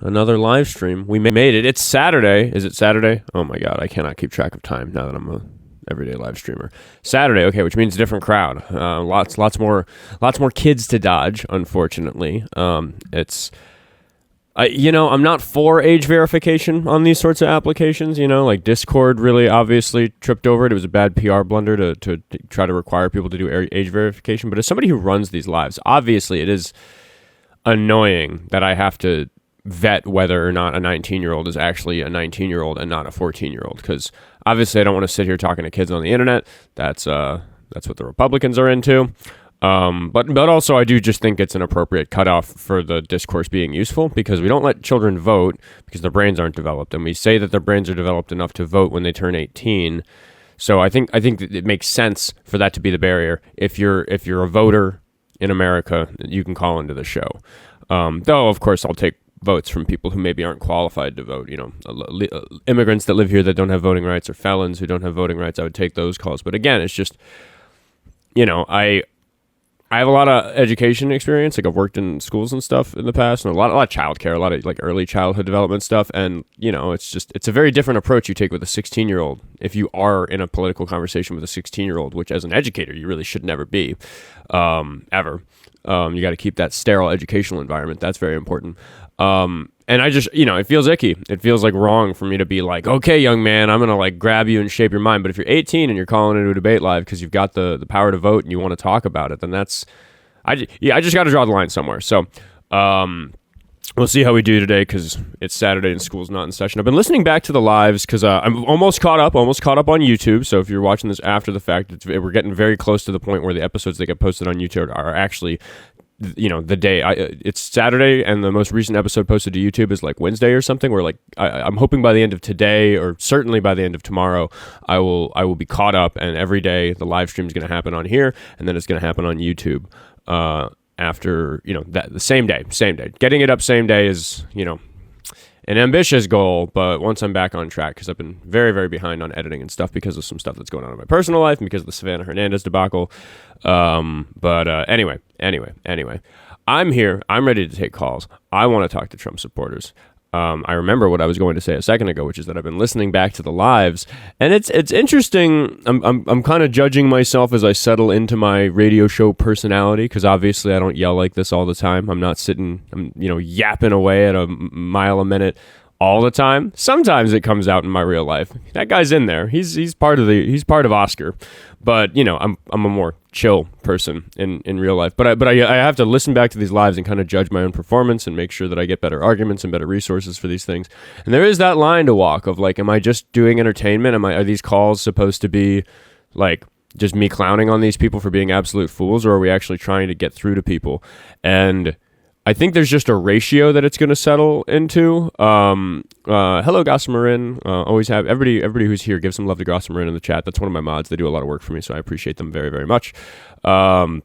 Another live stream. We made it. It's Saturday. Is it Saturday? Oh my God, I cannot keep track of time now that I'm a everyday live streamer. Saturday, okay, which means a different crowd. Lots more kids to dodge. Unfortunately, I'm not for age verification on these sorts of applications. Like Discord really obviously tripped over it. It was a bad PR blunder to try to require people to do age verification. But as somebody who runs these lives, obviously it is annoying that I have to vet whether or not a 19-year-old is actually a 19-year-old and not a 14-year-old, because obviously I don't want to sit here talking to kids on the internet. That's what the Republicans are into. But also I do just think it's an appropriate cutoff for the discourse being useful, because we don't let children vote because their brains aren't developed, and we say that their brains are developed enough to vote when they turn 18. So I think that it makes sense for that to be the barrier. If you're a voter in America, you can call into the show. Though of course I'll take votes from people who maybe aren't qualified to vote. Immigrants that live here that don't have voting rights, or felons who don't have voting rights. I would take those calls. But again, it's just, I have a lot of education experience. Like I've worked in schools and stuff in the past, and a lot of childcare, a lot of like early childhood development stuff. And it's a very different approach you take with a 16-year-old. If you are in a political conversation with a 16-year-old, which as an educator you really should never be, ever. You got to keep that sterile educational environment. That's very important. And I just, it feels icky. It feels like wrong for me to be like, okay, young man, I'm going to like grab you and shape your mind. But if you're 18 and you're calling into a debate live because you've got the power to vote and you want to talk about it, then that's, I just got to draw the line somewhere. So, we'll see how we do today, because it's Saturday and school's not in session. I've been listening back to the lives because I'm almost caught up on YouTube. So if you're watching this after the fact, we're getting very close to the point where the episodes that get posted on YouTube are actually, the day. It's Saturday, and the most recent episode posted to YouTube is like Wednesday or something. Where like I'm hoping by the end of today, or certainly by the end of tomorrow, I will be caught up, and every day the live stream is going to happen on here, and then it's going to happen on YouTube. After that, the same day, getting it up same day is an ambitious goal, but once I'm back on track, because I've been very, very behind on editing and stuff because of some stuff that's going on in my personal life and because of the Savannah Hernandez debacle. Anyway, I'm here. I'm ready to take calls. I want to talk to Trump supporters. I remember what I was going to say a second ago, which is that I've been listening back to the lives, and it's interesting. I'm kind of judging myself as I settle into my radio show personality, because obviously I don't yell like this all the time. I'm not sitting, yapping away at a mile a minute all the time. Sometimes it comes out in my real life. That guy's in there. He's part of Oskar, but I'm a more chill person in real life. But I have to listen back to these lives and kind of judge my own performance and make sure that I get better arguments and better resources for these things. And there is that line to walk of like, am I just doing entertainment? Are these calls supposed to be like just me clowning on these people for being absolute fools, or are we actually trying to get through to people? And I think there's just a ratio that it's going to settle into. Hello, Gossamerin. Always have everybody who's here, give some love to Gossamerin in the chat. That's one of my mods. They do a lot of work for me, so I appreciate them very, very much. I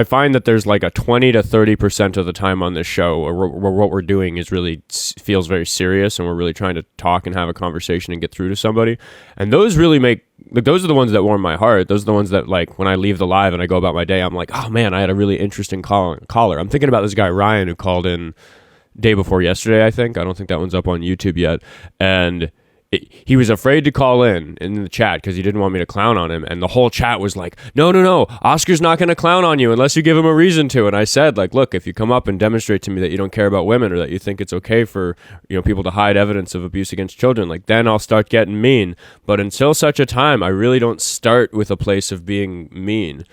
find that there's like a 20 to 30% of the time on this show where what we're doing is really feels very serious, and we're really trying to talk and have a conversation and get through to somebody. And those really those are the ones that warm my heart. Those are the ones that, like, when I leave the live and I go about my day, I'm like, oh man, I had a really interesting caller. I'm thinking about this guy, Ryan, who called in day before yesterday, I think. I don't think that one's up on YouTube yet. And he was afraid to call in the chat because he didn't want me to clown on him. And the whole chat was like, no, Oscar's not going to clown on you unless you give him a reason to. And I said, like, look, if you come up and demonstrate to me that you don't care about women, or that you think it's okay for people to hide evidence of abuse against children, like, then I'll start getting mean. But until such a time, I really don't start with a place of being mean.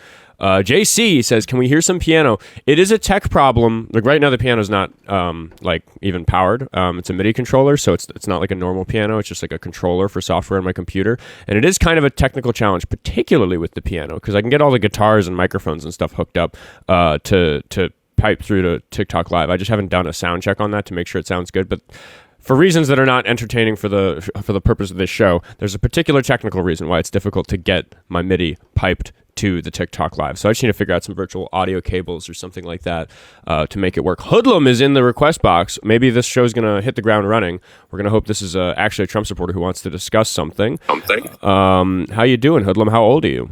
JC says, can we hear some piano? It is a tech problem. Like right now, the piano's not like even powered. It's a MIDI controller, so it's not like a normal piano. It's just like a controller for software on my computer. And it is kind of a technical challenge, particularly with the piano, because I can get all the guitars and microphones and stuff hooked up to pipe through to TikTok Live. I just haven't done a sound check on that to make sure it sounds good. But for reasons that are not entertaining for the purpose of this show, there's a particular technical reason why it's difficult to get my MIDI piped to the TikTok Live. So I just need to figure out some virtual audio cables or something like that to make it work. Hoodlum is in the request box. Maybe this show's going to hit the ground running. We're going to hope this is actually a Trump supporter who wants to discuss something. How you doing, Hoodlum? How old are you?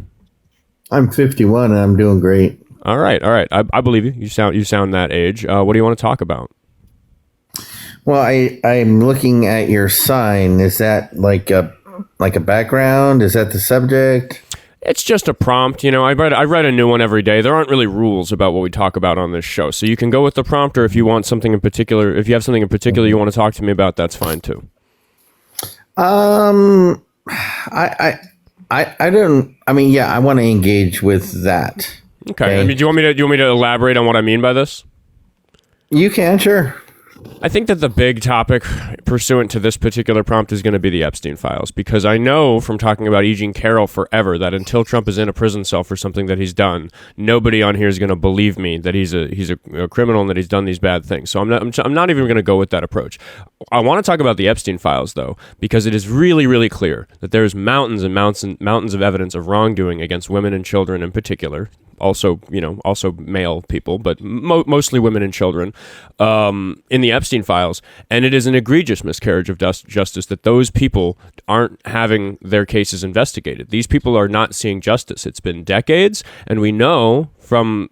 I'm 51 and I'm doing great. All right. I believe you. You sound that age. What do you want to talk about? Well, I'm looking at your sign. Is that like a background? Is that the subject? It's just a prompt. I write a new one every day. There aren't really rules about what we talk about on this show. So you can go with the prompt, or if you want something in particular, if you have something in particular you want to talk to me about, that's fine too. I don't. I mean, yeah, I want to engage with that. Okay. I mean, do you want me to elaborate on what I mean by this? You can, sure. I think that the big topic pursuant to this particular prompt is going to be the Epstein Files, because I know from talking about E. Jean Carroll forever that until Trump is in a prison cell for something that he's done, nobody on here is going to believe me that he's a criminal and that he's done these bad things. So I'm not even going to go with that approach. I want to talk about the Epstein Files though, because it is really, really clear that there's mountains and mountains of evidence of wrongdoing against women and children in particular. Also male people, but mostly women and children, in the Epstein Files. And it is an egregious miscarriage of justice that those people aren't having their cases investigated. These people are not seeing justice. It's been decades, and we know from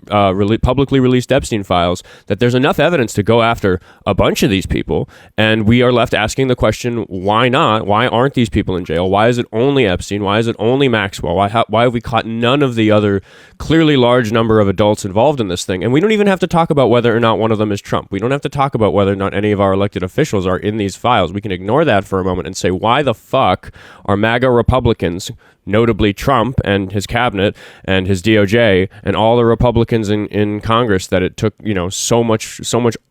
publicly released Epstein Files that there's enough evidence to go after a bunch of these people, and we are left asking the question, why not? Why aren't these people in jail? Why is it only Epstein? Why is it only Maxwell? Why have we caught none of the other clearly large number of adults involved in this thing? And we don't even have to talk about whether or not one of them is Trump. We don't have to talk about whether or not any of our elected officials are in these files. We can ignore that for a moment and say, why the fuck are MAGA Republicans, notably Trump and his cabinet and his DOJ and all the Republicans in Congress, that it took so much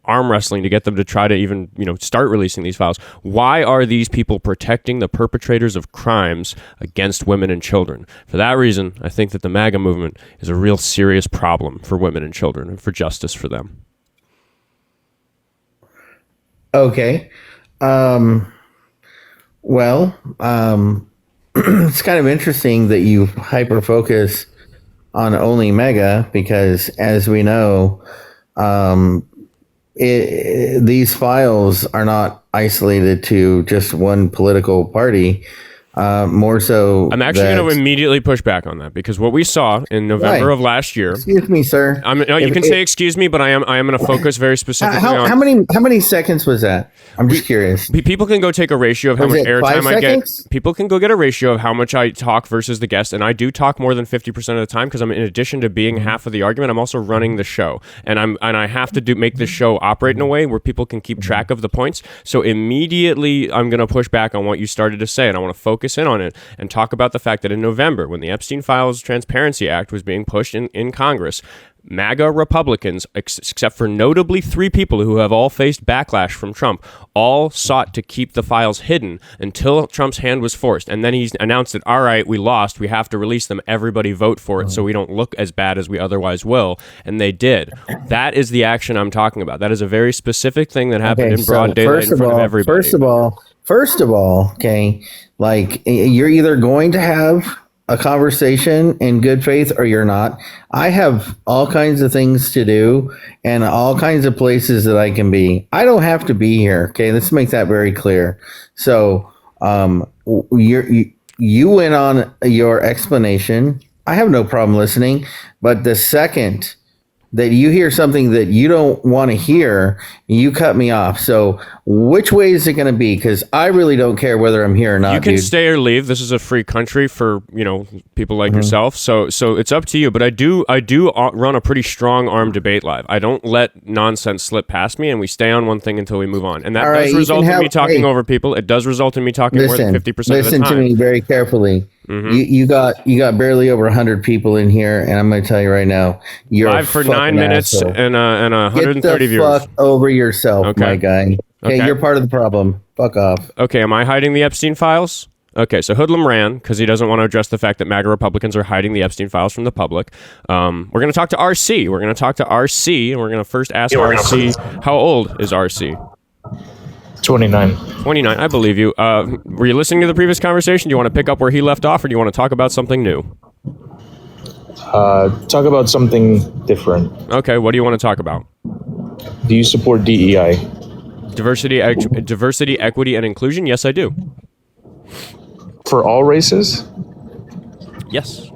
arm wrestling to get them to try to even start releasing these files? Why are these people protecting the perpetrators of crimes against women and children? For that reason, I think that the MAGA movement is a real serious problem for women and children and for justice for them. Okay. It's kind of interesting that you hyper focus on only MAGA, because as we know, these files are not isolated to just one political party. More so, I'm actually going to immediately push back on that, because what we saw in November of last year. Excuse me, sir. You can say excuse me, but I am going to focus very specifically on. How many seconds was that? I'm just curious. People can go take a ratio of how much airtime I get. People can go get a ratio of how much I talk versus the guest, and I do talk more than 50% of the time, because I'm, in addition to being half of the argument, I'm also running the show, and I have to make the show operate in a way where people can keep track of the points. So immediately, I'm going to push back on what you started to say, and I want to focus in on it and talk about the fact that in November, when the Epstein Files Transparency Act was being pushed in Congress, MAGA Republicans, except for notably 3 people who have all faced backlash from Trump, all sought to keep the files hidden until Trump's hand was forced. And then he announced that, all right, we lost. We have to release them. Everybody vote for it so we don't look as bad as we otherwise will. And they did. That is the action I'm talking about. That is a very specific thing that happened in broad daylight in front of everybody. First of all, okay, like, you're either going to have a conversation in good faith or you're not. I have all kinds of things to do and all kinds of places that I can be. I don't have to be here. Okay, let's make that very clear. So you went on your explanation. I have no problem listening, but the second that you hear something that you don't want to hear, you cut me off. So which way is it going to be? Because I really don't care whether I'm here or not. You can stay or leave. This is a free country for people like yourself. So it's up to you. But I do run a pretty strong arm debate live. I don't let nonsense slip past me, and we stay on one thing until we move on. And that does result in me talking over people. It does result in me talking more than 50% of the time. Listen to me very carefully. Mm-hmm. You got barely over 100 people in here, and I'm going to tell you right now, you're live for 9 minutes asshole. and 130 viewers. Get the fuck over yourself, my guy. Okay, you're part of the problem. Fuck off. Okay, am I hiding the Epstein Files? Okay, so Hoodlum ran because he doesn't want to address the fact that MAGA Republicans are hiding the Epstein Files from the public. We're going to talk to RC. We're going to talk to RC, and we're going to first ask RC, how old is RC? 29. 29, I believe you. Were you listening to the previous conversation? Do you want to pick up where he left off, or do you want to talk about something new? Talk about something different. Okay, what do you want to talk about? Do you support DEI? Diversity, equity, and inclusion? Yes, I do. For all races? Yes.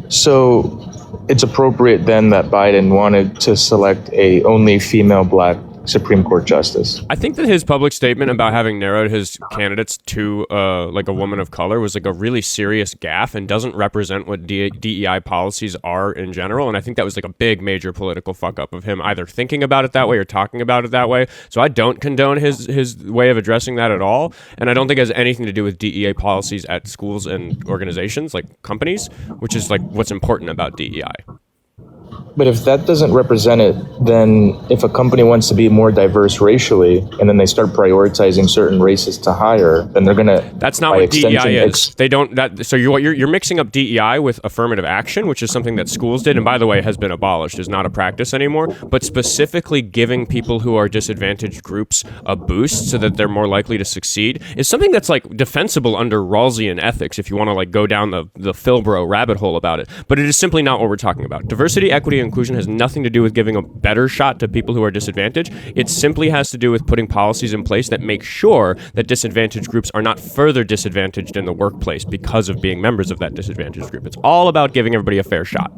So it's appropriate then that Biden wanted to select a only female black Supreme Court justice. I think that his public statement about having narrowed his candidates to like a woman of color was like a really serious gaffe and doesn't represent what DEI policies are in general. And I think that was like a big major political fuck up of him either thinking about it that way or talking about it that way. So I don't condone his way of addressing that at all. And I don't think it has anything to do with DEI policies at schools and organizations like companies, which is like what's important about DEI. But if that doesn't represent it, then if a company wants to be more diverse racially, and then they start prioritizing certain races to hire, then they're gonna. That's not what DEI is. They don't. So you're mixing up DEI with affirmative action, which is something that schools did, and by the way, has been abolished. Is not a practice anymore. But specifically giving people who are disadvantaged groups a boost so that they're more likely to succeed is something that's like defensible under Rawlsian ethics if you want to like go down the Philbro rabbit hole about it. But it is simply not what we're talking about. Diversity, equity, and inclusion has nothing to do with giving a better shot to people who are disadvantaged. It simply has to do with putting policies in place that make sure that disadvantaged groups are not further disadvantaged in the workplace because of being members of that disadvantaged group. It's all about giving everybody a fair shot.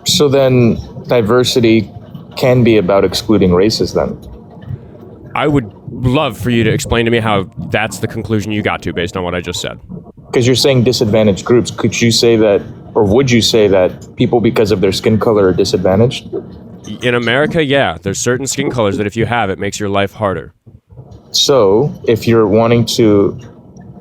So then diversity can be about excluding races then? I would love for you to explain to me how that's the conclusion you got to based on what I just said. Because you're saying disadvantaged groups. Could you say that, or would you say that people because of their skin color are disadvantaged? In America, yeah. There's certain skin colors that if you have, it makes your life harder. So if you're wanting to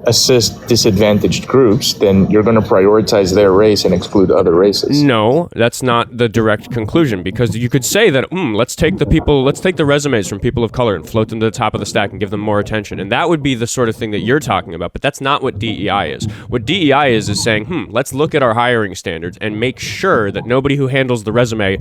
assist disadvantaged groups, then you're going to prioritize their race and exclude other races. No, that's not the direct conclusion, because you could say that, let's take the resumes from people of color and float them to the top of the stack and give them more attention. And that would be the sort of thing that you're talking about, but that's not what DEI is. What DEI is saying, let's look at our hiring standards and make sure that nobody who handles the resume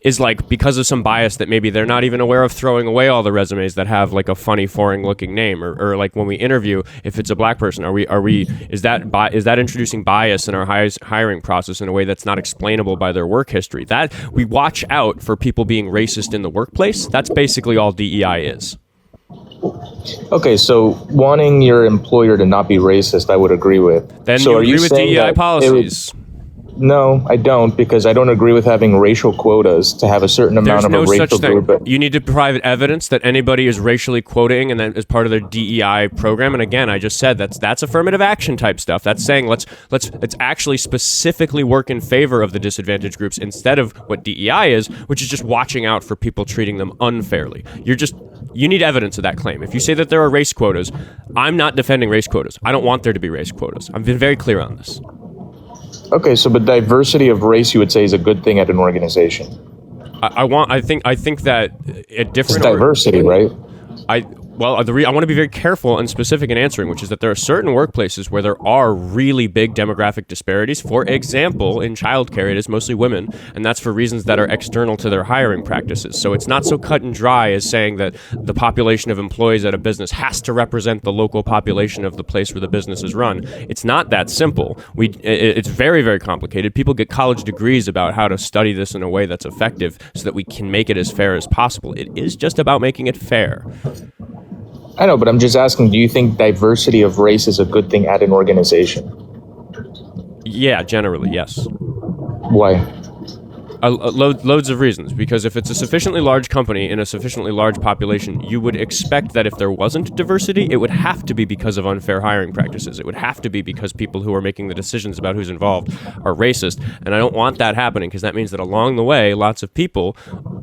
is like, because of some bias that maybe they're not even aware of, throwing away all the resumes that have like a funny foreign looking name, or like when we interview, if it's a black person, is that introducing bias in our hiring process in a way that's not explainable by their work history? That we watch out for people being racist in the workplace. That's basically all DEI is. Okay, so wanting your employer to not be racist, I would agree with. Then so you agree with DEI policies. No, I don't, because I don't agree with having racial quotas to have a certain amount of a racial group. You need to provide evidence that anybody is racially quoting and that is part of their DEI program. And again, I just said that's affirmative action type stuff. That's saying let's actually specifically work in favor of the disadvantaged groups instead of what DEI is, which is just watching out for people treating them unfairly. You need evidence of that claim. If you say that there are race quotas, I'm not defending race quotas. I don't want there to be race quotas. I've been very clear on this. Okay, so but diversity of race, you would say, is a good thing at an organization. I think that a different it's diversity, right? I want to be very careful and specific in answering, which is that there are certain workplaces where there are really big demographic disparities. For example, in childcare, it is mostly women, and that's for reasons that are external to their hiring practices. So it's not so cut and dry as saying that the population of employees at a business has to represent the local population of the place where the business is run. It's not that simple. It's very, very complicated. People get college degrees about how to study this in a way that's effective so that we can make it as fair as possible. It is just about making it fair. I know, but I'm just asking, do you think diversity of race is a good thing at an organization? Yeah, generally, yes. Why? Loads of reasons. Because if it's a sufficiently large company in a sufficiently large population, you would expect that if there wasn't diversity, it would have to be because of unfair hiring practices. It would have to be because people who are making the decisions about who's involved are racist. And I don't want that happening, because that means that along the way, lots of people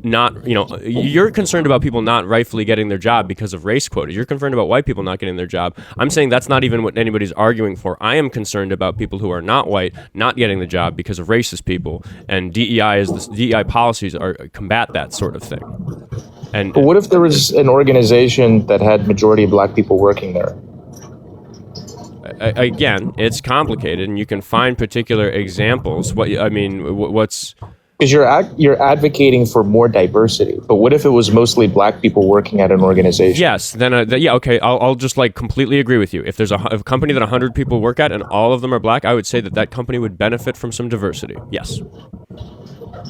you're concerned about people not rightfully getting their job because of race quotas. You're concerned about white people not getting their job. I'm saying that's not even what anybody's arguing for. I am concerned about people who are not white not getting the job because of racist people. And DEI policies combat that sort of thing. But what if there was an organization that had majority of black people working there? Again, it's complicated, and you can find particular examples. What's because you're advocating for more diversity, but what if it was mostly black people working at an organization? Yes, then okay, I'll just like completely agree with you. If there's a company that 100 people work at and all of them are black, I would say that company would benefit from some diversity. Yes.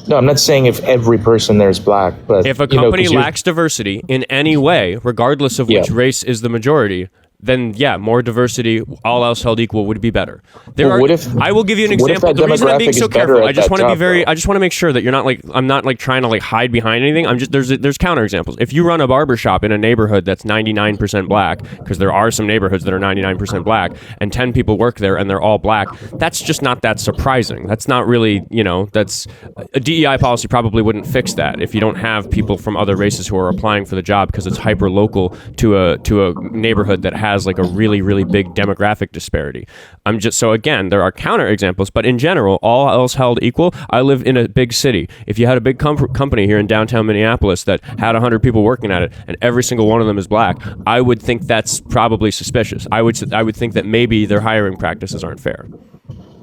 No, I'm not saying if every person there is black, but if a company lacks diversity in any way, regardless of which race is the majority, then yeah, more diversity, all else held equal, would be better. I will give you an what if example. that The reason I'm being demographic so is better careful, at I just that want to be job, very, though? I just want to make sure that I'm not like trying to like hide behind anything. There's counterexamples. If you run a barber shop in a neighborhood that's 99% black, because there are some neighborhoods that are 99% black, and 10 people work there and they're all black, that's just not that surprising. That's not really, that's a DEI policy probably wouldn't fix that if you don't have people from other races who are applying for the job because it's hyper local to a neighborhood that has like a really, really big demographic disparity. So again, there are counter examples, but in general, all else held equal, I live in a big city. If you had a big company here in downtown Minneapolis that had 100 people working at it and every single one of them is black, I would think that's probably suspicious. I would think that maybe their hiring practices aren't fair.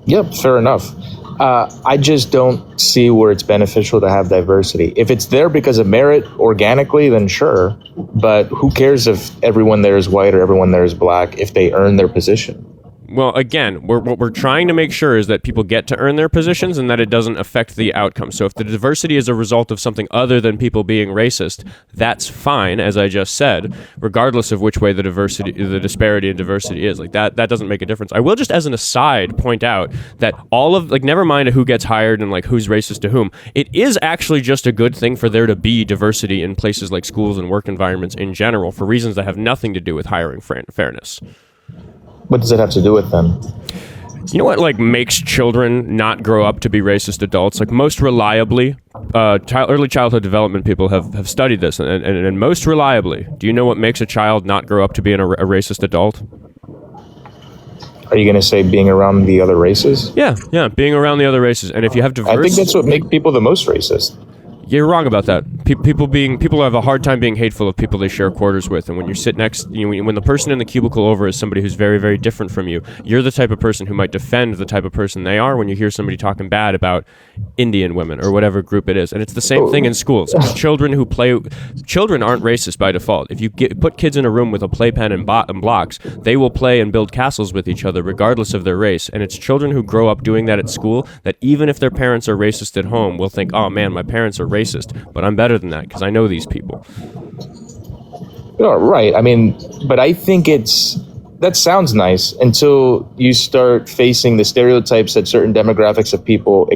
Yep, fair enough. I just don't see where it's beneficial to have diversity. If it's there because of merit organically, then sure. But who cares if everyone there is white or everyone there is black if they earn their position? Well, again, what we're trying to make sure is that people get to earn their positions and that it doesn't affect the outcome. So if the diversity is a result of something other than people being racist, that's fine, as I just said, regardless of which way the disparity in diversity is. Like that doesn't make a difference. I will just, as an aside, point out that never mind who gets hired and like who's racist to whom, it is actually just a good thing for there to be diversity in places like schools and work environments in general for reasons that have nothing to do with hiring fairness. What does it have to do with them? You know what, like, makes children not grow up to be racist adults? Like, most reliably, early childhood development people have studied this, and most reliably, do you know what makes a child not grow up to be a racist adult? Are you going to say being around the other races? Yeah, being around the other races. And if you have diverse... I think that's what makes people the most racist. You're wrong about that. People have a hard time being hateful of people they share quarters with, and when you sit next, when the person in the cubicle over is somebody who's very, very different from you, you're the type of person who might defend the type of person they are when you hear somebody talking bad about Indian women or whatever group it is. And it's the same thing in schools. Children aren't racist by default. If you put kids in a room with a playpen and blocks, they will play and build castles with each other regardless of their race. And it's children who grow up doing that at school that even if their parents are racist at home will think, oh man, my parents are racist, but I'm better than that because I know these people. Oh, right. I mean, but I think that sounds nice until you start facing the stereotypes that certain demographics of people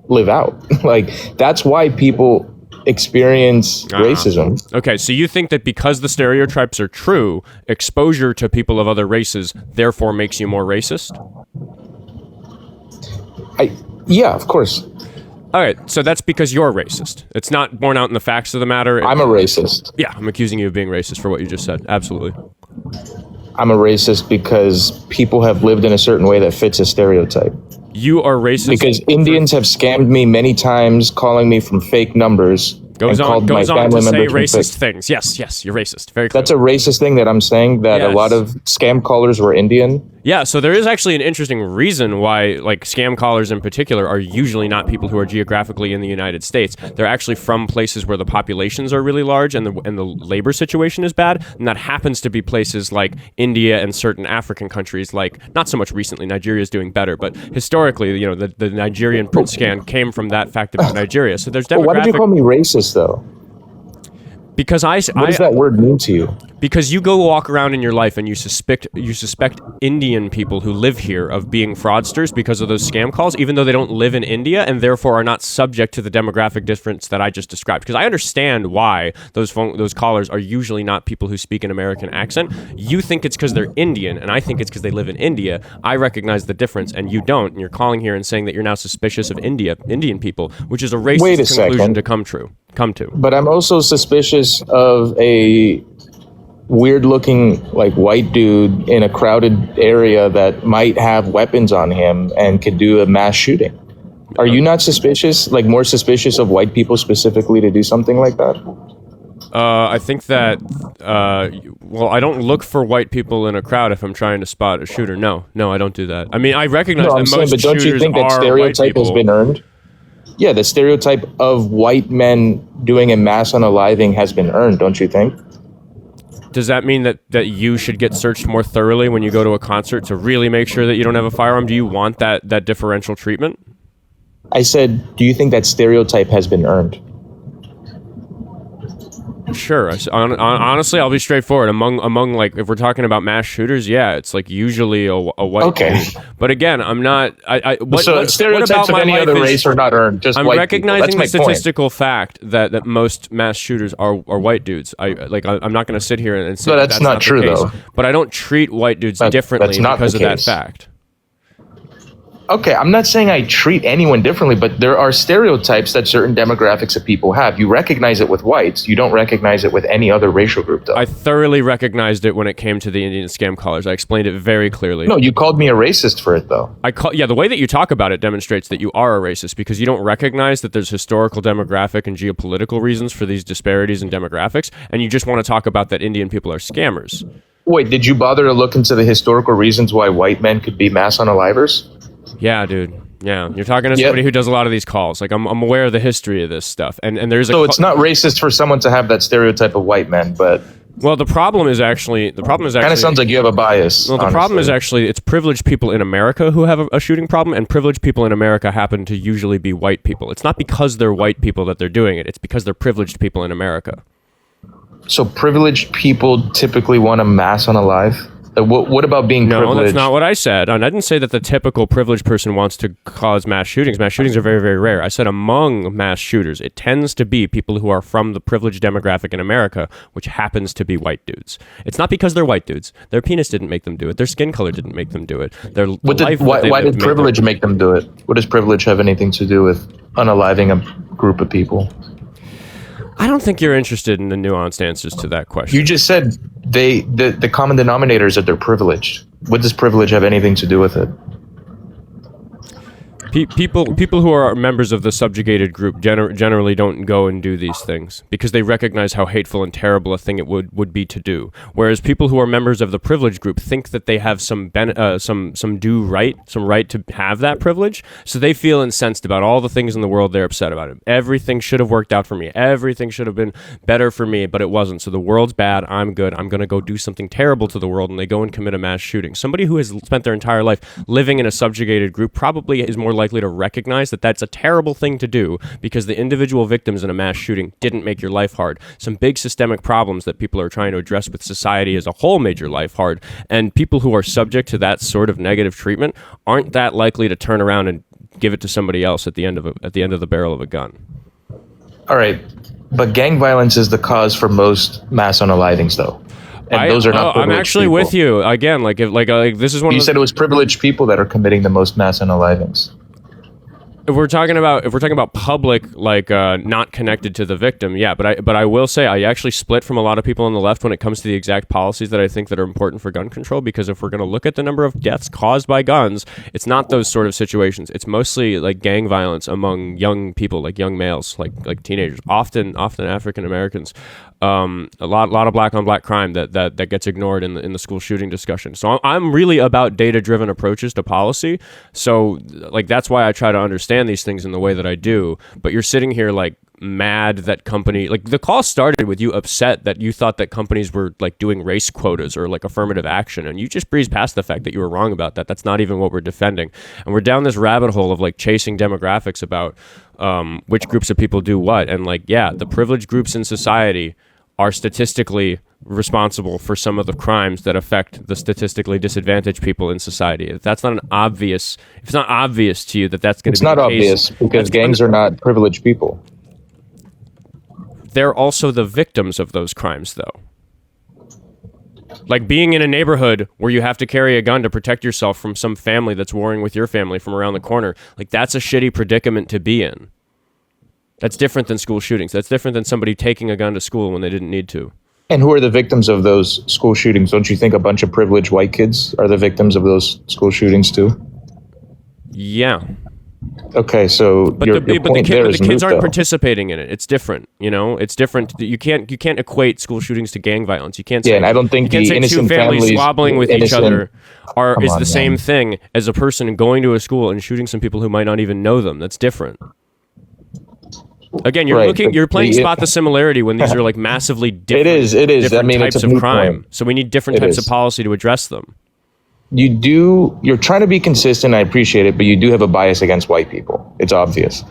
live out. Like, that's why people experience racism. Okay, so you think that because the stereotypes are true, exposure to people of other races therefore makes you more racist? Yeah, of course. All right, so that's because you're racist. It's not borne out in the facts of the matter. I'm a racist. Yeah, I'm accusing you of being racist for what you just said. Absolutely. I'm a racist because people have lived in a certain way that fits a stereotype. You are racist because Indians have scammed me many times, calling me from fake numbers. Goes on to say racist things. Yes, you're racist. Very clear. That's a racist thing that I'm saying, that a lot of scam callers were Indian. Yeah, so there is actually an interesting reason why, like, scam callers in particular are usually not people who are geographically in the United States. They're actually from places where the populations are really large and the labor situation is bad, and that happens to be places like India and certain African countries, like, not so much recently, Nigeria is doing better, but historically, the Nigerian print scan came from that fact about Nigeria. So there's demographic... Why did you call me racist, though? Because what does that word mean to you? Because you go walk around in your life and you suspect Indian people who live here of being fraudsters because of those scam calls, even though they don't live in India and therefore are not subject to the demographic difference that I just described. Because I understand why those callers are usually not people who speak an American accent. You think it's because they're Indian, and I think it's because they live in India. I recognize the difference, and you don't. And you're calling here and saying that you're now suspicious of Indian people, which is a racist conclusion to come to. But I'm also suspicious of a weird-looking, like, white dude in a crowded area that might have weapons on him and could do a mass shooting. Are you not suspicious, like, more suspicious of white people specifically to do something like that? I think that, I don't look for white people in a crowd if I'm trying to spot a shooter. No, I don't do that. I mean, I recognize that most but don't you think that stereotype has been earned? Yeah, the stereotype of white men doing a mass unaliving has been earned, don't you think? Does that mean that you should get searched more thoroughly when you go to a concert to really make sure that you don't have a firearm? Do you want that differential treatment? I said, do you think that stereotype has been earned? Sure. Honestly, I'll be straightforward. Among like, if we're talking about mass shooters, yeah, it's like usually a white dude. But again, I'm not. Stereotypes of any other race are not earned. Just I'm white recognizing people. the statistical fact that most mass shooters are white dudes. I'm not going to sit here and say that's not true the case. Though. But I don't treat white dudes differently because of that fact. Okay, I'm not saying I treat anyone differently, but there are stereotypes that certain demographics of people have. You recognize it with whites. You don't recognize it with any other racial group, though. I thoroughly recognized it when it came to the Indian scam callers. I explained it very clearly. No, you called me a racist for it, though. The way that you talk about it demonstrates that you are a racist because you don't recognize that there's historical, demographic, and geopolitical reasons for these disparities in demographics, and you just want to talk about that Indian people are scammers. Wait, did you bother to look into the historical reasons why white men could be mass unalivers? Yeah, dude. Yeah, you're talking to somebody who does a lot of these calls. Like, I'm aware of the history of this stuff, and there's so it's not racist for someone to have that stereotype of white men, but the problem is actually kind of sounds like you have a bias. Well, the problem is actually it's privileged people in America who have a shooting problem, and privileged people in America happen to usually be white people. It's not because they're white people that they're doing it; it's because they're privileged people in America. So privileged people typically want to mass unalive? What about being privileged? No, that's not what I said. And I didn't say that the typical privileged person wants to cause mass shootings. Mass shootings are very, very rare. I said among mass shooters, it tends to be people who are from the privileged demographic in America, which happens to be white dudes. It's not because they're white dudes. Their penis didn't make them do it. Their skin color didn't make them do it. Why did privilege make them do it? What does privilege have anything to do with unaliving a group of people? I don't think you're interested in the nuanced answers to that question. You just said the common denominator is that they're privileged. What does privilege have anything to do with it? People who are members of the subjugated group generally don't go and do these things because they recognize how hateful and terrible a thing it would be to do. Whereas people who are members of the privileged group think that they have some right to have that privilege, so they feel incensed about all the things in the world they're upset about. Everything should have worked out for me. Everything should have been better for me, but it wasn't. So the world's bad. I'm good. I'm going to go do something terrible to the world, and they go and commit a mass shooting. Somebody who has spent their entire life living in a subjugated group probably is more likely to recognize that that's a terrible thing to do because the individual victims in a mass shooting didn't make your life hard. Some big systemic problems that people are trying to address with society as a whole made your life hard, and people who are subject to that sort of negative treatment aren't that likely to turn around and give it to somebody else at the end of the barrel of a gun. All right, but gang violence is the cause for most mass unalivings, though. And those are not I'm actually people. with you again. Like this is one. You said it was privileged people that are committing the most mass unalivings. If we're talking about public, not connected to the victim, yeah. But I will say I actually split from a lot of people on the left when it comes to the exact policies that I think that are important for gun control. Because if we're going to look at the number of deaths caused by guns, it's not those sort of situations. It's mostly like gang violence among young people, like young males, like teenagers, often African Americans. A lot of black on black crime that gets ignored in the school shooting discussion. So I'm really about data driven approaches to policy. So that's why I try to understand these things in the way that I do. But you're sitting here mad that the call started with you upset that you thought that companies were doing race quotas or affirmative action, and you just breezed past the fact that you were wrong about that. That's not even what we're defending, and we're down this rabbit hole of chasing demographics about which groups of people do what. And the privileged groups in society are statistically responsible for some of the crimes that affect the statistically disadvantaged people in society. If it's not obvious to you that that's going to be the case. It's not obvious because gangs are not privileged people. They're also the victims of those crimes, though. Like being in a neighborhood where you have to carry a gun to protect yourself from some family that's warring with your family from around the corner. That's a shitty predicament to be in. That's different than school shootings. That's different than somebody taking a gun to school when they didn't need to. And who are the victims of those school shootings? Don't you think a bunch of privileged white kids are the victims of those school shootings too? Yeah. Okay, so the kids aren't participating in it. It's different, It's different. You can't equate school shootings to gang violence. You can't say, and I don't think you can't say two families squabbling with each other is the same thing as a person going to a school and shooting some people who might not even know them. That's different. Again, you're playing spot the similarity when these are massively different. It is. Different types of crime. Point. So we need different types of policy to address them. You're trying to be consistent. I appreciate it, but you do have a bias against white people. It's obvious.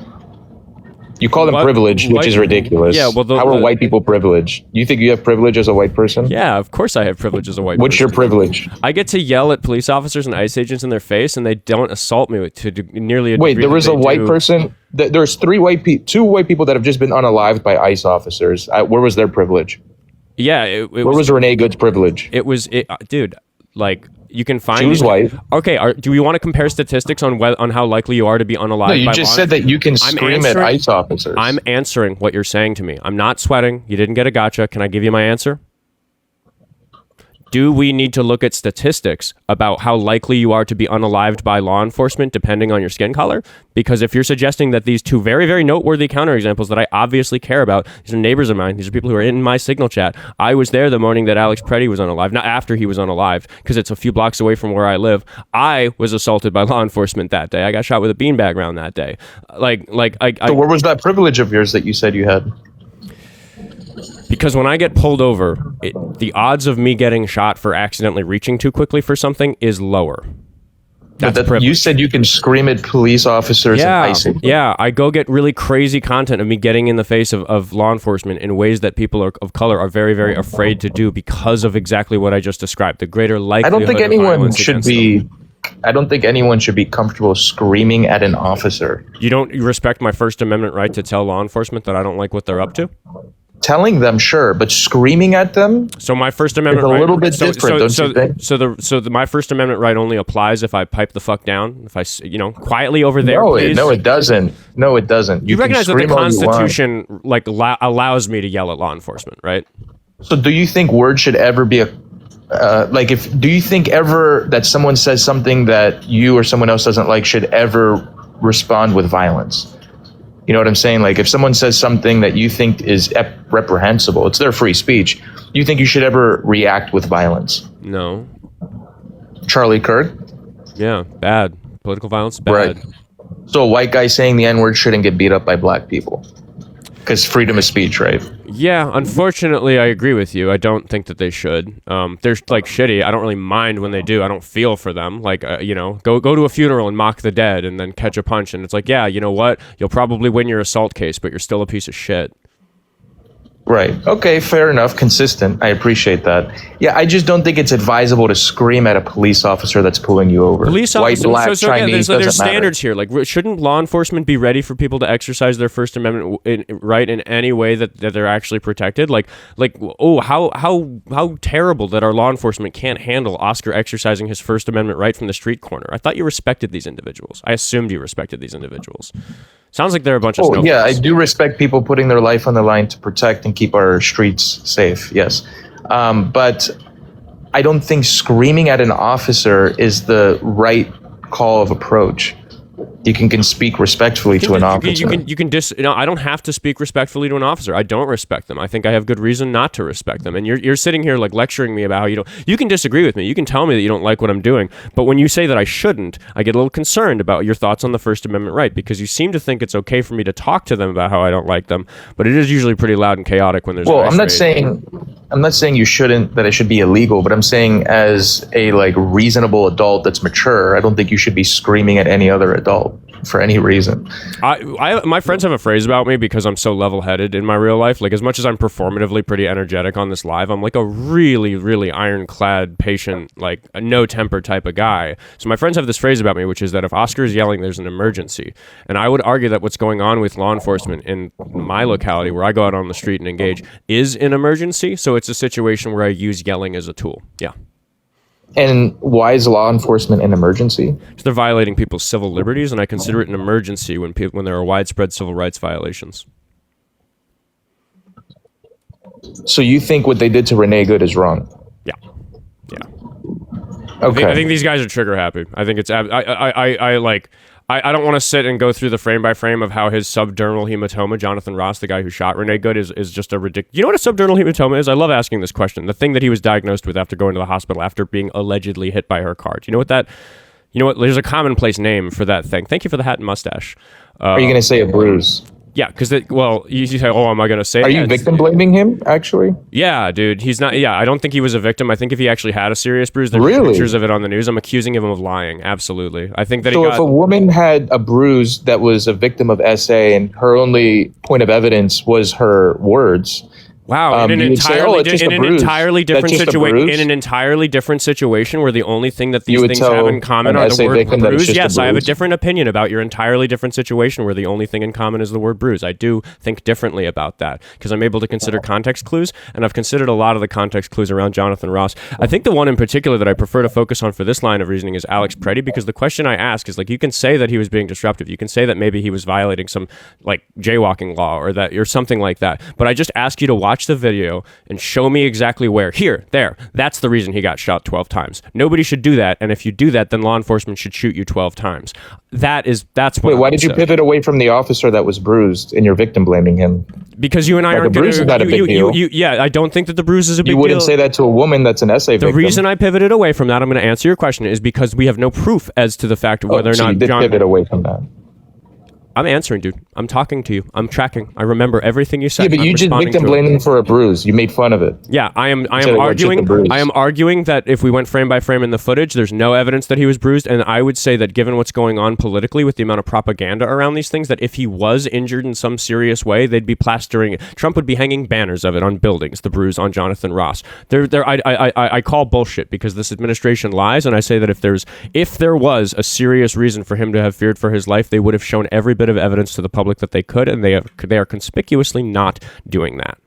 You call them privileged, which is ridiculous. Yeah, well, how are white people privileged? You think you have privilege as a white person? Yeah, of course I have privilege as a white person. What's your privilege? I get to yell at police officers and ICE agents in their face, and they don't assault me to nearly a degree. Wait, there was a white person? There's two white people that have just been unalived by ICE officers. Where was their privilege? Yeah. Where was Renee Good's privilege? Dude, like... You can find. She was white. Okay. Do we want to compare statistics on how likely you are to be unalived? No, you just said that you can scream at ICE officers. I'm answering what you're saying to me. I'm not sweating. You didn't get a gotcha. Can I give you my answer? Do we need to look at statistics about how likely you are to be unalived by law enforcement depending on your skin color? Because if you're suggesting that these two very, very noteworthy counterexamples that I obviously care about, these are neighbors of mine, these are people who are in my Signal chat. I was there the morning that Alex Preddy was unalived, not after he was unalived, because it's a few blocks away from where I live. I was assaulted by law enforcement that day. I got shot with a beanbag round that day. So where was that privilege of yours that you said you had? Because when I get pulled over, the odds of me getting shot for accidentally reaching too quickly for something is lower. You said you can scream at police officers and ICE. Yeah, I go get really crazy content of me getting in the face of law enforcement in ways that people of color are very, very afraid to do because of exactly what I just described. The greater likelihood I don't think anyone should be comfortable screaming at an officer. You respect my First Amendment right to tell law enforcement that I don't like what they're up to? Telling them, sure, but screaming at them. So my First Amendment right is a little bit different, don't you think? So my First Amendment right only applies if I pipe the fuck down, if I quietly over there. Please. No, it doesn't. No, it doesn't. You recognize that the Constitution allows me to yell at law enforcement, right? So do you think words should ever be do you think ever that someone says something that you or someone else doesn't like should ever respond with violence? You know what I'm saying? Like if someone says something that you think is reprehensible, it's their free speech. You think you should ever react with violence? No. Charlie Kirk? Yeah, bad. Political violence, bad. Right. So a white guy saying the N-word shouldn't get beat up by black people. Because freedom of speech, right? Yeah, unfortunately, I agree with you. I don't think that they should. They're shitty. I don't really mind when they do. I don't feel for them. Go to a funeral and mock the dead and then catch a punch. And it's like, yeah, you know what? You'll probably win your assault case, but you're still a piece of shit. Right. Okay, fair enough. Consistent. I appreciate that. Yeah, I just don't think it's advisable to scream at a police officer that's pulling you over. Police officers, white, black, Chinese, there's standards here. Shouldn't law enforcement be ready for people to exercise their First Amendment right in any way that they're actually protected? How terrible that our law enforcement can't handle Oskar exercising his First Amendment right from the street corner. I thought you respected these individuals. I assumed you respected these individuals. Sounds like they're a bunch of snowflakes. Yeah, I do respect people putting their life on the line to protect and keep our streets safe, yes. But I don't think screaming at an officer is the right call of approach. You can speak respectfully to an officer. I don't have to speak respectfully to an officer. I don't respect them. I think I have good reason not to respect them. And you're sitting here lecturing me about how you can disagree with me. You can tell me that you don't like what I'm doing. But when you say that I shouldn't, I get a little concerned about your thoughts on the First Amendment right, because you seem to think it's okay for me to talk to them about how I don't like them. But it is usually pretty loud and chaotic when there's I'm not saying you shouldn't, that it should be illegal, but I'm saying as a reasonable adult that's mature, I don't think you should be screaming at any other adult for any reason. My friends have a phrase about me because I'm so level-headed in my real life. As much as I'm performatively pretty energetic on this live, I'm a really, really ironclad, patient, a no-temper type of guy. So my friends have this phrase about me, which is that if Oskar is yelling, there's an emergency. And I would argue that what's going on with law enforcement in my locality, where I go out on the street and engage, is an emergency. So it's a situation where I use yelling as a tool. Yeah. And why is law enforcement an emergency? They're violating people's civil liberties, and I consider it an emergency when there are widespread civil rights violations. So you think what they did to Renee Good is wrong? Yeah. Okay. I think these guys are trigger happy. I think it's I don't want to sit and go through the frame by frame of how his subdermal hematoma, Jonathan Ross, the guy who shot Renee Good, is just a ridiculous. You know what a subdermal hematoma is? I love asking this question. The thing that he was diagnosed with after going to the hospital after being allegedly hit by her car. Do you know what that? You know what? There's a commonplace name for that thing. Thank you for the hat and mustache. Are you going to say a bruise? Yeah, because you say, "Oh, am I going to say?" Are you victim blaming him? Actually, yeah, dude, he's not. Yeah, I don't think he was a victim. I think if he actually had a serious bruise, there's Really? pictures of it on the news. I'm accusing him of lying. Absolutely, I think that so if a woman had a bruise that was a victim of SA and her only point of evidence was her words. Wow, in an entirely different situation. In an entirely different situation, where the only thing that these things have in common are the word bruise. Yes, I have a different opinion about your entirely different situation, where the only thing in common is the word bruise. I do think differently about that because I'm able to consider context clues, and I've considered a lot of the context clues around Jonathan Ross. I think the one in particular that I prefer to focus on for this line of reasoning is Alex Preddy, because the question I ask is, like, you can say that he was being disruptive, you can say that maybe he was violating some like jaywalking law or something like that, but I just ask you to watch the video and show me exactly where. Here, there. That's the reason he got shot 12 times. Nobody should do that, and if you do that, then law enforcement should shoot you 12 times. That's what. Wait, why did you pivot away from the officer that was bruised and you're victim blaming him? Because you and I aren't going to. Yeah, I don't think that the bruise is a big deal. You wouldn't say that to a woman that's an SA victim. The reason I pivoted away from that, I'm going to answer your question, is because we have no proof as to the fact of whether or not you did pivot away from that. I'm answering, dude. I'm talking to you. I'm tracking. I remember everything you said. Yeah, but you just victim blamed him for a bruise. You made fun of it. Yeah, I am arguing that if we went frame by frame in the footage, there's no evidence that he was bruised, and I would say that given what's going on politically with the amount of propaganda around these things, that if he was injured in some serious way, they'd be plastering it. Trump would be hanging banners of it on buildings, the bruise on Jonathan Ross. I call bullshit because this administration lies, and I say that if there was a serious reason for him to have feared for his life, they would have shown every bit of evidence to the public that they could, and they are conspicuously not doing that.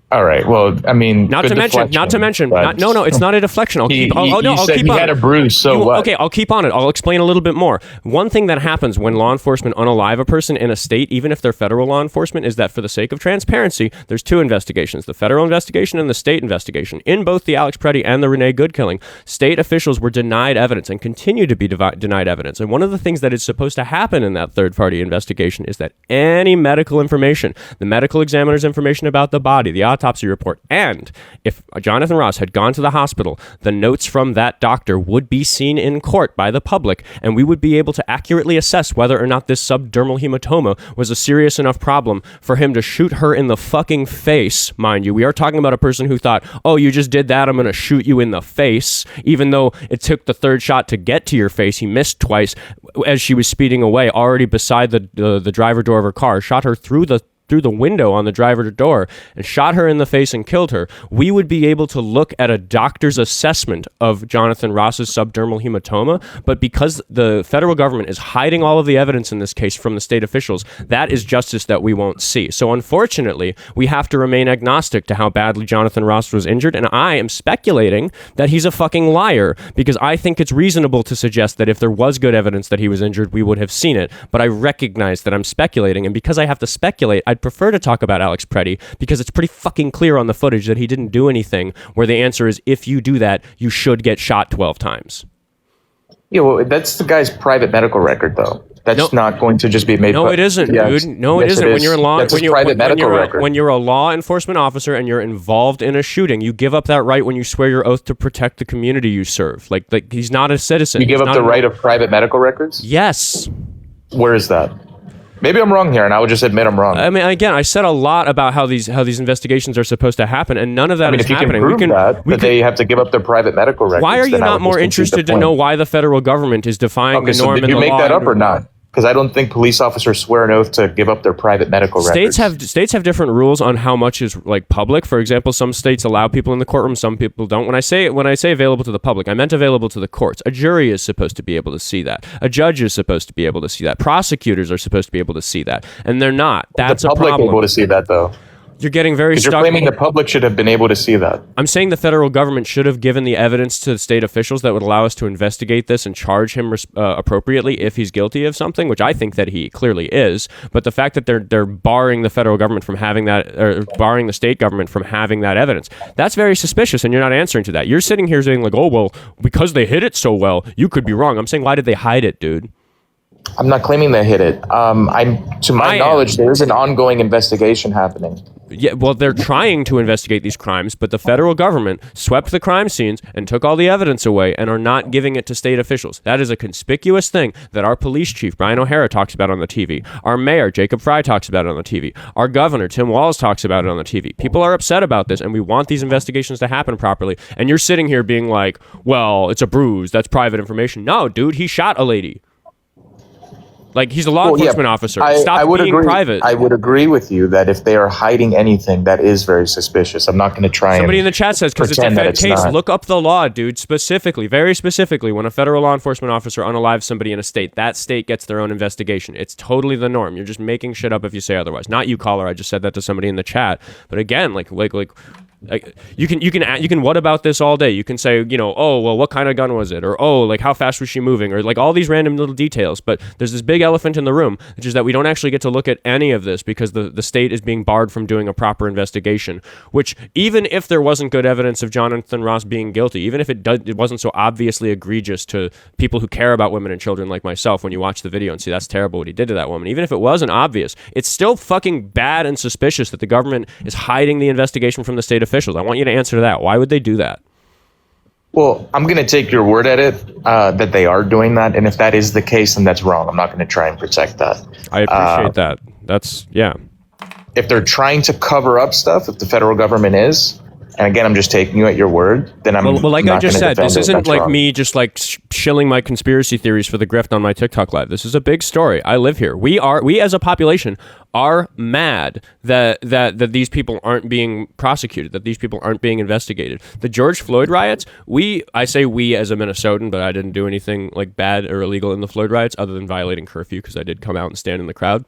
All right. Well, I mean, not to mention, it's not a deflection. I'll keep on. He had a bruise, so what? Okay, I'll keep on it. I'll explain a little bit more. One thing that happens when law enforcement unalive a person in a state, even if they're federal law enforcement, is that for the sake of transparency, there's two investigations: the federal investigation and the state investigation. In both the Alex Preddy and the Renee Good killing, state officials were denied evidence and continue to be denied evidence. And one of the things that is supposed to happen in that third-party investigation is that any medical information, the medical examiner's information about the body, the autopsy report, and if Jonathan Ross had gone to the hospital, the notes from that doctor would be seen in court by the public, and we would be able to accurately assess whether or not this subdermal hematoma was a serious enough problem for him to shoot her in the fucking face. Mind you, we are talking about a person who thought, oh, you just did that, I'm going to shoot you in the face, even though it took the third shot to get to your face. He missed twice as she was speeding away, already beside the driver door of her car, shot her through the window on the driver's door and shot her in the face and killed her. We would be able to look at a doctor's assessment of Jonathan Ross's subdermal hematoma, but because the federal government is hiding all of the evidence in this case from the state officials, that is justice that we won't see. So unfortunately, we have to remain agnostic to how badly Jonathan Ross was injured, and I am speculating that he's a fucking liar, because I think it's reasonable to suggest that if there was good evidence that he was injured, we would have seen it, but I recognize that I'm speculating, and because I have to speculate, I'd prefer to talk about Alex Preddy because it's pretty fucking clear on the footage that he didn't do anything, where the answer is, if you do that, you should get shot 12 times. Yeah, well, that's the guy's private medical record, though. That's not going to just be made. No, it isn't, dude. No, it isn't. When you're in law, when you're a law enforcement officer and you're involved in a shooting, you give up that right when you swear your oath to protect the community you serve. Like he's not a citizen. You give up the right of private medical records? Yes. Where is that? Maybe I'm wrong here, and I would just admit I'm wrong. I mean, again, I said a lot about how these investigations are supposed to happen, and none of that is happening. If you can prove they have to give up their private medical records. Why are you not more interested to know why the federal government is defying the norm in the law? Did you make that up or not? Because I don't think police officers swear an oath to give up their private medical records. States have different rules on how much is like public. For example, some states allow people in the courtroom, some people don't. When I say available to the public, I meant available to the courts. A jury is supposed to be able to see that. A judge is supposed to be able to see that. Prosecutors are supposed to be able to see that, and they're not. That's a problem. The public able to see that, though. You're getting very stuck. You're claiming the public should have been able to see that. I'm saying the federal government should have given the evidence to the state officials that would allow us to investigate this and charge him appropriately if he's guilty of something, which I think that he clearly is. But the fact that they're barring the federal government from having that, or barring the state government from having that evidence, that's very suspicious, and you're not answering to that. You're sitting here saying like, oh, well, because they hid it so well, you could be wrong. I'm saying, why did they hide it, dude? I'm not claiming they hit it. To my knowledge, there is an ongoing investigation happening. Yeah, well, they're trying to investigate these crimes, but the federal government swept the crime scenes and took all the evidence away and are not giving it to state officials. That is a conspicuous thing that our police chief, Brian O'Hara, talks about on the TV. Our mayor, Jacob Fry, talks about it on the TV. Our governor, Tim Walz, talks about it on the TV. People are upset about this, and we want these investigations to happen properly. And you're sitting here being like, well, it's a bruise. That's private information. No, dude, he shot a lady. Like, he's a law enforcement officer. Stop being private. I would agree with you that if they are hiding anything, that is very suspicious. I'm not going to try. Somebody in the chat says, because it's a Fed case, look up the law, dude. Specifically, very specifically, when a federal law enforcement officer unalives somebody in a state, that state gets their own investigation. It's totally the norm. You're just making shit up if you say otherwise. Not you, caller. I just said that to somebody in the chat. But again, like you can what about this all day? You can say, oh, well, what kind of gun was it? Or, oh, like, how fast was she moving? Or like all these random little details. But there's this big elephant in the room, which is that we don't actually get to look at any of this because the state is being barred from doing a proper investigation, which even if there wasn't good evidence of Jonathan Ross being guilty, even if it wasn't so obviously egregious to people who care about women and children like myself, when you watch the video and see that's terrible what he did to that woman, even if it wasn't obvious, it's still fucking bad and suspicious that the government is hiding the investigation from the state officials. I want you to answer that. Why would they do that? Well, I'm going to take your word at it that they are doing that. And if that is the case, then that's wrong. I'm not going to try and protect that. I appreciate that. That's, yeah. If they're trying to cover up stuff, if the federal government is, and again, I'm just taking you at your word, then I'm well, like not I just said, this isn't like wrong. me just like shilling my conspiracy theories for the grift on my TikTok live. This is a big story. I live here. We as a population are mad that these people aren't being prosecuted, that these people aren't being investigated. The George Floyd riots, I say we as a Minnesotan, but I didn't do anything like bad or illegal in the Floyd riots other than violating curfew because I did come out and stand in the crowd.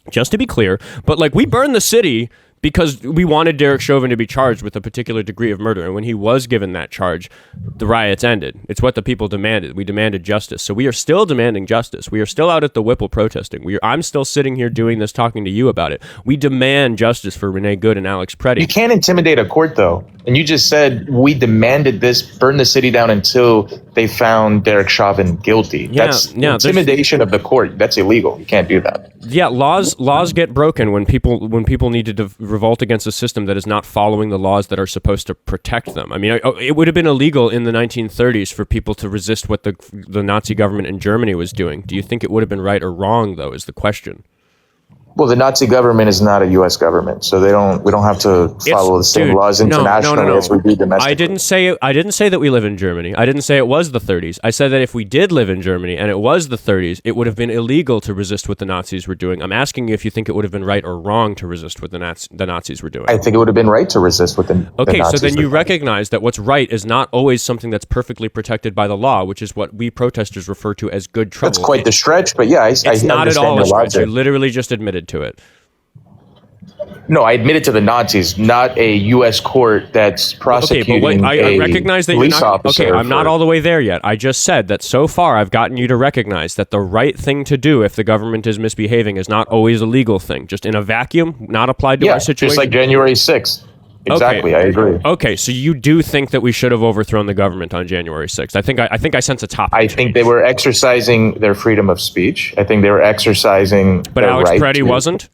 Just to be clear, but like we burned the city because we wanted Derek Chauvin to be charged with a particular degree of murder. And when he was given that charge, the riots ended. It's what the people demanded. We demanded justice. So we are still demanding justice. We are still out at the Whipple protesting. I'm still sitting here doing this, talking to you about it. We demand justice for Renee Good and Alex Preddy. You can't intimidate a court, though. And you just said we demanded this, burn the city down until they found Derek Chauvin guilty. That's intimidation of the court. That's illegal. You can't do that. Yeah, laws get broken when people need to revolt against a system that is not following the laws that are supposed to protect them. I mean, it would have been illegal in the 1930s for people to resist what the Nazi government in Germany was doing. Do you think it would have been right or wrong, though, is the question. Well, the Nazi government is not a U.S. government, so we don't have to follow the same laws internationally as we do domestically. I didn't say that we live in Germany. I didn't say it was the 30s. I said that if we did live in Germany and it was the 30s, it would have been illegal to resist what the Nazis were doing. I'm asking you if you think it would have been right or wrong to resist what the Nazis were doing. I think it would have been right to resist what the Nazis were doing. Okay, so then you recognize that what's right is not always something that's perfectly protected by the law, which is what we protesters refer to as good trouble. That's quite the stretch, but yeah, it's not at all a stretch. You literally just admitted to it. No, I admitted to the Nazis, not a U.S. court that's prosecuting I recognize that police you're not. officer. Okay, I'm not all the way there yet. I just said that so far I've gotten you to recognize that the right thing to do if the government is misbehaving is not always a legal thing. Just in a vacuum, not applied to our situation. Just like January 6th. Exactly, okay. I agree. Okay, so you do think that we should have overthrown the government on January 6th. I think I sense a topic. I think they were exercising their freedom of speech. I think they were exercising But Alex Preddy wasn't?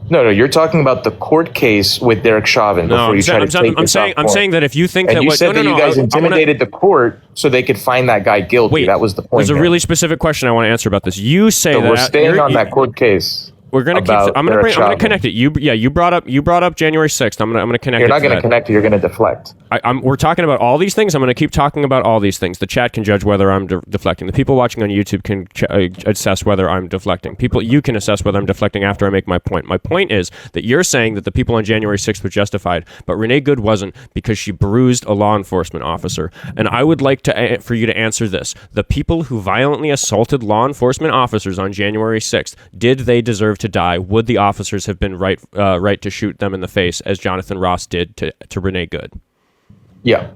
No, you're talking about the court case with Derek Chauvin. I'm saying that if you think and you said that you guys intimidated the court so they could find that guy guilty. Wait, that was the point. There's a really specific question I want to answer about this. You say that we're staying on that court case. We're gonna keep. I'm gonna connect it. You brought up January 6th. I'm gonna connect. You're not gonna connect it. You're gonna deflect. We're talking about all these things. I'm gonna keep talking about all these things. The chat can judge whether I'm deflecting. The people watching on YouTube can assess whether I'm deflecting. You can assess whether I'm deflecting after I make my point. My point is that you're saying that the people on January 6th were justified, but Renee Good wasn't because she bruised a law enforcement officer. And I would like for you to answer this: the people who violently assaulted law enforcement officers on January 6th, did they deserve to die? Would the officers have been right to shoot them in the face as Jonathan Ross did to Renee Good? Yeah.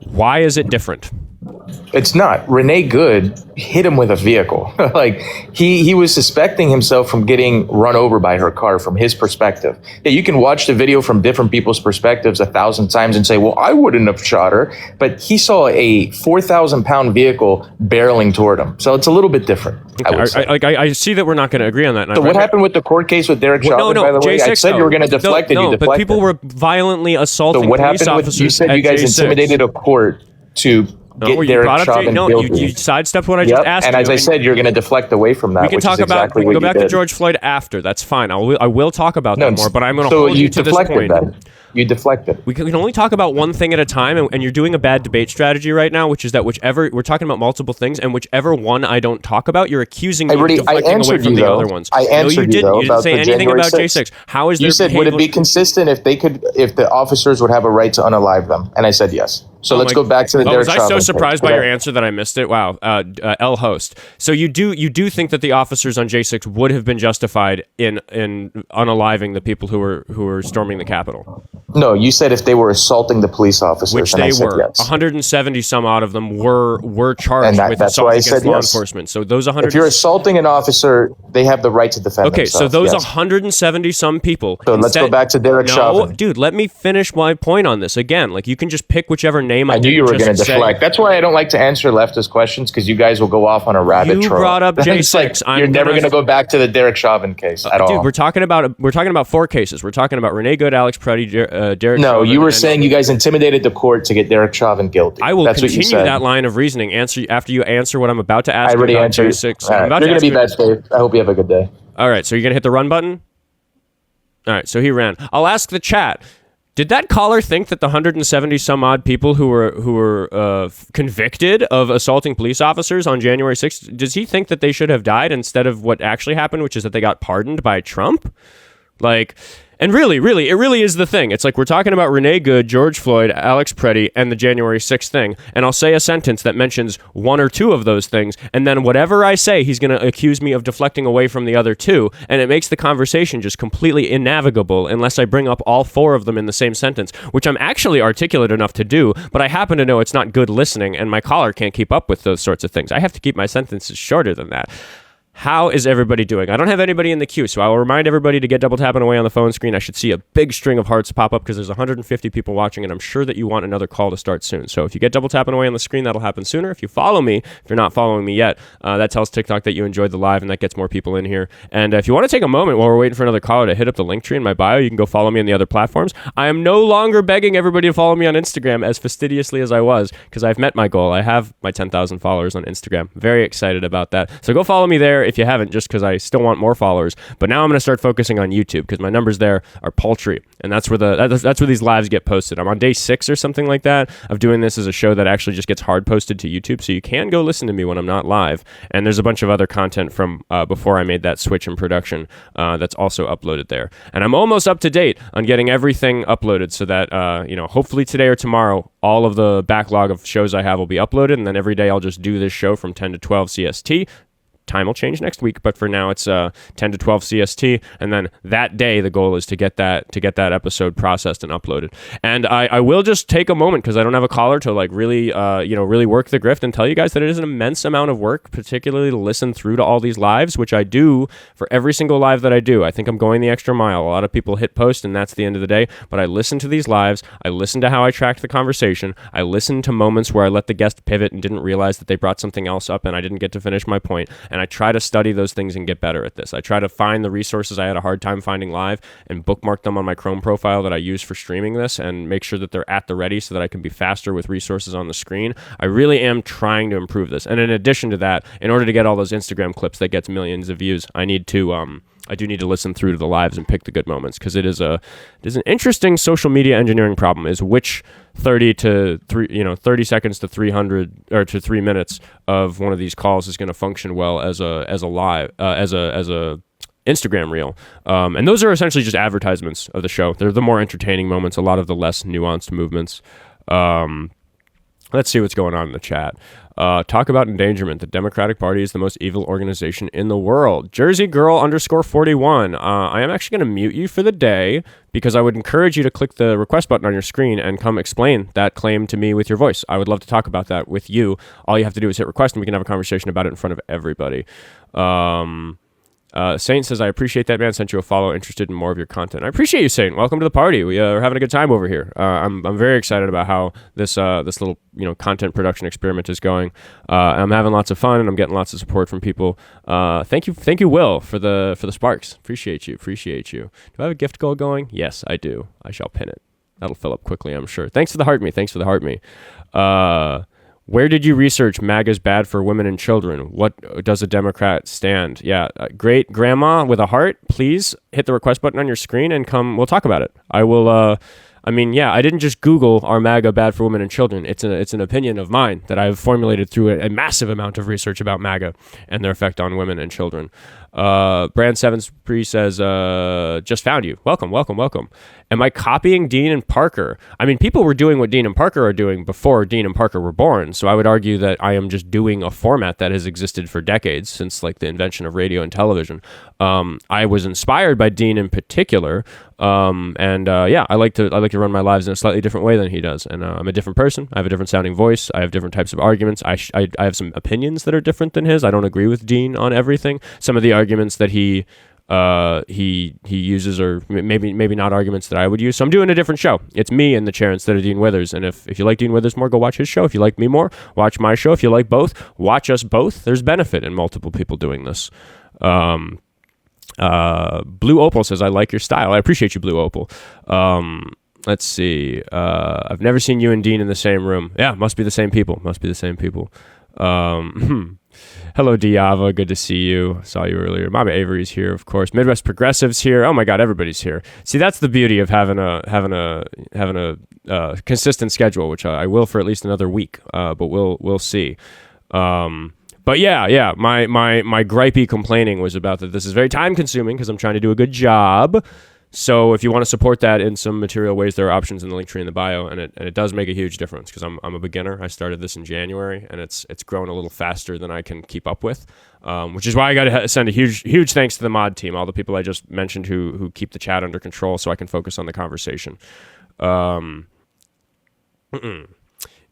Why is it different? It's not. Renee Good hit him with a vehicle. Like he was suspecting himself from getting run over by her car from his perspective. Yeah, you can watch the video from different people's perspectives 1,000 times and say, well, I wouldn't have shot her. But he saw a 4,000-pound vehicle barreling toward him. So it's a little bit different. Okay. I see that we're not going to agree on that. So what happened with the court case with Derek Chauvin, by the way? I said you were going to deflect it. You deflected. But people were violently assaulting so what police happened officers. You said you guys intimidated a court to get Derek Chauvin guilty. You sidestepped what I just asked and you. as I said, you're going to deflect away from that. We can talk about. We can go back to George Floyd after. That's fine. I will talk about that more. But I'm going to hold you to this point. You deflected. We can only talk about one thing at a time, and you're doing a bad debate strategy right now, which is that whichever we're talking about multiple things, and whichever one I don't talk about, you're accusing me of deflecting away from the other ones. I answered you though. You didn't say anything about J6. How is there? You said, would it be consistent if the officers would have a right to unalive them? And I said yes. So let's go back to the Derek Chauvin. Was I so surprised by your answer that I missed it? Wow. L host. So you do think that the officers on J6 would have been justified in unaliving the people who were storming the Capitol? No, you said if they were assaulting the police officers, which they were. Yes. 170 some odd of them were charged with assault against law enforcement. So those 100. If you're assaulting an officer, they have the right to defend themselves. Okay, so those 170 some people. So let's go back to Derek Chauvin. No, dude, let me finish my point on this again. Like you can just pick whichever name I knew you were going to deflect. That's why I don't like to answer leftist questions because you guys will go off on a rabbit trail. You brought up J6. You're never going to go back to the Derek Chauvin case at all. Dude, we're talking about 4 cases. We're talking about Renee Good, Alex Preddy, Derek. No, Chauvin, you were saying you guys intimidated the court to get Derek Chauvin guilty. I will continue that line of reasoning. After you answer what I'm about to ask. I already answered. J6. Right. You're going to be bad, Dave. I hope you have a good day. All right, so you're going to hit the run button. All right, so he ran. I'll ask the chat. Did that caller think that the 170 some odd people who were convicted of assaulting police officers on January 6th, does he think that they should have died instead of what actually happened, which is that they got pardoned by Trump? Like, and really, it really is the thing. It's like we're talking about Renee Good, George Floyd, Alex Preddy, and the January 6th thing, and I'll say a sentence that mentions 1 or 2 of those things, and then whatever I say, he's going to accuse me of deflecting away from the other 2, and it makes the conversation just completely innavigable unless I bring up all 4 of them in the same sentence, which I'm actually articulate enough to do, but I happen to know it's not good listening, and my caller can't keep up with those sorts of things. I have to keep my sentences shorter than that. How is everybody doing? I don't have anybody in the queue, so I will remind everybody to get double tapping away on the phone screen. I should see a big string of hearts pop up because there's 150 people watching, and I'm sure that you want another call to start soon. So if you get double tapping away on the screen, that'll happen sooner. If you follow me, if you're not following me yet, that tells TikTok that you enjoyed the live, and that gets more people in here. And if you want to take a moment while we're waiting for another caller to hit up the link tree in my bio, you can go follow me on the other platforms. I am no longer begging everybody to follow me on Instagram as fastidiously as I was because I've met my goal. I have my 10,000 followers on Instagram. Very excited about that. So go follow me there if you haven't, just because I still want more followers. But now I'm going to start focusing on YouTube because my numbers there are paltry, and that's where that's where these lives get posted. I'm on day 6 or something like that of doing this as a show that actually just gets hard posted to YouTube, so you can go listen to me when I'm not live. And there's a bunch of other content from before I made that switch in production that's also uploaded there. And I'm almost up to date on getting everything uploaded so that hopefully today or tomorrow all of the backlog of shows I have will be uploaded, and then every day I'll just do this show from 10 to 12 CST. Time will change next week, but for now it's 10 to 12 CST, and then that day the goal is to get that episode processed and uploaded. And I will just take a moment because I don't have a caller to really work the grift and tell you guys that it is an immense amount of work, particularly to listen through to all these lives, which I do for every single live that I do. I think I'm going the extra mile. A lot of people hit post and that's the end of the day, but I listen to these lives. I listen to how I tracked the conversation. I listen to moments where I let the guest pivot and didn't realize that they brought something else up and I didn't get to finish my point. And I try to study those things and get better at this. I try to find the resources I had a hard time finding live and bookmark them on my Chrome profile that I use for streaming this and make sure that they're at the ready so that I can be faster with resources on the screen. I really am trying to improve this. And in addition to that, in order to get all those Instagram clips that gets millions of views, I do need to listen through to the lives and pick the good moments because it is an interesting social media engineering problem is which 30 seconds to 300 or to 3 minutes of one of these calls is going to function well as a live as a Instagram reel. And those are essentially just advertisements of the show. They're the more entertaining moments, a lot of the less nuanced movements. Let's see what's going on in the chat. Talk about endangerment. The Democratic Party is the most evil organization in the world. Jersey Girl _41. I am actually going to mute you for the day because I would encourage you to click the request button on your screen and come explain that claim to me with your voice. I would love to talk about that with you. All you have to do is hit request and we can have a conversation about it in front of everybody. Saint says, I appreciate that, man. Sent you a follow, interested in more of your content. I appreciate you, Saint. Welcome to the party. We are having a good time over here. I'm very excited about how this little content production experiment is going. I'm having lots of fun and I'm getting lots of support from people. Thank you, Will, for the sparks. Appreciate you. Do I have a gift goal going? Yes, I do. I shall pin it. That'll fill up quickly, I'm sure. Thanks for the heart me. Where did you research MAGA's bad for women and children? What does a Democrat stand? Yeah, great grandma with a heart. Please hit the request button on your screen and come. We'll talk about it. I will. I didn't just Google "Are MAGA bad for women and children?" It's an opinion of mine that I've formulated through a massive amount of research about MAGA and their effect on women and children. Brand 7 Spree says, just found you. Welcome. Am I copying Dean and Parker? I mean, people were doing what Dean and Parker are doing before Dean and Parker were born. So I would argue that I am just doing a format that has existed for decades, since like the invention of radio and television. I was inspired by Dean in particular. I like to run my lives in a slightly different way than he does. And I'm a different person. I have a different sounding voice. I have different types of arguments. I have some opinions that are different than his. I don't agree with Dean on everything. Some of the arguments that he uses are maybe not arguments that I would use. So I'm doing a different show. It's me in the chair instead of Dean Withers. And if you like Dean Withers more, go watch his show. If you like me more, watch my show. If you like both, watch us both. There's benefit in multiple people doing this. Blue Opal says, I like your style. I appreciate you, Blue Opal. Let's see. I've never seen you and Dean in the same room. Yeah, must be the same people. Hello, Diava. Good to see you. Saw you earlier. Mama Avery's here, of course. Midwest Progressives here. Oh my God, everybody's here. See, that's the beauty of having a consistent schedule, which I will for at least another week. But we'll see. But yeah, my gripey complaining was about that this is very time consuming because I'm trying to do a good job. So if you want to support that in some material ways, there are options in the link tree in the bio, and it does make a huge difference because I'm a beginner. I started this in January, and it's grown a little faster than I can keep up with, which is why I got to send a huge thanks to the mod team, all the people I just mentioned who keep the chat under control so I can focus on the conversation.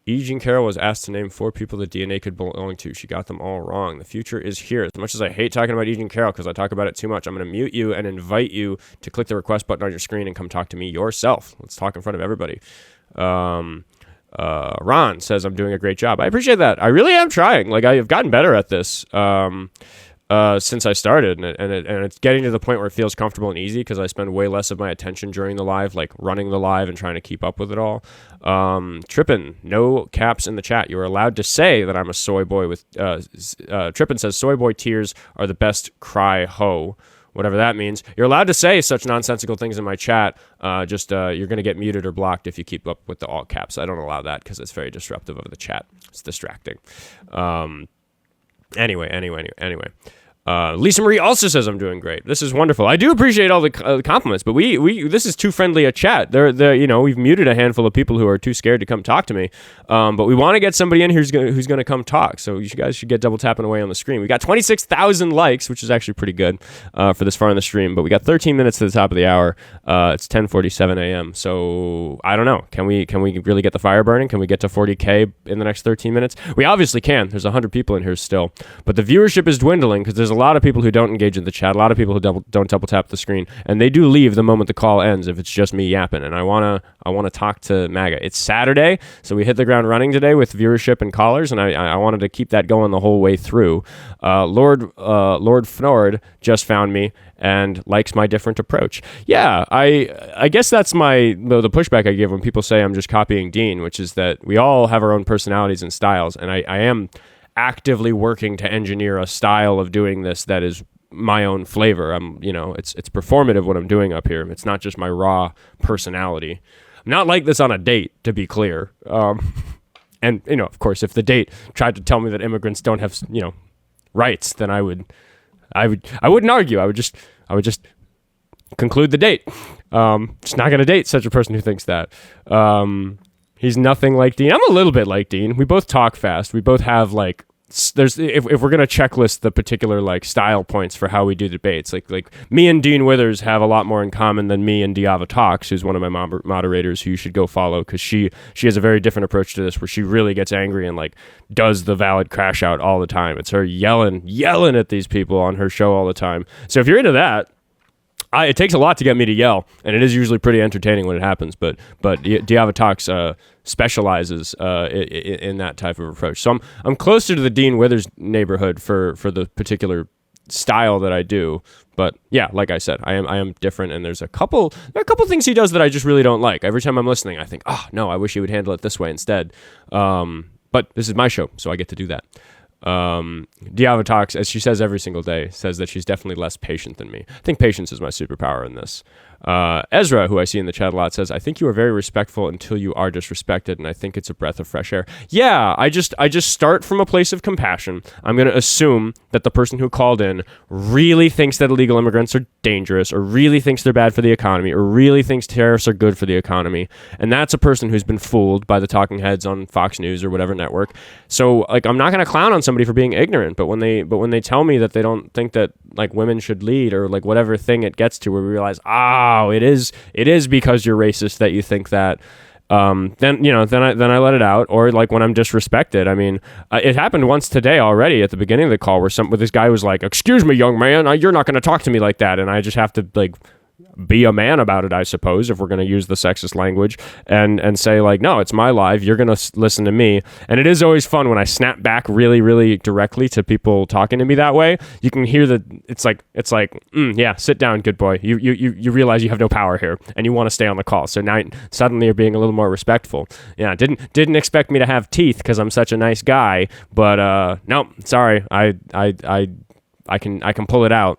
E. Jean Carroll was asked to name 4 people that DNA could belong to. She got them all wrong. The future is here. As much as I hate talking about E. Jean Carroll because I talk about it too much, I'm going to mute you and invite you to click the request button on your screen and come talk to me yourself. Let's talk in front of everybody. Ron says I'm doing a great job. I appreciate that. I really am trying. Like, I've gotten better at this since I started, and it's getting to the point where it feels comfortable and easy because I spend way less of my attention during the live, like running the live and trying to keep up with it all. Trippin, no caps in the chat. You are allowed to say that I'm a soy boy with Trippin says soy boy tears are the best cry ho, whatever that means. You're allowed to say such nonsensical things in my chat. You're going to get muted or blocked if you keep up with the all caps. I don't allow that because it's very disruptive of the chat. It's distracting. Anyway. Lisa Marie also says I'm doing great. This is wonderful. I do appreciate all the compliments, but we this is too friendly a chat. We've muted a handful of people who are too scared to come talk to me. But we want to get somebody in here who's going to come talk. So you guys should get double tapping away on the screen. We got 26,000 likes, which is actually pretty good for this far in the stream. But we got 13 minutes to the top of the hour. It's 10:47 a.m. So I don't know. Can we really get the fire burning? Can we get to 40K in the next 13 minutes? We obviously can. There's 100 people in here still, but the viewership is dwindling because there's a lot of people who don't engage in the chat, a lot of people who don't double tap the screen, and they do leave the moment the call ends if it's just me yapping. And I wanna talk to MAGA. It's Saturday, so we hit the ground running today with viewership and callers, and I wanted to keep that going the whole way through. Lord Fnord just found me and likes my different approach. Yeah, I guess that's the pushback I give when people say I'm just copying Dean, which is that we all have our own personalities and styles, and I am actively working to engineer a style of doing this that is my own flavor. It's performative what I'm doing up here. It's not just my raw personality. I'm not like this on a date, to be clear. And of course, if the date tried to tell me that immigrants don't have rights, then I wouldn't argue. I would just conclude the date. Just not gonna date such a person who thinks that. He's nothing like Dean. I'm a little bit like Dean. We both talk fast. We both have like there's if we're gonna checklist the particular like style points for how we do debates, like me and Dean Withers have a lot more in common than me and Diava Talks, who's one of my moderators who you should go follow, because she has a very different approach to this, where she really gets angry and like does the valid crash out all the time. It's her yelling at these people on her show all the time. So if you're into that, it takes a lot to get me to yell, and it is usually pretty entertaining when it happens. But Diava Talks specializes in that type of approach. So I'm closer to the Dean Withers neighborhood for the particular style that I do. But yeah, like I said, I am different, and there are a couple things he does that I just really don't like. Every time I'm listening, I think, oh no, I wish he would handle it this way instead. But this is my show, so I get to do that. Diava Talks, as she says every single day, says that she's definitely less patient than me. I think patience is my superpower in this. Ezra, who I see in the chat a lot, says, I think you are very respectful until you are disrespected, and I think it's a breath of fresh air. Yeah, I just start from a place of compassion. I'm going to assume that the person who called in really thinks that illegal immigrants are dangerous, or really thinks they're bad for the economy, or really thinks tariffs are good for the economy. And that's a person who's been fooled by the talking heads on Fox News or whatever network. So like, I'm not going to clown on somebody for being ignorant, but when they tell me that they don't think that like women should lead, or like whatever thing it gets to where we realize, it is because you're racist that you think that, then I let it out. Or like when I'm disrespected. I mean, it happened once today already at the beginning of the call where this guy was like, excuse me, young man, you're not going to talk to me like that. And I just have to like be a man about it, I suppose, if we're going to use the sexist language, and say like, no, it's my live, you're going to listen to me. And it is always fun when I snap back really, really directly to people talking to me that way. You can hear that it's like, yeah, sit down, good boy. You realize you have no power here, and you want to stay on the call. So now suddenly you're being a little more respectful. Yeah, didn't expect me to have teeth because I'm such a nice guy, but no, sorry, I can pull it out.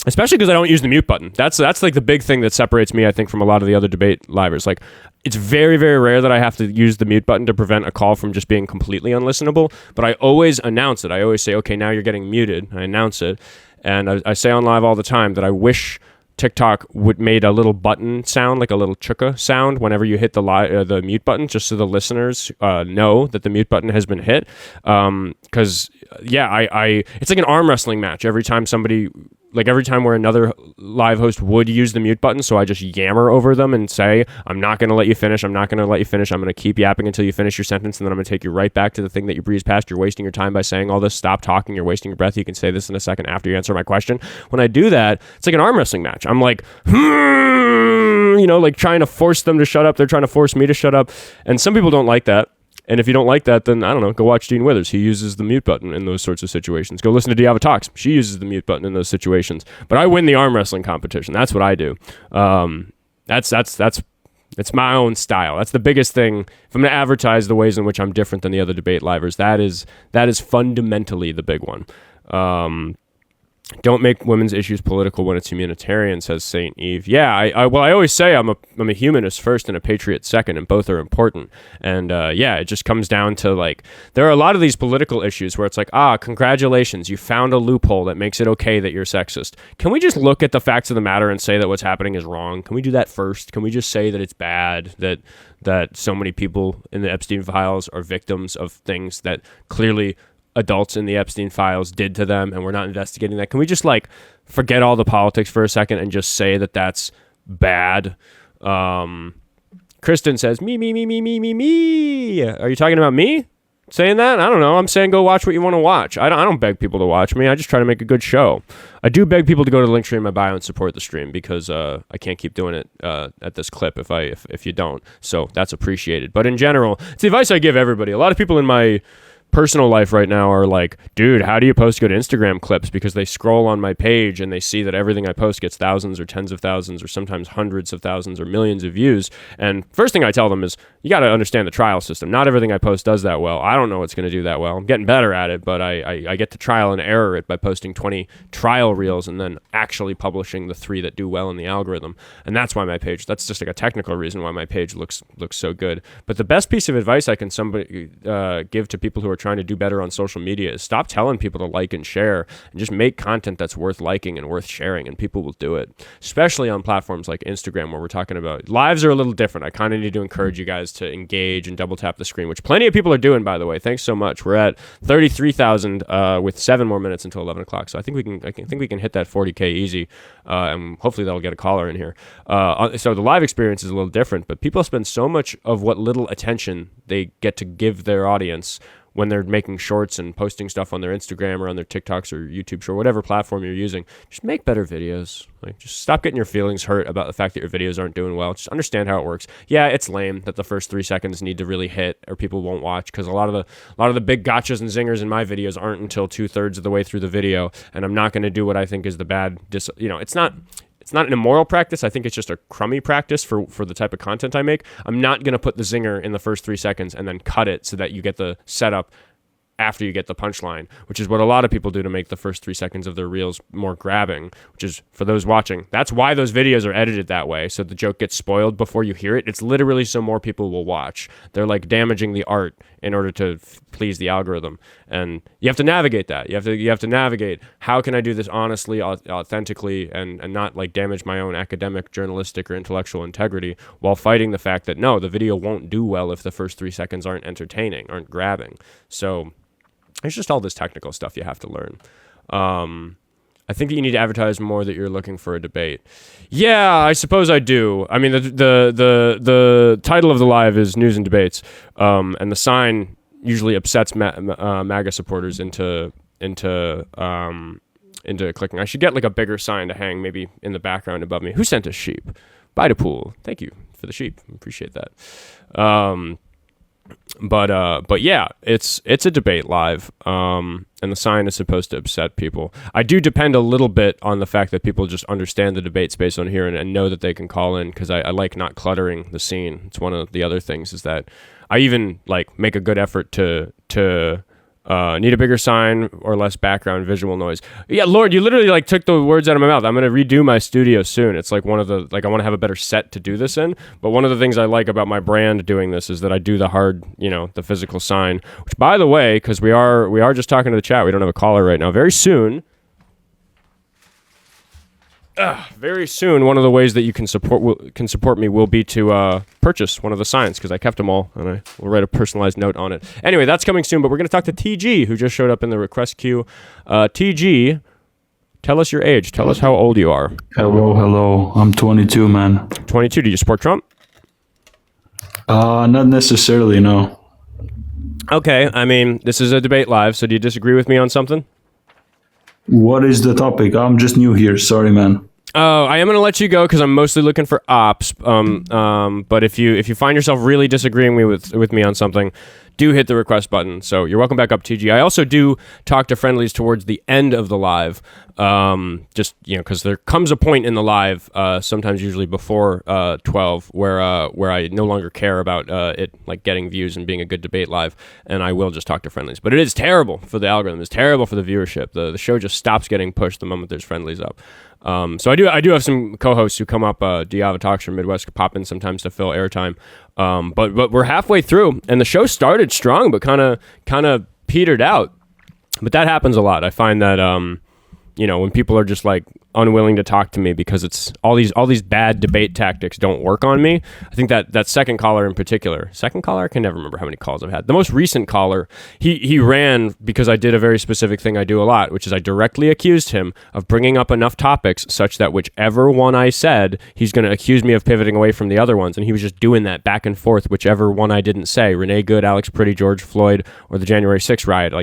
Especially because I don't use the mute button. That's like the big thing that separates me, I think, from a lot of the other debate livers. Like, it's very, very rare that I have to use the mute button to prevent a call from just being completely unlistenable. But I always announce it. I always say, okay, now you're getting muted. I announce it. And I say on live all the time that I wish TikTok would made a little button sound, like a little chuka sound whenever you hit the mute button, just so the listeners know that the mute button has been hit. Because, it's like an arm wrestling match. Every time where another live host would use the mute button, so I just yammer over them and say, I'm not going to let you finish. I'm not going to let you finish. I'm going to keep yapping until you finish your sentence, and then I'm going to take you right back to the thing that you breezed past. You're wasting your time by saying all this. Stop talking. You're wasting your breath. You can say this in a second after you answer my question. When I do that, it's like an arm wrestling match. I'm like, like trying to force them to shut up. They're trying to force me to shut up. And some people don't like that. And if you don't like that, then I don't know, go watch Dean Withers. He uses the mute button in those sorts of situations. Go listen to Diava Talks. She uses the mute button in those situations. But I win the arm wrestling competition. That's what I do. It's my own style. That's the biggest thing. If I'm going to advertise the ways in which I'm different than the other debate livers, that is fundamentally the big one. Don't make women's issues political when it's humanitarian, says Saint Eve. Yeah, I always say I'm a humanist first and a patriot second, and both are important. And it just comes down to like, there are a lot of these political issues where it's like, congratulations, you found a loophole that makes it okay that you're sexist. Can we just look at the facts of the matter and say that what's happening is wrong? Can we do that first? Can we just say that it's bad, that so many people in the Epstein Files are victims of things that clearly adults in the Epstein Files did to them, and we're not investigating that? Can we just like forget all the politics for a second and just say that that's bad? Kristen says, me. Are you talking about me saying that? I don't know. I'm saying go watch what you want to watch. I don't beg people to watch me. I just try to make a good show. I do beg people to go to the link tree in my bio and support the stream, because I can't keep doing it at this clip if you don't. So that's appreciated. But in general, it's the advice I give everybody. A lot of people in my personal life right now are like, dude, how do you post good Instagram clips? Because they scroll on my page and they see that everything I post gets thousands or tens of thousands or sometimes hundreds of thousands or millions of views. And first thing I tell them is, you got to understand the trial system. Not everything I post does that well. I don't know what's going to do that well. I'm getting better at it, but I get to trial and error it by posting 20 trial reels and then actually publishing the 3 that do well in the algorithm. And that's why that's just like a technical reason why my page looks so good. But the best piece of advice I can give to people who are trying to do better on social media is stop telling people to like and share, and just make content that's worth liking and worth sharing, and people will do it, especially on platforms like Instagram, where we're talking about lives are a little different. I kind of need to encourage you guys to engage and double tap the screen, which plenty of people are doing, by the way. Thanks so much. We're at 33,000 with 7 more minutes until 11 o'clock. So I think we can hit that 40K easy, and hopefully that'll get a caller in here. So the live experience is a little different, but people spend so much of what little attention they get to give their audience when they're making shorts and posting stuff on their Instagram or on their TikToks or YouTube or whatever platform you're using. Just make better videos. Like, just stop getting your feelings hurt about the fact that your videos aren't doing well. Just understand how it works. Yeah, it's lame that the first 3 seconds need to really hit or people won't watch, because a lot of the big gotchas and zingers in my videos aren't until 2/3 of the way through the video, and I'm not going to do what I think is the bad. It's not an immoral practice. I think it's just a crummy practice for the type of content I make. I'm not going to put the zinger in the first 3 seconds and then cut it so that you get the setup after you get the punchline, which is what a lot of people do to make the first 3 seconds of their reels more grabbing, which is, for those watching, that's why those videos are edited that way, so the joke gets spoiled before you hear it. It's literally so more people will watch. They're like damaging the art in order to please the algorithm, and you have to navigate that. You have to navigate, how can I do this honestly, authentically, and not like damage my own academic, journalistic, or intellectual integrity, while fighting the fact that no, the video won't do well if the first 3 seconds aren't entertaining, aren't grabbing. So it's just all this technical stuff you have to learn. I think that you need to advertise more that you're looking for a debate. Yeah, I suppose I do. I mean, the title of the live is News and Debates, and the sign usually upsets MAGA supporters into clicking. I should get like a bigger sign to hang maybe in the background above me. Who sent us sheep? Bye to Pool. Thank you for the sheep. Appreciate that. But yeah, it's a debate live, and the sign is supposed to upset people. I do depend a little bit on the fact that people just understand the debate space on here and know that they can call in, because I like not cluttering the scene. It's one of the other things, is that I even like make a good effort to need a bigger sign or less background visual noise. Yeah, Lord, you literally like took the words out of my mouth. I'm going to redo my studio soon. It's like I want to have a better set to do this in. But one of the things I like about my brand doing this is that I do the hard, the physical sign, which, by the way, because we are just talking to the chat, we don't have a caller right now. Very soon, one of the ways that you can support me will be to purchase one of the signs, because I kept them all, and I will write a personalized note on it. Anyway, that's coming soon, but we're going to talk to TG, who just showed up in the request queue. TG, tell us your age. Tell us how old you are. Hello. I'm 22, man. 22. Do you support Trump? Not necessarily, no. Okay, I mean, this is a debate live, so do you disagree with me on something? What is the topic? I'm just new here. Sorry, man. Oh, I am going to let you go because I'm mostly looking for ops. But if you find yourself really disagreeing with me on something, do hit the request button. So you're welcome back up, TG. I also do talk to friendlies towards the end of the live, because there comes a point in the live, sometimes usually before 12, where I no longer care about it like getting views and being a good debate live, and I will just talk to friendlies. But it is terrible for the algorithm. It's terrible for the viewership. The show just stops getting pushed the moment there's friendlies up. So I do have some co-hosts who come up, Diava Talks from Midwest, pop in sometimes to fill airtime. But we're halfway through, and the show started strong, but kind of petered out. But that happens a lot. I find that when people are just like unwilling to talk to me because it's all these bad debate tactics don't work on me. I think that second caller in particular, I can never remember how many calls I've had. The most recent caller, he ran because I did a very specific thing I do a lot, which is I directly accused him of bringing up enough topics such that whichever one I said, he's going to accuse me of pivoting away from the other ones. And he was just doing that back and forth, whichever one I didn't say. Renee Good, Alex Pretty, George Floyd, or the January 6th riot.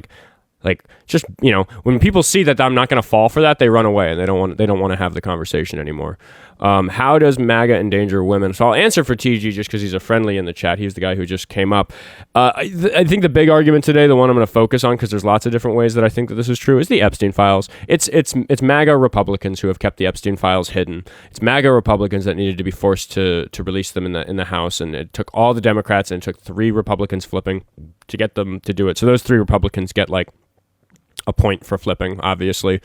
When people see that I'm not going to fall for that, they run away and they don't want to have the conversation anymore. How does MAGA endanger women? So I'll answer for TG just because he's a friendly in the chat. He's the guy who just came up. I think the big argument today, the one I'm going to focus on, because there's lots of different ways that I think that this is true, is the Epstein Files. It's MAGA Republicans who have kept the Epstein Files hidden. It's MAGA Republicans that needed to be forced to release them in the House, and it took all the Democrats and it took 3 Republicans flipping to get them to do it. So those 3 Republicans get like a point for flipping, obviously,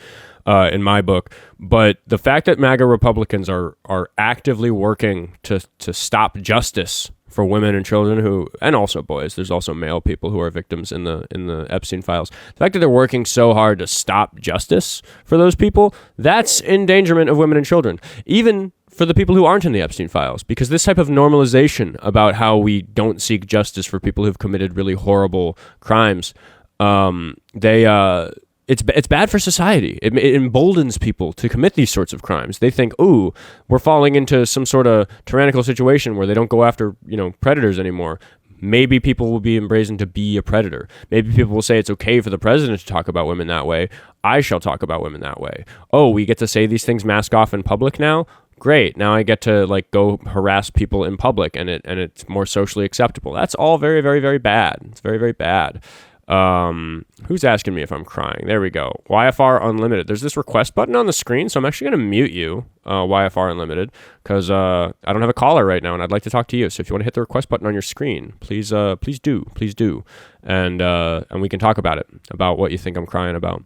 in my book. But the fact that MAGA Republicans are actively working to stop justice for women and children who, and also boys. There's also male people who are victims in the Epstein files. The fact that they're working so hard to stop justice for those people, that's endangerment of women and children. Even for the people who aren't in the Epstein files, because this type of normalization about how we don't seek justice for people who've committed really horrible crimes, it's bad for society. It emboldens people to commit these sorts of crimes. They think, ooh, we're falling into some sort of tyrannical situation where they don't go after, predators anymore. Maybe people will be embraced to be a predator. Maybe people will say it's okay for the president to talk about women that way. I shall talk about women that way. Oh, we get to say these things mask off in public now? Great. Now I get to go harass people in public and it's more socially acceptable. That's all very, very, very bad. It's very, very bad. Who's asking me if I'm crying? There we go. YFR Unlimited. There's this request button on the screen, so I'm actually going to mute you, YFR Unlimited, because I don't have a caller right now, and I'd like to talk to you. So if you want to hit the request button on your screen, please do, and we can talk about it, about what you think I'm crying about.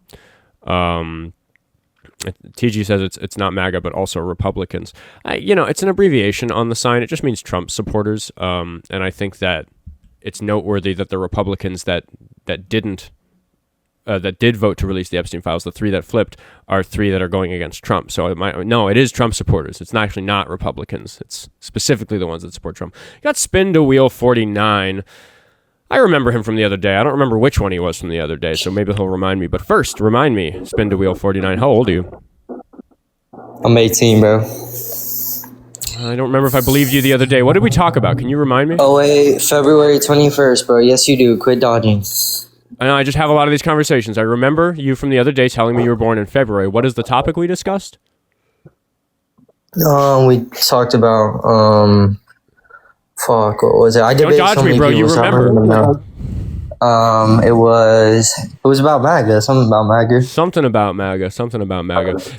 TG says it's not MAGA, but also Republicans. It's an abbreviation on the sign. It just means Trump supporters, and I think that it's noteworthy that the Republicans that did vote to release the Epstein files, the 3 that flipped, are 3 that are going against Trump. So it is Trump supporters. It's actually not Republicans. It's specifically the ones that support Trump. You got Spin to Wheel 49. I remember him from the other day. I don't remember which one he was from the other day, so maybe he'll remind me. But first, remind me, Spin to Wheel 49. How old are you? I'm 18, bro. I don't remember if I believed you the other day. What did we talk about? Can you remind me? Oh, wait, February 21st, bro. Yes, you do. Quit dodging. I know, I just have a lot of these conversations. I remember you from the other day telling me you were born in February. What is the topic we discussed? We talked about, fuck, what was it? I debated Don't dodge me, bro. You remember. It was about MAGA. Something about MAGA.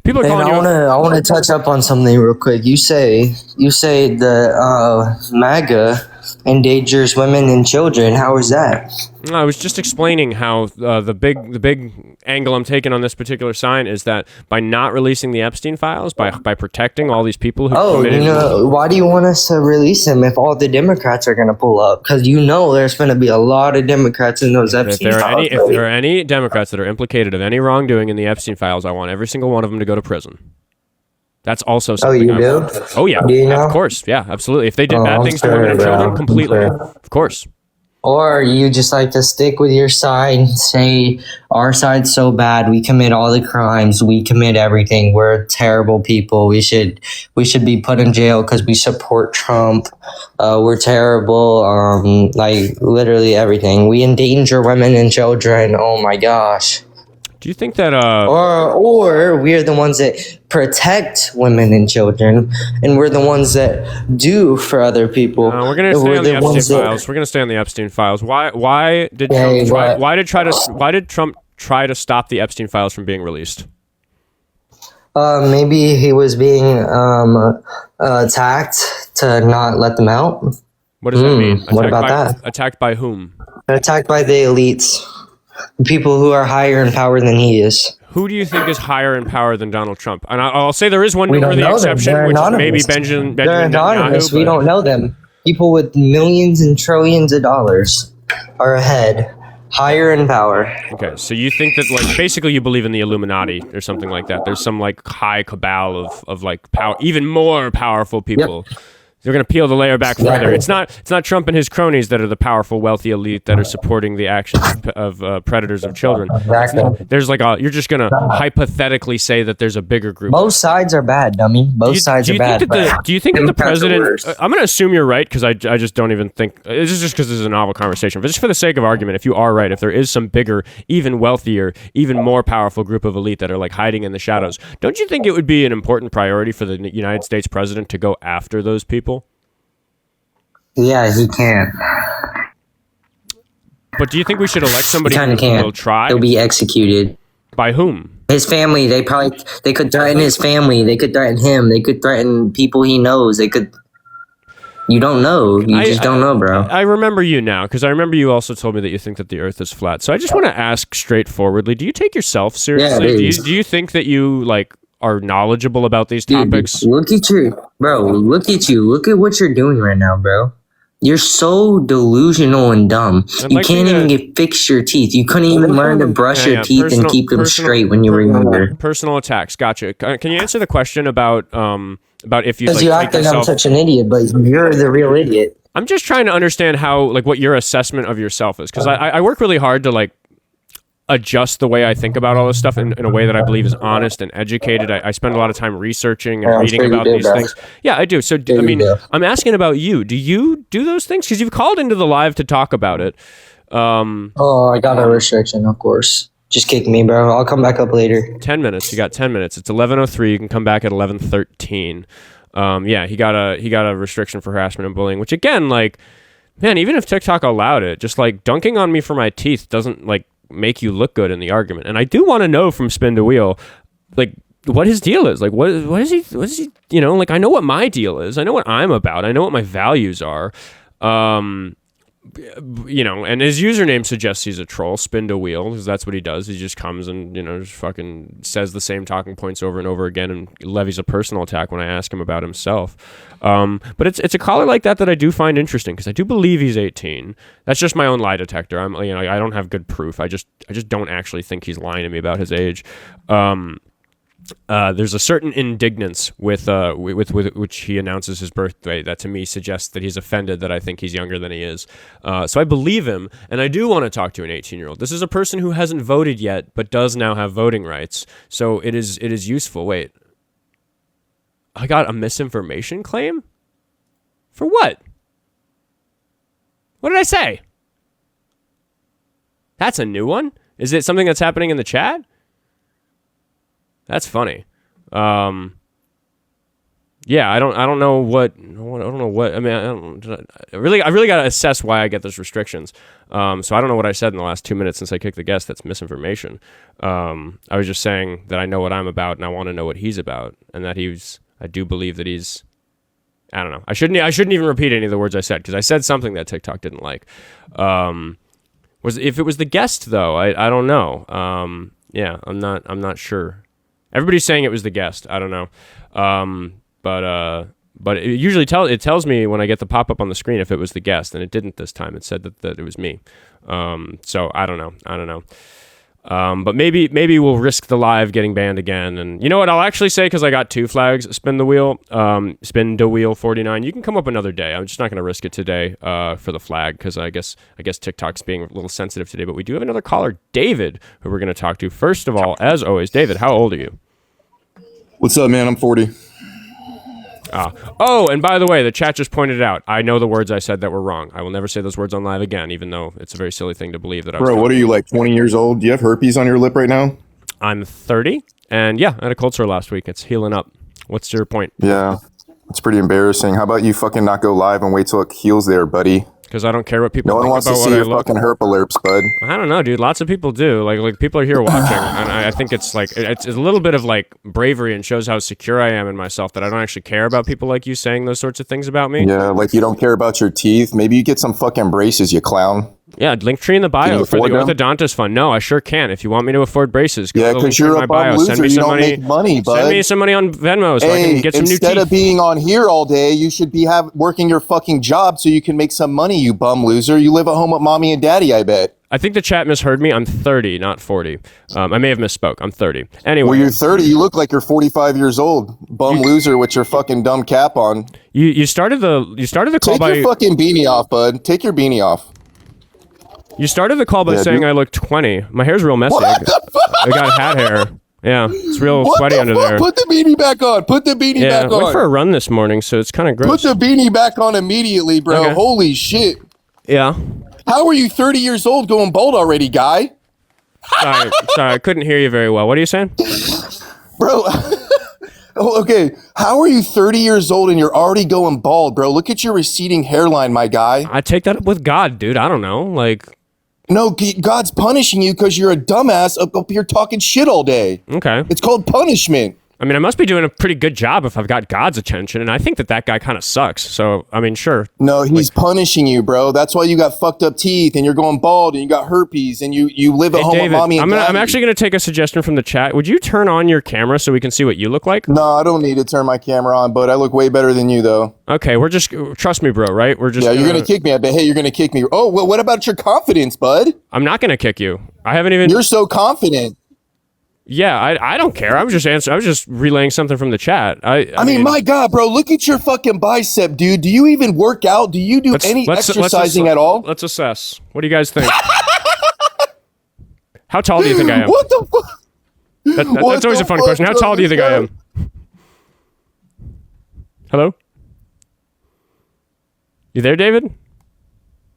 People are calling you. I want to touch up on something real quick. You say that MAGA endangers women and children. How is that? I was just explaining how the big angle I'm taking on this particular sign is that by not releasing the Epstein files, by protecting all these people who committed... why do you want us to release them if all the Democrats are going to pull up? Because there's going to be a lot of Democrats in those Epstein files. If there are any Democrats that are implicated of any wrongdoing in the Epstein files, I want every single one of them to go to prison. That's also something. Oh, you do? Oh, yeah. Do you know? Of course. Yeah, absolutely. If they did bad things to women and children, completely. Of course. Or you just like to stick with your side and say, our side's so bad, we commit all the crimes, we commit everything, we're terrible people, we should be put in jail because we support Trump, we're terrible, literally everything. We endanger women and children, oh my gosh. Do you think that or we're the ones that protect women and children, and we're the ones that do for other people? We're gonna stay on the Epstein files. We're gonna stay on the Epstein files. Why did Trump try to stop the Epstein files from being released? Maybe he was being attacked to not let them out. What does that mean? What about that? Attacked by whom? Attacked by the elites. People who are higher in power than he is. Who do you think is higher in power than Donald Trump? And I'll say there is one noteworthy exception, which is maybe Benjamin They're anonymous. We don't know them. People with millions and trillions of dollars are ahead, higher in power. Okay, so you think that basically you believe in the Illuminati or something like that. There's some high cabal of power, even more powerful people. Yep. They're going to peel the layer back further. It's not Trump and his cronies that are the powerful, wealthy elite that are supporting the actions of predators of children. Exactly. There's you're just going to hypothetically say that there's a bigger group. Both sides are bad, dummy. Both sides are bad. Do you think that the president... I'm going to assume you're right because I just don't even think... This is just because this is a novel conversation. But just for the sake of argument, if you are right, if there is some bigger, even wealthier, even more powerful group of elite that are hiding in the shadows, don't you think it would be an important priority for the United States president to go after those people? Yeah, he can. But do you think we should elect somebody who will try? He'll be executed. By whom? His family. They could threaten his family. They could threaten him. They could threaten people he knows. They could. You don't know. You just don't know, bro. I remember you now because I remember you also told me that you think that the Earth is flat. So I just want to ask straightforwardly: do you take yourself seriously? Yeah, do you think that you are knowledgeable about these topics? Dude, look at you. Look at what you're doing right now, bro. You're so delusional and dumb. I'd You like can't you to- even fix your teeth. You couldn't even learn to brush your teeth and keep them straight when you were younger. Personal attacks. Gotcha. Can you answer the question about if you Because like, you treat act like I'm yourself? such an idiot, but you're the real idiot. I'm just trying to understand how, like, what your assessment of yourself is, because I work really hard to like adjust the way I think about all this stuff in a way that I believe is honest and educated. I spend a lot of time researching and reading about these things. Yeah, I do. So, I mean, I'm asking about you. Do you do those things? Because you've called into the live to talk about it. I got a restriction, of course. Just kick me, bro. I'll come back up later. 10 minutes. You got 10 minutes. It's 11:03. You can come back at 11:13. Yeah, he got a restriction for harassment and bullying, which again, like, man, even if TikTok allowed it, just like dunking on me for my teeth doesn't like make you look good in the argument. And I do want to know from Spin to Wheel, like, what his deal is. Like, what is he, you know, like, I know what my deal is. I know what I'm about. I know what my values are. You know, and his username suggests he's a troll, Spin to Wheel, because that's what he does. He just comes and, you know, just fucking says the same talking points over and over again and levies a personal attack when I ask him about himself. But it's a caller like that I do find interesting, because I do believe he's 18. That's just my own lie detector. I don't have good proof. I just don't actually think he's lying to me about his age. There's a certain indignance with which he announces his birthday that to me suggests that he's offended that I think he's younger than he is. So I believe him, and I do want to talk to an 18-year-old. This is a person who hasn't voted yet, but does now have voting rights. So it is useful. Wait, I got a misinformation claim? For what? What did I say? That's a new one? Is it something that's happening in the chat? That's funny. Yeah, I don't know what. I don't know what. I mean, I really got to assess why I get those restrictions. So I don't know what I said in the last 2 minutes since I kicked the guest. That's misinformation. I was just saying that I know what I'm about and I want to know what he's about, and that I do believe that he's. I don't know. I shouldn't even repeat any of the words I said, because I said something that TikTok didn't like. If it was the guest though, I don't know. Yeah, I'm not sure. Everybody's saying it was the guest. I don't know. But it usually tells me when I get the pop-up on the screen if it was the guest, and it didn't this time. It said that it was me. So I don't know. But maybe we'll risk the live getting banned again. And you know what? I'll actually say, because I got 2 flags, Spin the Wheel 49. You can come up another day. I'm just not going to risk it today for the flag, because I guess TikTok's being a little sensitive today. But we do have another caller, David, who we're going to talk to. First of all, as always, David, how old are you? What's up, man? I'm 40. Oh, and by the way, the chat just pointed out, I know the words I said that were wrong. I will never say those words on live again, even though it's a very silly thing to believe that I was. Bro, what are you, like 20 years old? Do you have herpes on your lip right now? I'm 30, and yeah, I had a cold sore last week. It's healing up. What's your point? Yeah, it's pretty embarrassing. How about you fucking not go live and wait till it heals there, buddy? Because I don't care what people No think one wants about to what see I your look. fucking herp alerts, bud. I don't know, dude. Lots of people do. Like people are here watching, and I think it's like it's a little bit of like bravery, and shows how secure I am in myself that I don't actually care about people like you saying those sorts of things about me. Yeah, like you don't care about your teeth. Maybe you get some fucking braces, you clown. Yeah, link tree in the bio for the orthodontist fund. No, I sure can. If you want me to afford braces, go Yeah, to the link because tree in you're my a bio. bum Send loser. me You some don't money. make money, bud. Send me some money on Venmo so I can get some new teeth. Instead of being on here all day, you should be working your fucking job so you can make some money, you bum loser. You live at home with mommy and daddy, I bet. I think the chat misheard me. I'm 30, not 40. I may have misspoke. I'm 30. Anyway. Well, you're 30. You look like you're 45 years old. Bum loser with your fucking dumb cap on. You started the call by... Take your fucking beanie off, bud. Take your beanie off. You started the call by saying I look 20. My hair's real messy. What the fuck? I got hat hair. Yeah, it's real sweaty under there. Put the beanie back on. Put the beanie back on. I went for a run this morning, so it's kind of gross. Put the beanie back on immediately, bro. Okay. Holy shit. Yeah. How are you 30 years old going bald already, guy? Sorry, I couldn't hear you very well. What are you saying? Bro, okay. How are you 30 years old and you're already going bald, bro? Look at your receding hairline, my guy. I take that up with God, dude. I don't know. Like... No, God's punishing you because you're a dumbass up here talking shit all day. Okay. It's called punishment. I mean, I must be doing a pretty good job if I've got God's attention, and I think that guy kind of sucks. So, I mean, sure. No, he's punishing you, bro. That's why you got fucked up teeth, and you're going bald, and you got herpes, and you live at home David, with mommy and daddy. I'm actually going to take a suggestion from the chat. Would you turn on your camera so we can see what you look like? No, I don't need to turn my camera on, but I look way better than you, though. Okay, trust me, bro, right? We're just Yeah, you're going to kick me. I bet, hey, you're going to kick me. Oh, well, what about your confidence, bud? I'm not going to kick you. I haven't even... You're so confident. Yeah, I don't care. I was just relaying something from the chat. I mean, my God, bro, look at your fucking bicep, dude. Do you even work out? Do you do any exercising at all? Let's assess. What do you guys think? How tall do you think I am? What the fuck? That's always a fun question. How tall do you think I am? Hello? You there, David?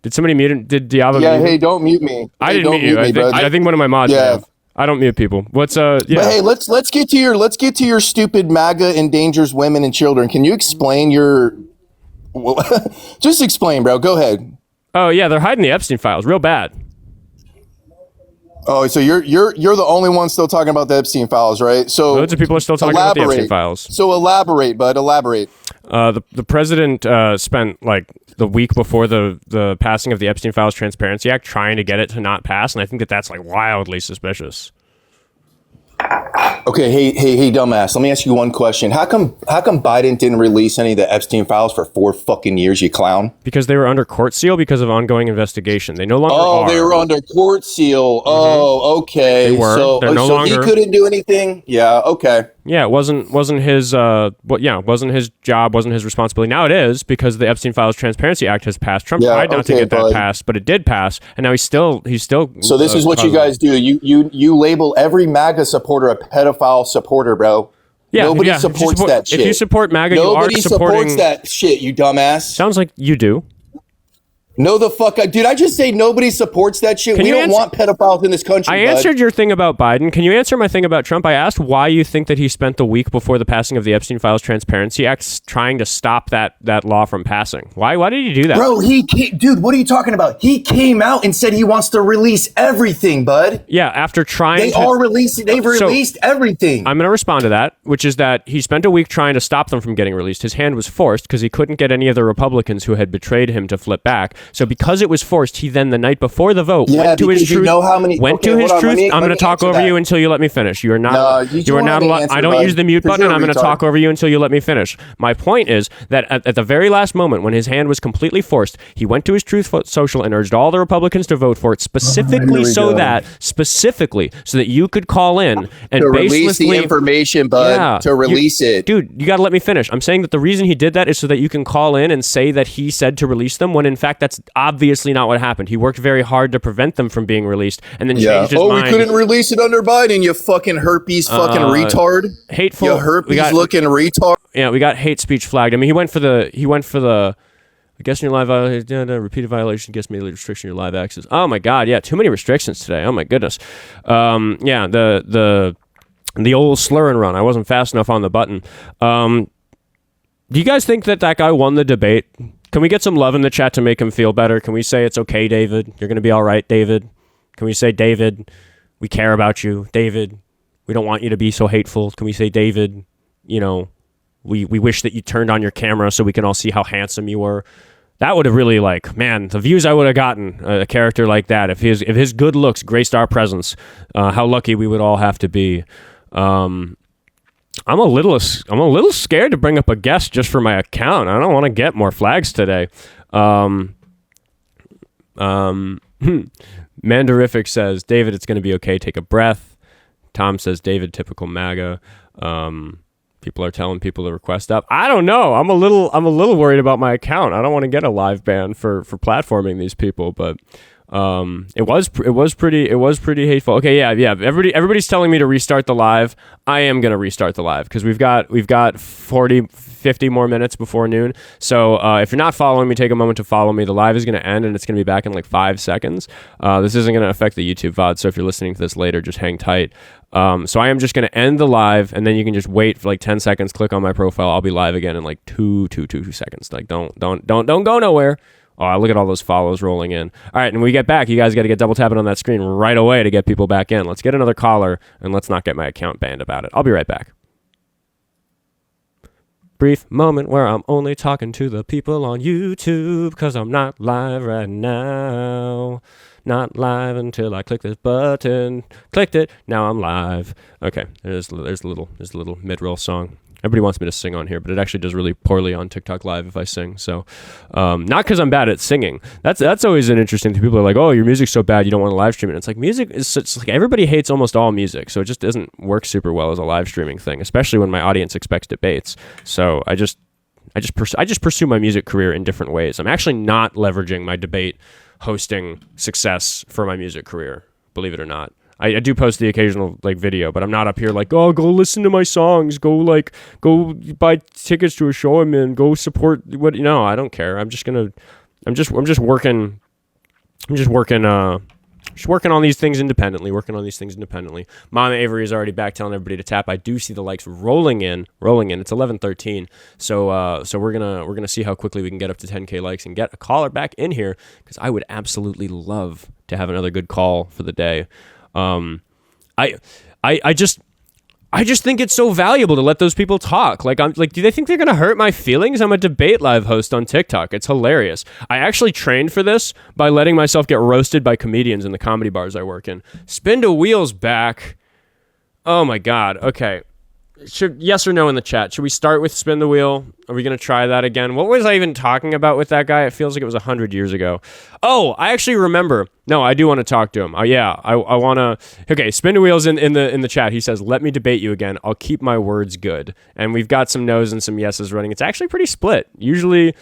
Did somebody mute him? Did Diablo mute him? Hey, don't mute me. I didn't mute you. I think one of my mods have. I don't mute people. What's yeah. But hey, let's get to your stupid MAGA endangers women and children. Can you explain your? Just explain, bro. Go ahead. Oh yeah, they're hiding the Epstein files real bad. Oh, so you're the only one still talking about the Epstein files, right? So loads of people are still talking about the Epstein files. So elaborate, bud. Elaborate. The president spent like the week before the passing of the Epstein Files Transparency Act trying to get it to not pass, and I think that's like wildly suspicious. Okay, hey, dumbass. Let me ask you one question. How come Biden didn't release any of the Epstein files for 4 fucking years, you clown? Because they were under court seal because of ongoing investigation. They no longer are. Oh, they were under court seal. Mm-hmm. Oh, okay. They were. So, They're no longer. He couldn't do anything? Yeah, okay. Yeah, it wasn't his wasn't his job, wasn't his responsibility. Now it is, because the Epstein Files Transparency Act has passed. Trump tried not to get that passed, but it did pass, and now he's still So this is what you guys do. You label every MAGA supporter a pedophile supporter, bro. Yeah, Nobody supports that shit. If you support MAGA, Nobody you are supporting... supports that shit, you dumbass. Sounds like you do. No, the fuck, dude! I just say nobody supports that shit. We don't want pedophiles in this country. I answered your thing about Biden. Can you answer my thing about Trump? I asked why you think that he spent the week before the passing of the Epstein Files Transparency Act trying to stop that law from passing. Why did he do that? Bro, dude, what are you talking about? He came out and said he wants to release everything, bud. Yeah, after trying. They've released everything. I'm going to respond to that, which is that he spent a week trying to stop them from getting released. His hand was forced because he couldn't get any of the Republicans who had betrayed him to flip back. So because it was forced, he then the night before the vote went to his truth. You know how many, went to his truth. I'm going to talk over you until you let me finish. You are not. You are not allowed. I don't use the mute button. And I'm going to talk over you until you let me finish. My point is that at the very last moment, when his hand was completely forced, he went to his Truth Social and urged all the Republicans to vote for it, specifically so that you could call in and release the information, bud. To release it, dude. You got to let me finish. I'm saying that the reason he did that is so that you can call in and say that he said to release them, when in fact that's obviously not what happened. He worked very hard to prevent them from being released, and then changed his mind. We couldn't release it under Biden, you fucking herpes fucking retard. Hateful. You herpes looking retard. Yeah, we got hate speech flagged. I mean, he went for the guess in your live repeated violation, guess maybe restriction your live access. Oh my god, yeah, too many restrictions today. Oh my goodness. Yeah, the old slur and run. I wasn't fast enough on the button. Do you guys think that guy won the debate? Can we get some love in the chat to make him feel better? Can we say it's okay, David? You're going to be all right, David? Can we say, David, we care about you? David, we don't want you to be so hateful. Can we say, David, we wish that you turned on your camera so we can all see how handsome you were? That would have really, the views I would have gotten, a character like that. If his good looks graced our presence, how lucky we would all have to be. I'm a little scared to bring up a guest just for my account. I don't want to get more flags today. Mandarific says, David, it's going to be okay. Take a breath. Tom says, David, typical MAGA. People are telling people to request up. I don't know. I'm a little worried about my account. I don't want to get a live ban for platforming these people, but it was pretty hateful. Okay, yeah. Everybody's telling me to restart the live. I am gonna restart the live because we've got 50 more minutes before noon. So if you're not following me, take a moment to follow me. The live is gonna end and it's gonna be back in 5 seconds. This isn't gonna affect the YouTube VOD. So if you're listening to this later, just hang tight. So I am just gonna end the live and then you can just wait for 10 seconds. Click on my profile. I'll be live again in 2 seconds. Don't go nowhere. Oh, look at all those follows rolling in. All right, and when we get back, you guys got to get double tapping on that screen right away to get people back in. Let's get another caller, and let's not get my account banned about it. I'll be right back. brief moment where I'm only talking to the people on YouTube because I'm not live right now. Not live until I click this button. Clicked it. Now I'm live. Okay, there's a little mid-roll song. Everybody wants me to sing on here, but it actually does really poorly on TikTok Live if I sing. So, not because I'm bad at singing. That's always an interesting thing. People are like, "Oh, your music's so bad, you don't want to live stream it." It's like music is it's like everybody hates almost all music, so it just doesn't work super well as a live streaming thing, especially when my audience expects debates. So I just pursue my music career in different ways. I'm actually not leveraging my debate hosting success for my music career, believe it or not. I do post the occasional like video, but I'm not up here like, oh, go listen to my songs, go buy tickets to a show I'm in, go support what, I don't care. I'm just working on these things independently. Mama Avery is already back telling everybody to tap. I do see the likes rolling in. It's 11:13. So we're gonna see how quickly we can get up to 10K likes and get a caller back in here, because I would absolutely love to have another good call for the day. I just think it's so valuable to let those people talk. Like, do they think they're going to hurt my feelings? I'm a debate live host on TikTok. It's hilarious. I actually trained for this by letting myself get roasted by comedians in the comedy bars I work in. Spin to Wheels back. Oh my God. Okay. Yes or no in the chat? Should we start with Spin the Wheel? Are we going to try that again? What was I even talking about with that guy? It feels like it was 100 years ago. Oh, I actually remember. No, I do want to talk to him. Yeah, I want to. Okay, Spin the Wheel's in the chat. He says, let me debate you again. I'll keep my words good. And we've got some no's and some yeses running. It's actually pretty split. Usually,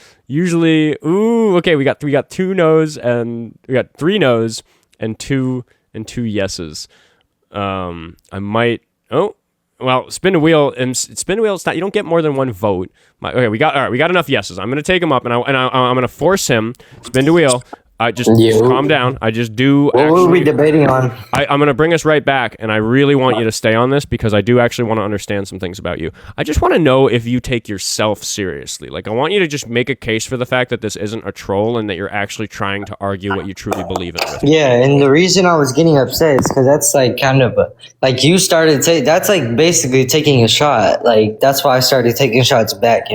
ooh, okay, we got 2 no's and we got 3 no's and two yeses. I might. Oh. Well, Spin the Wheel, it's not, you don't get more than 1 vote. Okay, we got enough yeses. I'm going to take him up, and I'm going to force him. Spin the Wheel. Just calm down. I just do. What were we debating on? I'm going to bring us right back, and I really want you to stay on this because I do actually want to understand some things about you. I just want to know if you take yourself seriously. Like, I want you to just make a case for the fact that this isn't a troll and that you're actually trying to argue what you truly believe in. Yeah, and the reason I was getting upset is because that's like kind of like you started that's like basically taking a shot. Like, that's why I started taking shots back.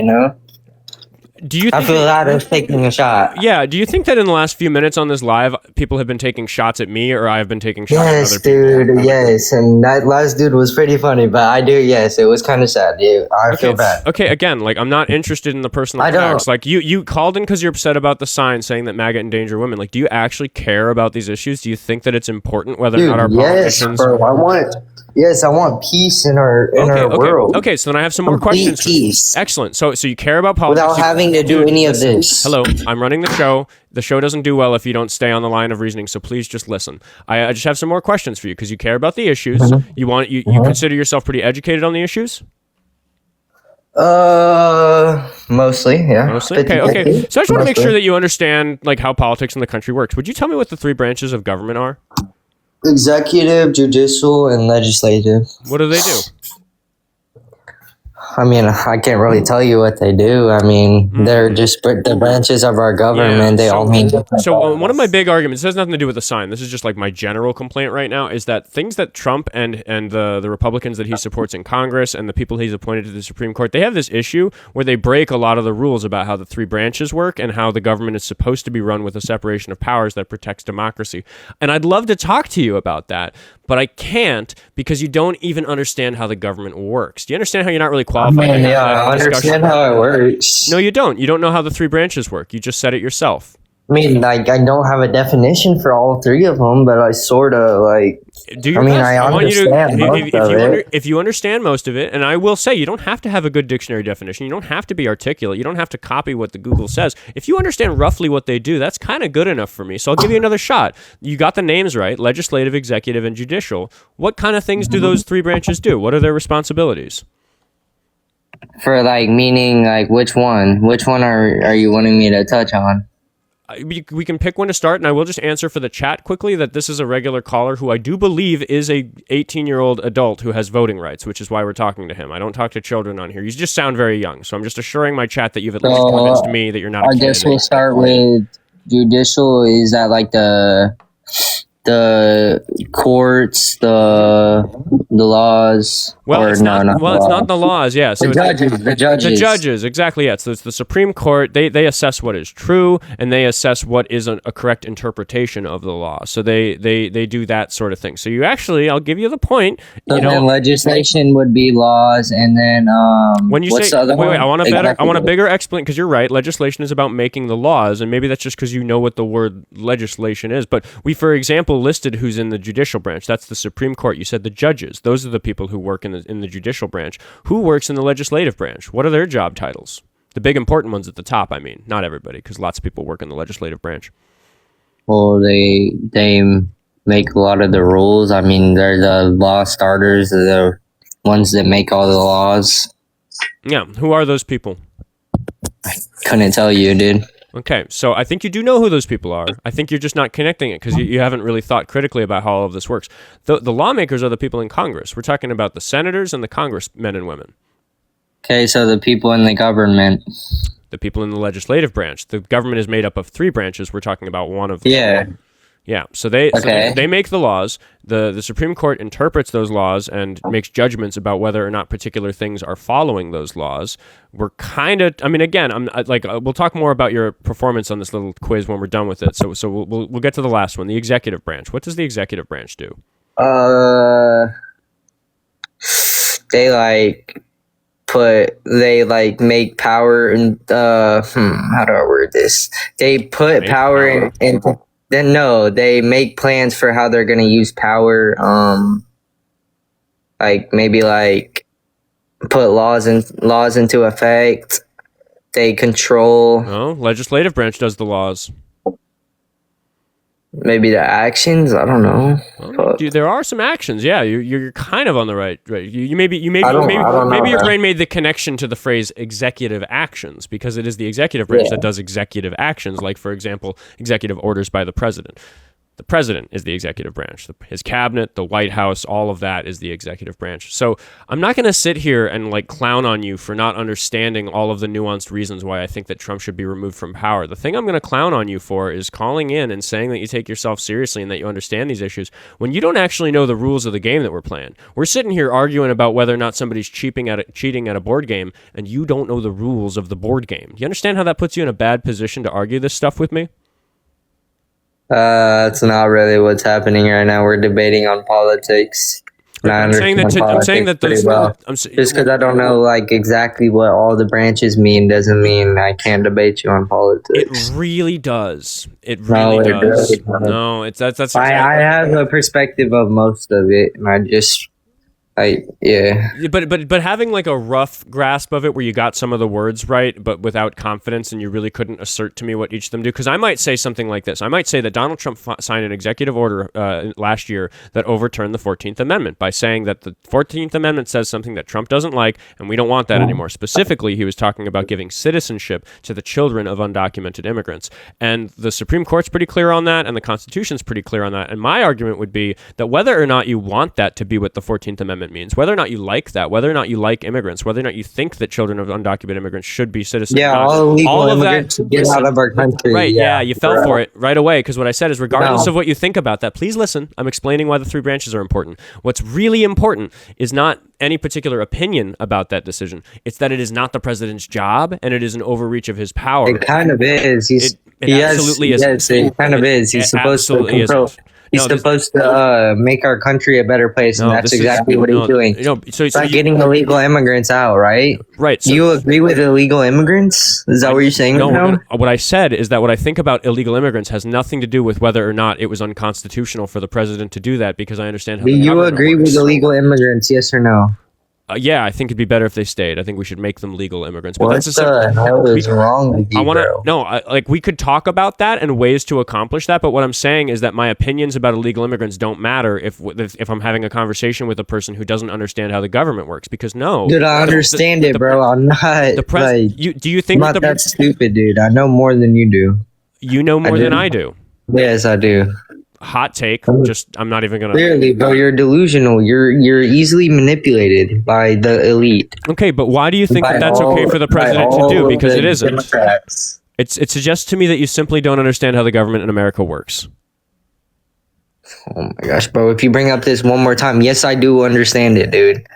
Do you think I feel that as taking a shot. Yeah. Do you think that in the last few minutes on this live, people have been taking shots at me, or I have been taking shots at other people? Dude. Yes, and that last dude was pretty funny, but I do. Yes, it was kind of sad. Dude. I feel bad. Okay. Again, like, I'm not interested in the personal attacks. Like, you called in because you're upset about the sign saying that MAGA endanger women. Like, do you actually care about these issues? Do you think that it's important whether or not our politicians? Yes, I want peace in our world. Okay, so then I have some more questions. Peace. Excellent. So you care about politics without having to do any of this. Hello, I'm running the show. The show doesn't do well if you don't stay on the line of reasoning. So please just listen. I just have some more questions for you because you care about the issues. Mm-hmm. You consider yourself pretty educated on the issues? Mostly, yeah. Mostly? Okay. So I just want to make sure that you understand like how politics in the country works. Would you tell me what the 3 branches of government are? Executive, judicial, and legislative. What do they do? I mean, I can't really tell you what they do. I mean, they're just the branches of our government. They all mean different. So one of my big arguments, this has nothing to do with the sign. This is just like my general complaint right now, is that things that Trump and the Republicans that he supports in Congress and the people he's appointed to the Supreme Court, they have this issue where they break a lot of the rules about how the 3 branches work and how the government is supposed to be run with a separation of powers that protects democracy. And I'd love to talk to you about that, but I can't because you don't even understand how the government works. Do you understand how you're not really qualified? I understand how it works. No, you don't. You don't know how the 3 branches work. You just said it yourself. I mean, like, I don't have a definition for all 3 of them, but I sort of like. Do your best. I understand most of it. If you understand most of it, and I will say, you don't have to have a good dictionary definition. You don't have to be articulate. You don't have to copy what the Google says. If you understand roughly what they do, that's kind of good enough for me. So I'll give you another shot. You got the names right: legislative, executive, and judicial. What kind of things do those 3 branches do? What are their responsibilities? For like meaning like which one are you wanting me to touch on? We can pick one to start, and I will just answer for the chat quickly that this is a regular caller who I do believe is a 18-year-old adult who has voting rights, which is why we're talking to him. I don't talk to children on here. You just sound very young, so I'm just assuring my chat that you've at least convinced me that you're not a kid. I guess we'll start with judicial. Is that like the the courts, the laws. Well, or it's no, not. Well, it's laws. not the laws. Yeah, so The judges. the judges, exactly. Yeah, so it's the Supreme Court. They assess what is true, and they assess what is a correct interpretation of the law. So they do that sort of thing. So you actually, I'll give you the point. So then legislation would be laws, and then when you what's say the other wait, one? I want a Executive. bigger explanation, because you're right. Legislation is about making the laws, and maybe that's just because you know what the word legislation is. But we, for example, listed who's in the judicial branch. That's the Supreme Court. You said the judges. Those are the people who work in the judicial branch. Who works in the legislative branch? What are their job titles? The big important ones at the top. I mean, not everybody, because lots of people work in the legislative branch. Well, they make a lot of the rules. I mean, they're the law starters, the ones that make all the laws. Yeah, who are those people? Couldn't tell you, dude. Okay, so I think you do know who those people are. I think you're just not connecting it because you haven't really thought critically about how all of this works. The lawmakers are the people in Congress. We're talking about the senators and the congressmen and women. Okay, so the people in the government. The people in the legislative branch. The government is made up of 3 branches. We're talking about one of them. Yeah. Yeah, so they make the laws. The Supreme Court interprets those laws and makes judgments about whether or not particular things are following those laws. We're kind of, I mean, again, we'll talk more about your performance on this little quiz when we're done with it. So we'll get to the last one, the executive branch. What does the executive branch do? They make power in how do I word this? They put power in. Then no, they make plans for how they're gonna use power. Maybe put laws into effect. They control. Oh, legislative branch does the laws. Maybe the actions. I don't know. Well, there are some actions. Yeah, you're kind of on the right. You maybe your brain made the connection to the phrase executive actions because it is the executive branch that does executive actions, like for example, executive orders by the president. The president is the executive branch. His cabinet, the White House, all of that is the executive branch. So I'm not going to sit here and clown on you for not understanding all of the nuanced reasons why I think that Trump should be removed from power. The thing I'm going to clown on you for is calling in and saying that you take yourself seriously and that you understand these issues when you don't actually know the rules of the game that we're playing. We're sitting here arguing about whether or not somebody's cheating at a board game, and you don't know the rules of the board game. Do you understand how that puts you in a bad position to argue this stuff with me? That's not really what's happening right now. We're debating on politics. I'm saying that those. Just because I don't know exactly what all the branches mean doesn't mean I can't debate you on politics. It really does. It really does. No, it's that's. Exactly. I have a perspective of most of it, and But having a rough grasp of it where you got some of the words right, but without confidence, and you really couldn't assert to me what each of them do. Because I might say something like this. I might say that Donald Trump signed an executive order last year that overturned the 14th Amendment by saying that the 14th Amendment says something that Trump doesn't like, and we don't want that anymore. Specifically, he was talking about giving citizenship to the children of undocumented immigrants. And the Supreme Court's pretty clear on that, and the Constitution's pretty clear on that. And my argument would be that whether or not you want that to be what the 14th Amendment means, whether or not you like that, whether or not you like immigrants, whether or not you think that children of undocumented immigrants should be citizens. Yeah, all illegal immigrants get out of our country. Right, yeah, you fell for it right away, because what I said is regardless of what you think about that, please listen, I'm explaining why the 3 branches are important. What's really important is not any particular opinion about that decision. It's that it is not the president's job, and it is an overreach of his power. It kind of is. It absolutely isn't. Yes, it kind of is. He's supposed to control. He's supposed to make our country a better place, and that's exactly what he's doing. It's like getting illegal immigrants out, right? Right. Do you agree with illegal immigrants? Is that what you're saying? No, what I said is that what I think about illegal immigrants has nothing to do with whether or not it was unconstitutional for the president to do that, because I understand how. Do you agree with illegal immigrants? Yes or no? Yeah, I think it'd be better if they stayed. I think we should make them legal immigrants. But what the hell is wrong with you, bro? We could talk about that and ways to accomplish that. But what I'm saying is that my opinions about illegal immigrants don't matter if I'm having a conversation with a person who doesn't understand how the government works. Because dude, I understand it, bro. I'm not. Do you think I'm not that stupid, dude? I know more than you do. You know more than I do. Yes, I do. Hot take. I'm not even gonna. Clearly, bro, you're delusional. You're easily manipulated by the elite. Okay, but why do you think that's okay for the president to do? Because it isn't. Democrats. It suggests to me that you simply don't understand how the government in America works. Oh my gosh, bro! If you bring up this one more time, yes, I do understand it, dude.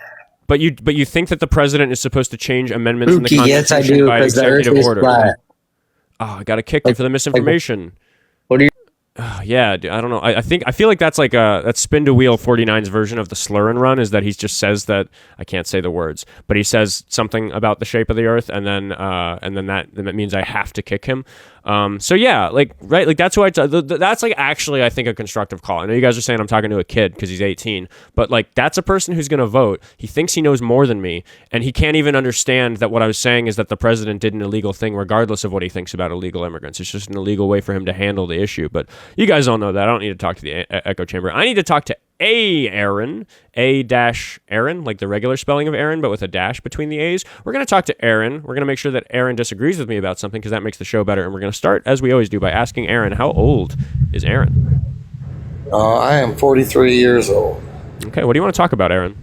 But you think that the president is supposed to change amendments in the Spooky, Constitution yes, I do, by because the Earth executive is order? flat. Oh, I got to kick you for the misinformation. What do you? Yeah, dude, I don't know. I feel like that's like that's Spin to Wheel 49's version of the slur and run, is that he just says that, I can't say the words, but he says something about the shape of the earth, and then that means I have to kick him. So yeah, like, right, like that's why that's like actually I think a constructive call. I know you guys are saying I'm talking to a kid because he's 18, but like that's a person who's going to vote. He thinks he knows more than me, and he can't even understand that what I was saying is that the president did an illegal thing regardless of what he thinks about illegal immigrants. It's just an illegal way for him to handle the issue. But you guys all know that. I don't need to talk to the echo chamber. I need to talk to Aaron, A-Aaron, like the regular spelling of Aaron, but with a dash between the A's. We're going to talk to Aaron. We're going to make sure that Aaron disagrees with me about something because that makes the show better. And we're going to start, as we always do, by asking Aaron, how old is Aaron? I am 43 years old. Okay, what do you want to talk about, Aaron?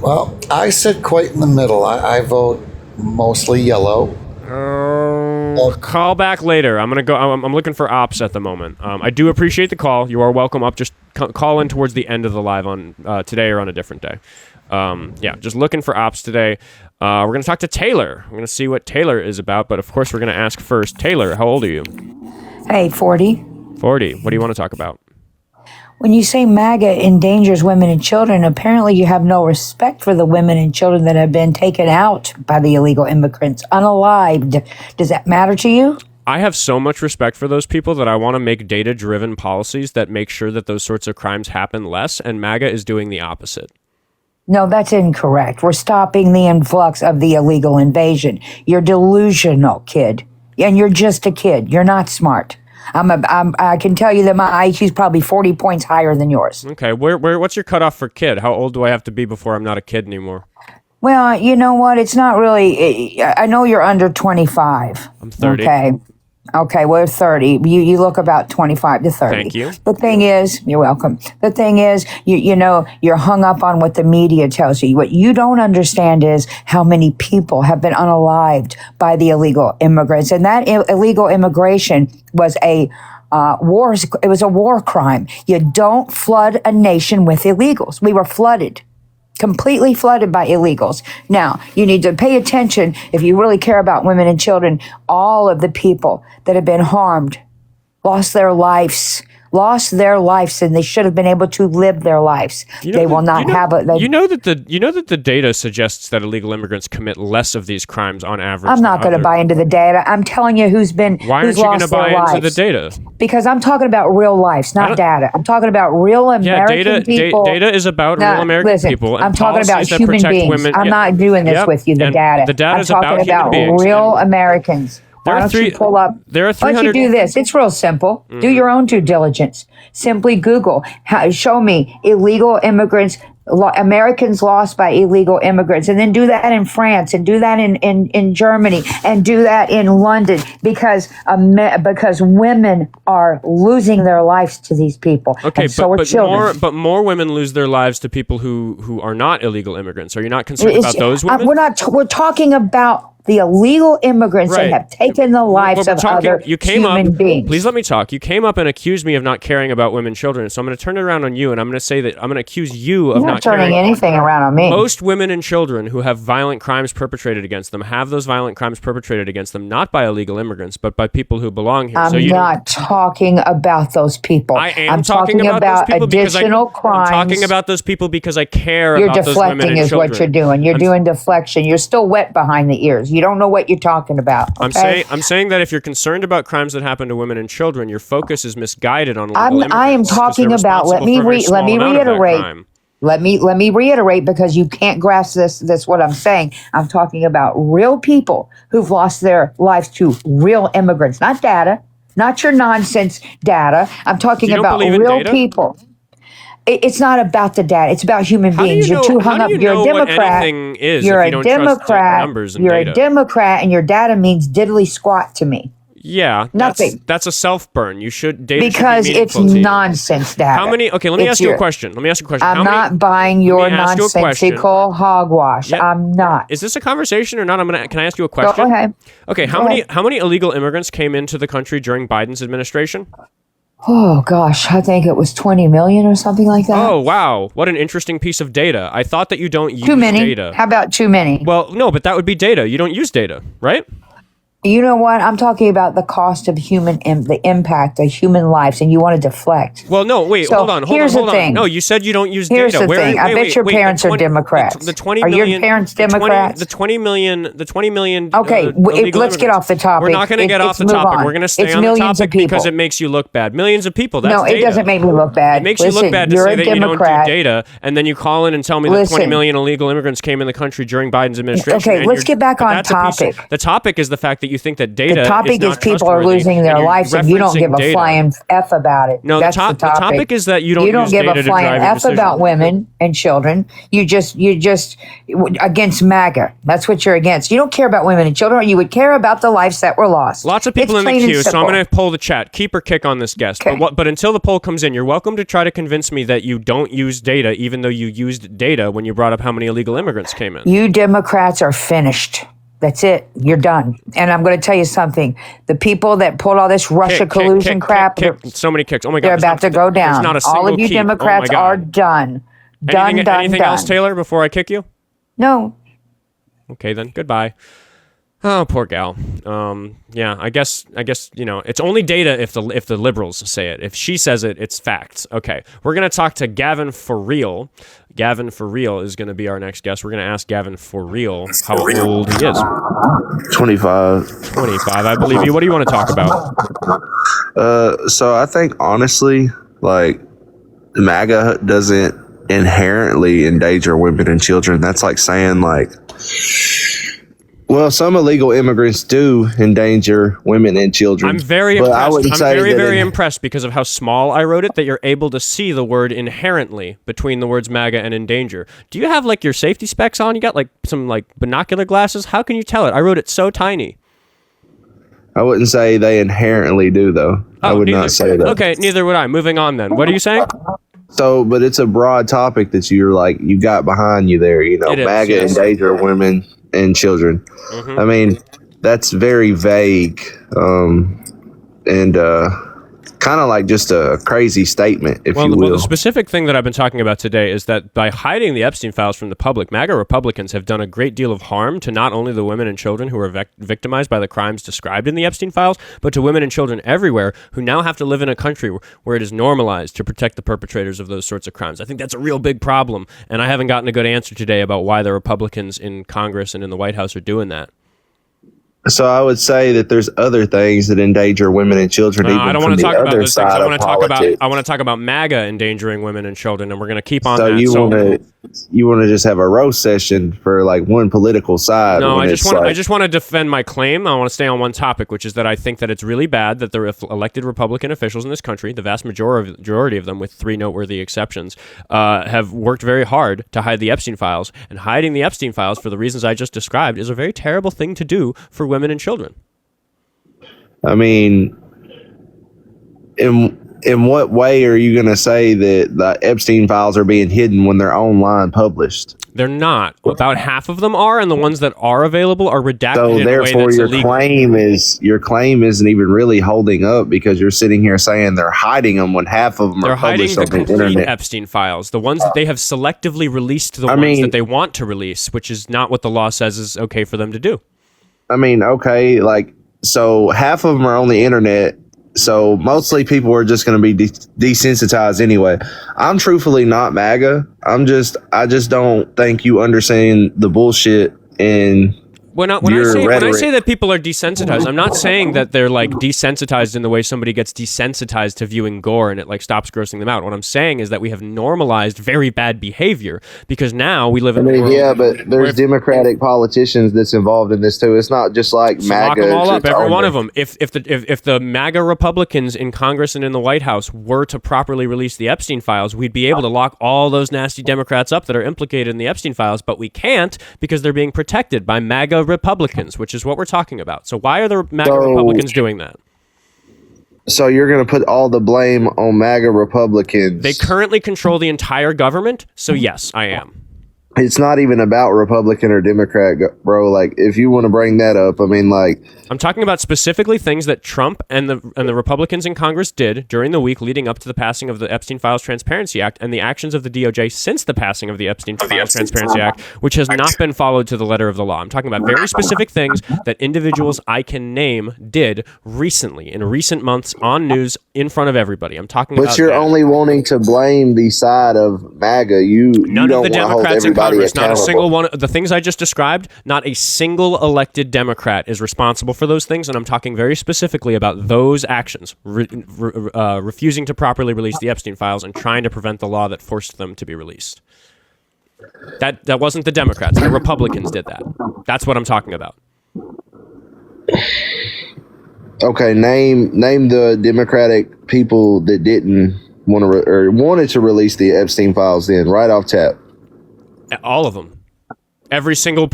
Well, I sit quite in the middle. I vote mostly yellow. Call back later. I'm gonna go. I'm looking for ops at the moment. I do appreciate the call. You are welcome up. Just call in towards the end of the live on today or on a different day. Yeah, just looking for ops today. We're gonna talk to Taylor. We're gonna see what Taylor is about. But of course, we're gonna ask first. Taylor, how old are you? Hey, 40. 40. What do you want to talk about? When you say MAGA endangers women and children, apparently you have no respect for the women and children that have been taken out by the illegal immigrants, unalived. Does that matter to you? I have so much respect for those people that I want to make data-driven policies that make sure that those sorts of crimes happen less, and MAGA is doing the opposite. No, that's incorrect. We're stopping the influx of the illegal invasion. You're delusional, kid. And you're just a kid. You're not smart. I can tell you that my IQ is probably 40 points higher than yours. Okay, what's your cutoff for kid? How old do I have to be before I'm not a kid anymore? Well, you know what? It's not really. I know you're under 25. I'm 30. Okay, well, 30. You look about 25 to 30. Thank you. The thing is, you're welcome. The thing is, you know, you're hung up on what the media tells you. What you don't understand is how many people have been unalived by the illegal immigrants. And that illegal immigration was it was a war crime. You don't flood a nation with illegals. We were flooded. Completely flooded by illegals. Now, you need to pay attention if you really care about women and children. All of the people that have been harmed, lost their lives, and they should have been able to live their lives. They will not have it. You know that the data suggests that illegal immigrants commit less of these crimes on average. I'm not going to buy into the data. I'm telling you Why aren't you going to buy into the data? Because I'm talking about real lives, not data. I'm talking about real American people. Data is about real American people. And I'm talking about human beings. Women. I'm not doing this with you, the data. The data I'm is talking about real Americans. Why don't you pull up? Why don't you do this? It's real simple. Do your own due diligence. Simply Google. Show me illegal immigrants, Americans lost by illegal immigrants, and then do that in France, and do that in Germany, and do that in London, because women are losing their lives to these people. Okay, and so are children. more women lose their lives to people who are not illegal immigrants. Are you not concerned about those women? We're talking about the illegal immigrants that have taken the lives of other human beings. Please let me talk. You came up and accused me of not caring about women and children, so I'm going to turn it around on you, and I'm going to say that I'm going to accuse you of not turning anything around on me. Most women and children who have violent crimes perpetrated against them have those violent crimes perpetrated against them not by illegal immigrants, but by people who belong here. I'm not talking about those people. I'm talking about additional crimes. I'm talking about those people because I care about those women and children. You're deflecting is what you're doing. You're doing deflection. You're still wet behind the ears. You don't know what you're talking about. Okay? I'm saying that if you're concerned about crimes that happen to women and children, your focus is misguided on illegal immigrants. I am talking about. Let me reiterate. Let me reiterate, because you can't grasp this what I'm saying. I'm talking about real people who've lost their lives to real immigrants, not data, not your nonsense data. I'm talking about real people. It's not about the data. It's about human beings. You're too hung up. You're a Democrat. You're a Democrat. You're a Democrat, and your data means diddly squat to me. Yeah, nothing. That's a self-burn. You should because it's nonsense data. How many? Okay, let me ask you a question. I'm not buying your nonsensical hogwash. Yeah. I'm not. Is this a conversation or not? Can I ask you a question? Go ahead. Okay, how many illegal immigrants came into the country during Biden's administration? Oh gosh, I think it was 20 million or something like that. Oh, wow. What an interesting piece of data. I thought that you don't use too many. data. How about too many? Well, no, but that would be data. You don't use data, right? You know what? I'm talking about the cost of the impact of human lives, and you want to deflect. Well, no, wait, So, hold on. here's the thing. No, you said you don't use Here's data. the thing. I bet your parents are Democrats. The 20 Are your million, parents the 20 Democrats? The 20 million. Okay, illegal let's get immigrants. off the topic. We're not going to get off the Let's move topic. on. We're going to stay It's on the millions of topic because people. it makes you look bad. Millions of people. That's No, data. it doesn't make me look bad. It makes Listen, you look bad to you're say a that you don't do Democrat. data, and then you call in and tell me that 20 million illegal immigrants came in the country during Biden's administration. Okay, and let's get back but on that's a piece of- topic. The topic is the fact that you think that data The topic is not people are trustworthy, losing their and you're lives, and you don't give referencing a data. flying F about it. No, That's the topic is that you don't use give data a to flying drive your F decision. about women and children. You just against MAGA. That's what you're against. You don't care about women and children. You would care about the lives that were lost. Lots of people It's in the plain and queue, so I'm simple. going to poll the chat. Keep or kick on this guest. Okay. But until the poll comes in, you're welcome to try to convince me that you don't use data, even though you used data when you brought up how many illegal immigrants came in. You Democrats are finished. That's it. You're done. And I'm going to tell you something. The people that pulled all this Russia collusion crap, kick. So many kicks. Oh my God. they're about to go down. There's not a All single of you key. Oh my Democrats God. are done. Anything else, Taylor, before I kick you? No. Okay, then. Goodbye. Oh, poor gal. Yeah, I guess it's only data if the liberals say it. If she says it, it's facts. Okay, we're gonna talk to Gavenforreal. Gavenforreal is gonna be our next guest. We're gonna ask Gavenforreal how old he is. 25. 25, I believe you. What do you want to talk about? So I think honestly, like MAGA doesn't inherently endanger women and children. That's like saying like, well, some illegal immigrants do endanger women and children. I'm very but impressed. I would I'm say very, that very impressed because of how small I wrote it that you're able to see the word inherently between the words MAGA and endanger. Do you have like your safety specs on? You got like some like binocular glasses? How can you tell it? I wrote it so tiny. I wouldn't say they inherently do, though. I would not say that. Okay, neither would I. Moving on then. What are you saying? So, but it's a broad topic that you got behind you there. You know, It is, MAGA yes. endanger women and children. Mm-hmm. I mean, that's very vague, and kind of like just a crazy statement, if you will. Well, the specific thing that I've been talking about today is that by hiding the Epstein Files from the public, MAGA Republicans have done a great deal of harm to not only the women and children who are victimized by the crimes described in the Epstein Files, but to women and children everywhere who now have to live in a country where it is normalized to protect the perpetrators of those sorts of crimes. I think that's a real big problem, and I haven't gotten a good answer today about why the Republicans in Congress and in the White House are doing that. So I would say that there's other things that endanger women and children. Even I don't from want to the talk about other those things. side I want of to talk about. politics. I want to talk about MAGA endangering women and children, and we're going to keep on So that. you want to just have a roast session for like one political side? No, when I it's just want to defend my claim. I want to stay on one topic, which is that I think that it's really bad that the elected Republican officials in this country, the vast majority of them, with three noteworthy exceptions, have worked very hard to hide the Epstein Files. And hiding the Epstein Files for the reasons I just described is a very terrible thing to do for women and children. I mean, in what way are you going to say that the Epstein files are being hidden when they're online published? They're not. About half of them are, and the ones that are available are redacted So in a way therefore, that's your illegal. claim isn't even really holding up because you're sitting here saying they're hiding them when half of them They're are hiding published the on the complete internet. Epstein files, the ones that they have selectively released to the I ones mean- that they want to release, which is not what the law says is okay for them to do. I mean, okay, like, so half of them are on the internet. So mostly people are just going to be desensitized anyway. I'm truthfully not MAGA. I just don't think you understand the bullshit and When I say that people are desensitized, I'm not saying that they're like desensitized in the way somebody gets desensitized to viewing gore and it like stops grossing them out. What I'm saying is that we have normalized very bad behavior because now we live in a world. yeah, but there's Democratic politicians that's involved in this too. It's not just like So MAGA. lock them all up, it's every one only- of them. If the MAGA Republicans in Congress and in the White House were to properly release the Epstein Files, we'd be able to lock all those nasty Democrats up that are implicated in the Epstein Files, but we can't because they're being protected by MAGA Republicans, which is what we're talking about. So why are the MAGA Republicans doing that? So you're going to put all the blame on MAGA Republicans. They currently control the entire government, so yes, I am. it's not even about Republican or Democrat, bro. Like, if you want to bring that up, I mean, like, I'm talking about specifically things that Trump and the Republicans in Congress did during the week leading up to the passing of the Epstein Files Transparency Act and the actions of the DOJ since the passing of the Epstein Files Transparency Act, which has not been followed to the letter of the law. I'm talking about very specific things that individuals I can name did recently, in recent months, on news in front of everybody. I'm talking about. But you're only wanting to blame the side of MAGA. You None don't of the want to hold Democrats in everybody Congress, not a accountable. single one. The things I just described, not a single elected Democrat is responsible for those things, and I'm talking very specifically about those actions, refusing to properly release the Epstein files and trying to prevent the law that forced them to be released. That wasn't the Democrats. The Republicans did that. That's what I'm talking about. Okay, name the Democratic people that didn't want to or wanted to release the Epstein files. Then, right off tap. All of them. Every single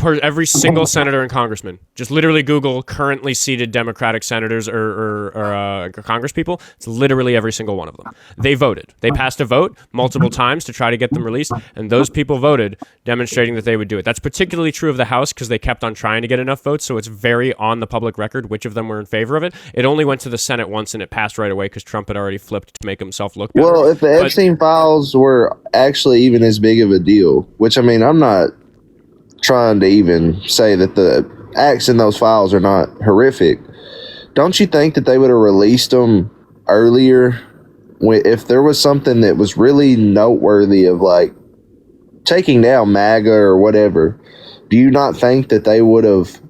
senator and congressman. Just literally Google currently seated Democratic senators or congresspeople. It's literally every single one of them. They voted. They passed a vote multiple times to try to get them released, and those people voted, demonstrating that they would do it. That's particularly true of the House because they kept on trying to get enough votes, so it's very on the public record which of them were in favor of it. It only went to the Senate once, and it passed right away because Trump had already flipped to make himself look better. Well, if the Epstein files were actually even as big of a deal, which, I mean, I'm not trying to even say that the acts in those files are not horrific. Don't you think that they would have released them earlier if there was something that was really noteworthy of, like, taking down MAGA or whatever? Do you not think that they would have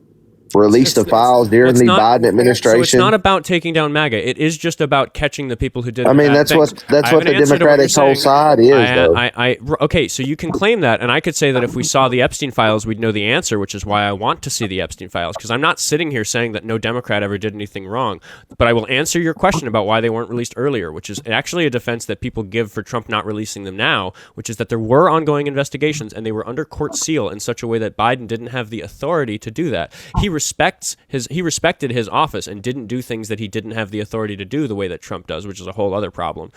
released the files during the Biden administration? So it's not about taking down MAGA. It is just about catching the people who did. I mean, that's what the Democratic whole side is, though. Okay, so you can claim that, and I could say that if we saw the Epstein files, we'd know the answer, which is why I want to see the Epstein files, because I'm not sitting here saying that no Democrat ever did anything wrong, but I will answer your question about why they weren't released earlier, which is actually a defense that people give for Trump not releasing them now, which is that there were ongoing investigations, and they were under court seal in such a way that Biden didn't have the authority to do that. He respected his office and didn't do things that he didn't have the authority to do the way that Trump does, which is a whole other problem,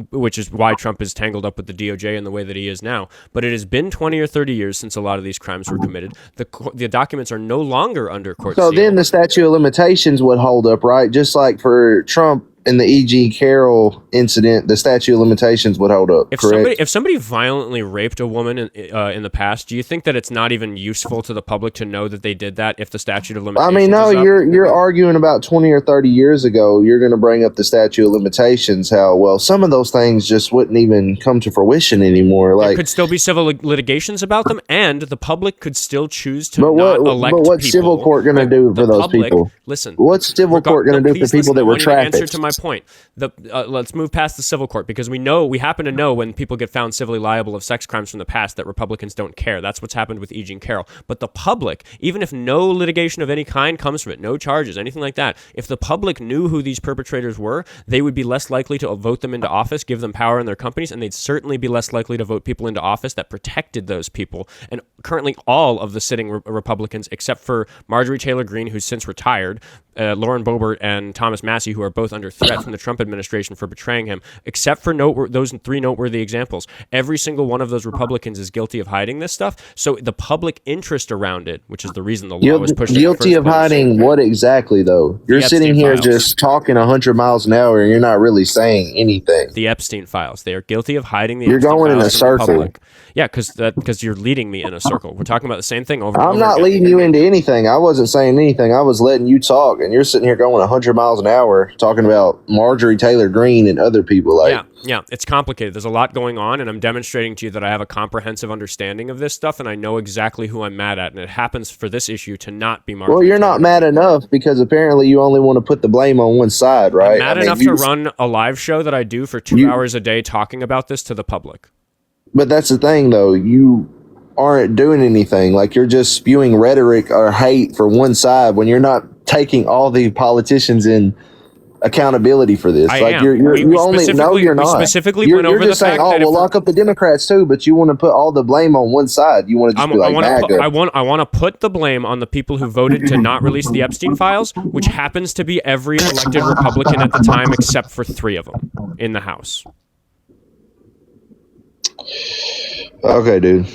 which is why Trump is tangled up with the DOJ in the way that he is now. But it has been 20 or 30 years since a lot of these crimes were committed. The documents are no longer under court seal. So then the statute of limitations would hold up, right? Just like for Trump in the E.G. Carroll incident, the statute of limitations would hold up, correct? If somebody violently raped a woman in the past, do you think that it's not even useful to the public to know that they did that if the statute of limitations I mean, no, is up? you're arguing about 20 or 30 years ago. You're going to bring up the statute of limitations, how, well, some of those things just wouldn't even come to fruition anymore. Like, there could still be civil litigations about them, and the public could still choose to not elect people. But what's civil court going to do for those people? Listen. What's civil court going to do for people that were trafficked? Answer to my point. Let's move past the civil court, because we happen to know when people get found civilly liable of sex crimes from the past that Republicans don't care. That's what's happened with E.G. Carroll. But the public, even if no litigation of any kind comes from it, no charges, anything like that, if the public knew who these perpetrators were, they would be less likely to vote them into office, give them power in their companies, and they'd certainly be less likely to vote people into office that protected those people. And currently all of the sitting Republicans, except for Marjorie Taylor Greene, who's since retired, Lauren Boebert and Thomas Massie, who are both under threat from the Trump administration for betraying him, except for those three noteworthy examples. Every single one of those Republicans is guilty of hiding this stuff. So the public interest around it, which is the reason the law was pushed. Guilty of hiding what exactly, though? You're sitting here just talking 100 miles an hour, and you're not really saying anything. The Epstein files. They are guilty of hiding the. You're Epstein going in a files circle. Yeah, because you're leading me in a circle. We're talking about the same thing over. I'm not leading you into anything. I wasn't saying anything. I was letting you talk, and you're sitting here going 100 miles an hour talking about Marjorie Taylor Greene and other people. Yeah, it's complicated. There's a lot going on, and I'm demonstrating to you that I have a comprehensive understanding of this stuff, and I know exactly who I'm mad at, and it happens for this issue to not be Marjorie. Well, you're not mad enough, because apparently you only want to put the blame on one side, right? I'm mad enough to run a live show that I do for 2 hours a day talking about this to the public. But that's the thing, though. You aren't doing anything. Like, you're just spewing rhetoric or hate for one side when you're not taking all the politicians in accountability for this. I like am. You're we not. Specifically you're went over just the saying, fact that we'll lock up the Democrats too, but you want to put all the blame on one side. You want to just be like MAGA. I want to put the blame on the people who voted to not release the Epstein files, which happens to be every elected Republican at the time except for 3 of them in the House. Okay, dude.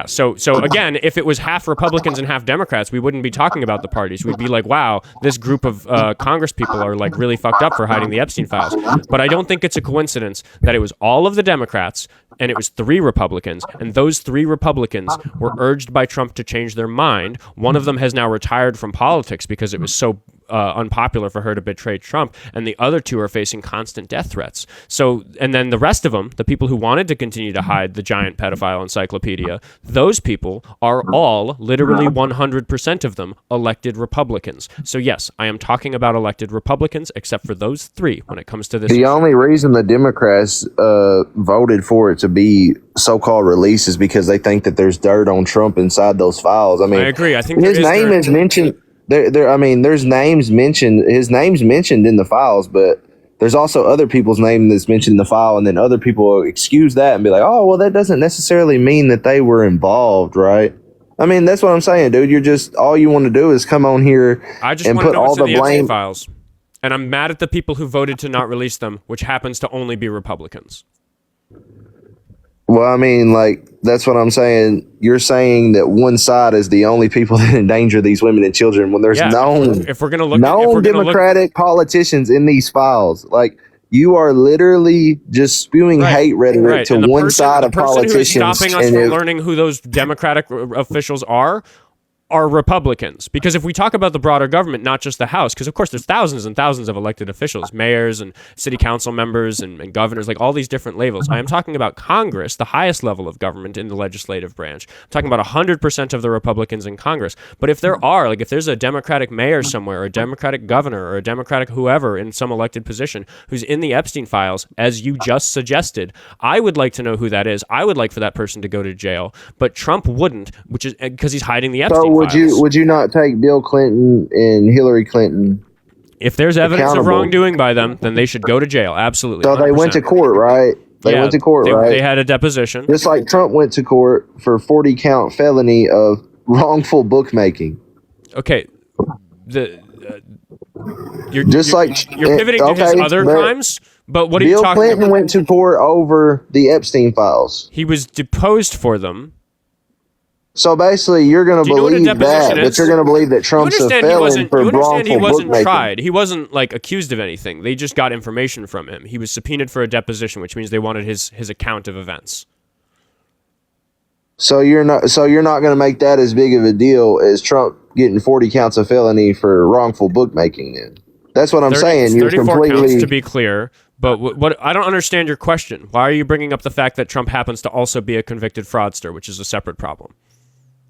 So again, if it was half Republicans and half Democrats, we wouldn't be talking about the parties. We'd be like, wow, this group of Congress people are like really fucked up for hiding the Epstein files. But I don't think it's a coincidence that it was all of the Democrats and it was 3 Republicans, and those 3 Republicans were urged by Trump to change their mind. One of them has now retired from politics because it was so unpopular for her to betray Trump, and the other 2 are facing constant death threats. So, and then the rest of them, the people who wanted to continue to hide the giant pedophile encyclopedia, those people are all, literally 100% of them, elected Republicans. So yes, I am talking about elected Republicans, except for those 3 when it comes to this. The only reason the Democrats voted for it to be so-called released is because they think that there's dirt on Trump inside those files. I mean, I agree. I think his name is mentioned. There's names mentioned. His name's mentioned in the files, but there's also other people's name that's mentioned in the file, and then other people excuse that and be like, "Oh, well, that doesn't necessarily mean that they were involved, right?" I mean, that's what I'm saying, dude. You're just all you want to do is come on here and put all the blame. Files, and I'm mad at the people who voted to not release them, which happens to only be Republicans. Well, I mean, like, that's what I'm saying. You're saying that one side is the only people that endanger these women and children when there's if we're gonna look known Democratic politicians in these files. Like, you are literally just spewing hate rhetoric to one side of politicians. The person who's stopping us from learning who those Democratic officials are Republicans. Because if we talk about the broader government, not just the House, because of course there's thousands and thousands of elected officials, mayors and city council members and governors, like all these different levels. I am talking about Congress, the highest level of government in the legislative branch. I'm talking about 100% of the Republicans in Congress. But if if there's a Democratic mayor somewhere, or a Democratic governor, or a Democratic whoever in some elected position who's in the Epstein files, as you just suggested, I would like to know who that is. I would like for that person to go to jail. But Trump wouldn't, which is because he's hiding the Epstein files. Would you not take Bill Clinton and Hillary Clinton? If there's evidence of wrongdoing by them, then they should go to jail. Absolutely. So 100%. They went to court, right? They went to court, right? They had a deposition. Just like Trump went to court for 40-count felony of wrongful bookmaking. Okay. You're pivoting to his other crimes, but what are you talking about? Bill Clinton went to court over the Epstein files. He was deposed for them. So basically, you're going to believe that, but you're going to believe that Trump's a felon for wrongful bookmaking. He wasn't tried. He wasn't like accused of anything. They just got information from him. He was subpoenaed for a deposition, which means they wanted his account of events. So you're not going to make that as big of a deal as Trump getting 40 counts of felony for wrongful bookmaking. Then that's what I'm saying. You're 34 completely counts, to be clear. But what I don't understand your question. Why are you bringing up the fact that Trump happens to also be a convicted fraudster, which is a separate problem?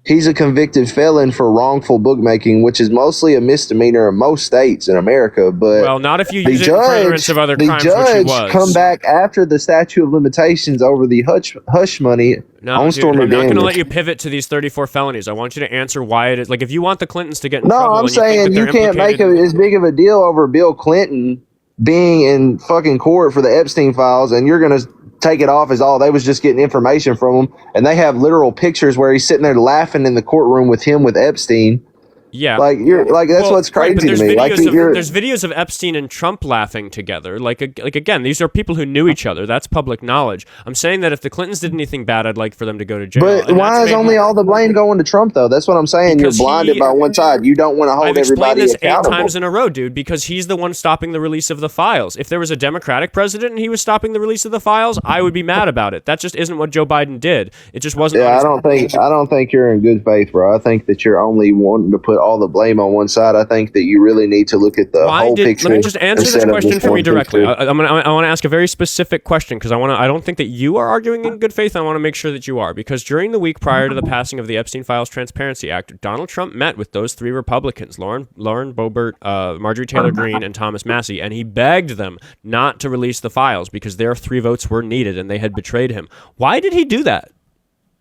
He's a convicted felon for wrongful bookmaking, which is mostly a misdemeanor in most states in America. But not if you use it in furtherance of other crimes, which he was. The judge come back after the statute of limitations over the hush money on Stormy I'm not going to Daniels. let you pivot to these 34 felonies. I want you to answer why it is. Like, if you want the Clintons to get in no, trouble, I'm saying you can't make as big of a deal over Bill Clinton being in fucking court for the Epstein files, and you're going to take it off as they was just getting information from him, and they have literal pictures where he's sitting there laughing in the courtroom with Epstein. Yeah, that's what's crazy to me. There's videos of Epstein and Trump laughing together. Like again, these are people who knew each other. That's public knowledge. I'm saying that if the Clintons did anything bad, I'd like for them to go to jail. But why is only all the blame going to Trump, though? That's what I'm saying. You're blinded by one side. You don't want to hold everybody accountable. I've explained this 8 times in a row, dude, because he's the one stopping the release of the files. If there was a Democratic president and he was stopping the release of the files, I would be mad about it. That just isn't what Joe Biden did. It just wasn't. Yeah, I don't think you're in good faith, bro. I think that you're only wanting to put all the blame on one side. I think that you really need to look at the whole picture. Let me just answer this question for me directly. I want to ask a very specific question because I don't think that you are arguing in good faith. I want to make sure that you are, because during the week prior to the passing of the Epstein Files Transparency Act, Donald Trump met with those 3 Republicans, Lauren Boebert, Marjorie Taylor Greene, and Thomas Massie, and he begged them not to release the files because their 3 votes were needed and they had betrayed him. Why did he do that?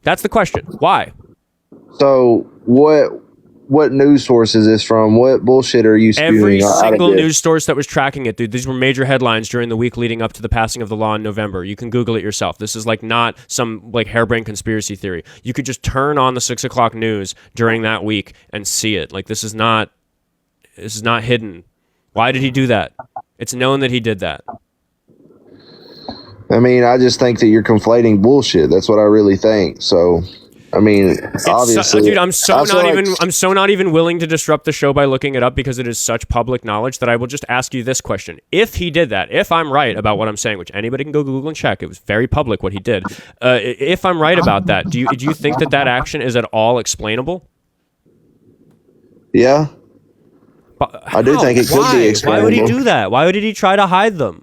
That's the question. Why? So what news source is this from? What bullshit are you spewing? Every single news source that was tracking it, dude. These were major headlines during the week leading up to the passing of the law in November. You can Google it yourself. This is not some harebrained conspiracy theory. You could just turn on the 6 o'clock news during that week and see it. This is not hidden. Why did he do that? It's known that he did that. I mean, I just think that you're conflating bullshit. That's what I really think. So I mean, obviously, dude, I'm so I feel like- I'm so not even willing to disrupt the show by looking it up because it is such public knowledge that I will just ask you this question: if he did that, if I'm right about what I'm saying, which anybody can go Google and check, it was very public what he did. If I'm right about that, do you think that action is at all explainable? Yeah, I do think it could be explainable. Why would he do that? Why did he try to hide them?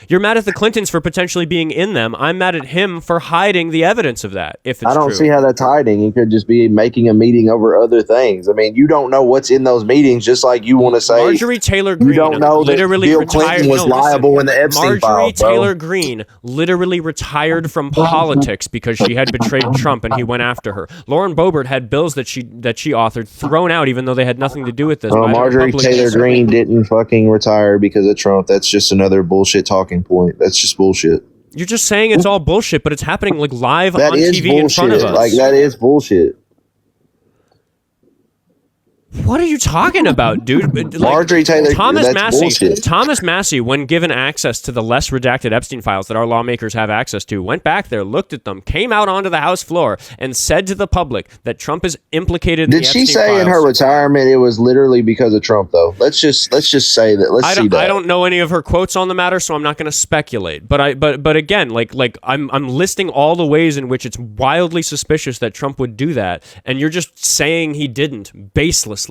You're mad at the Clintons for potentially being in them. I'm mad at him for hiding the evidence of that, if it's true. I don't see how that's hiding. He could just be making a meeting over other things. I mean, you don't know what's in those meetings, just like you want to say. Marjorie Taylor Greene you don't know that literally Bill retired. Clinton was liable in the Epstein Marjorie files, bro. Taylor Greene literally retired from politics because she had betrayed Trump and he went after her. Lauren Boebert had bills that she authored thrown out even though they had nothing to do with this. Marjorie Taylor Greene didn't fucking retire because of Trump. That's just another bullshit talking point. That's just bullshit. You're just saying it's all bullshit, but it's happening like live That on is TV bullshit. in front of us. Like, that is bullshit. What are you talking about, dude? Like, Marjorie Taylor, Thomas that's bullshit. Thomas Massey, when given access to the less redacted Epstein files that our lawmakers have access to, went back there, looked at them, came out onto the House floor, and said to the public that Trump is implicated in the Epstein Did she say files. in her retirement it was literally because of Trump, though? Let's just say that. Let's see that. I don't know any of her quotes on the matter, so I'm not going to speculate. But again, like I'm listing all the ways in which it's wildly suspicious that Trump would do that, and you're just saying he didn't baselessly.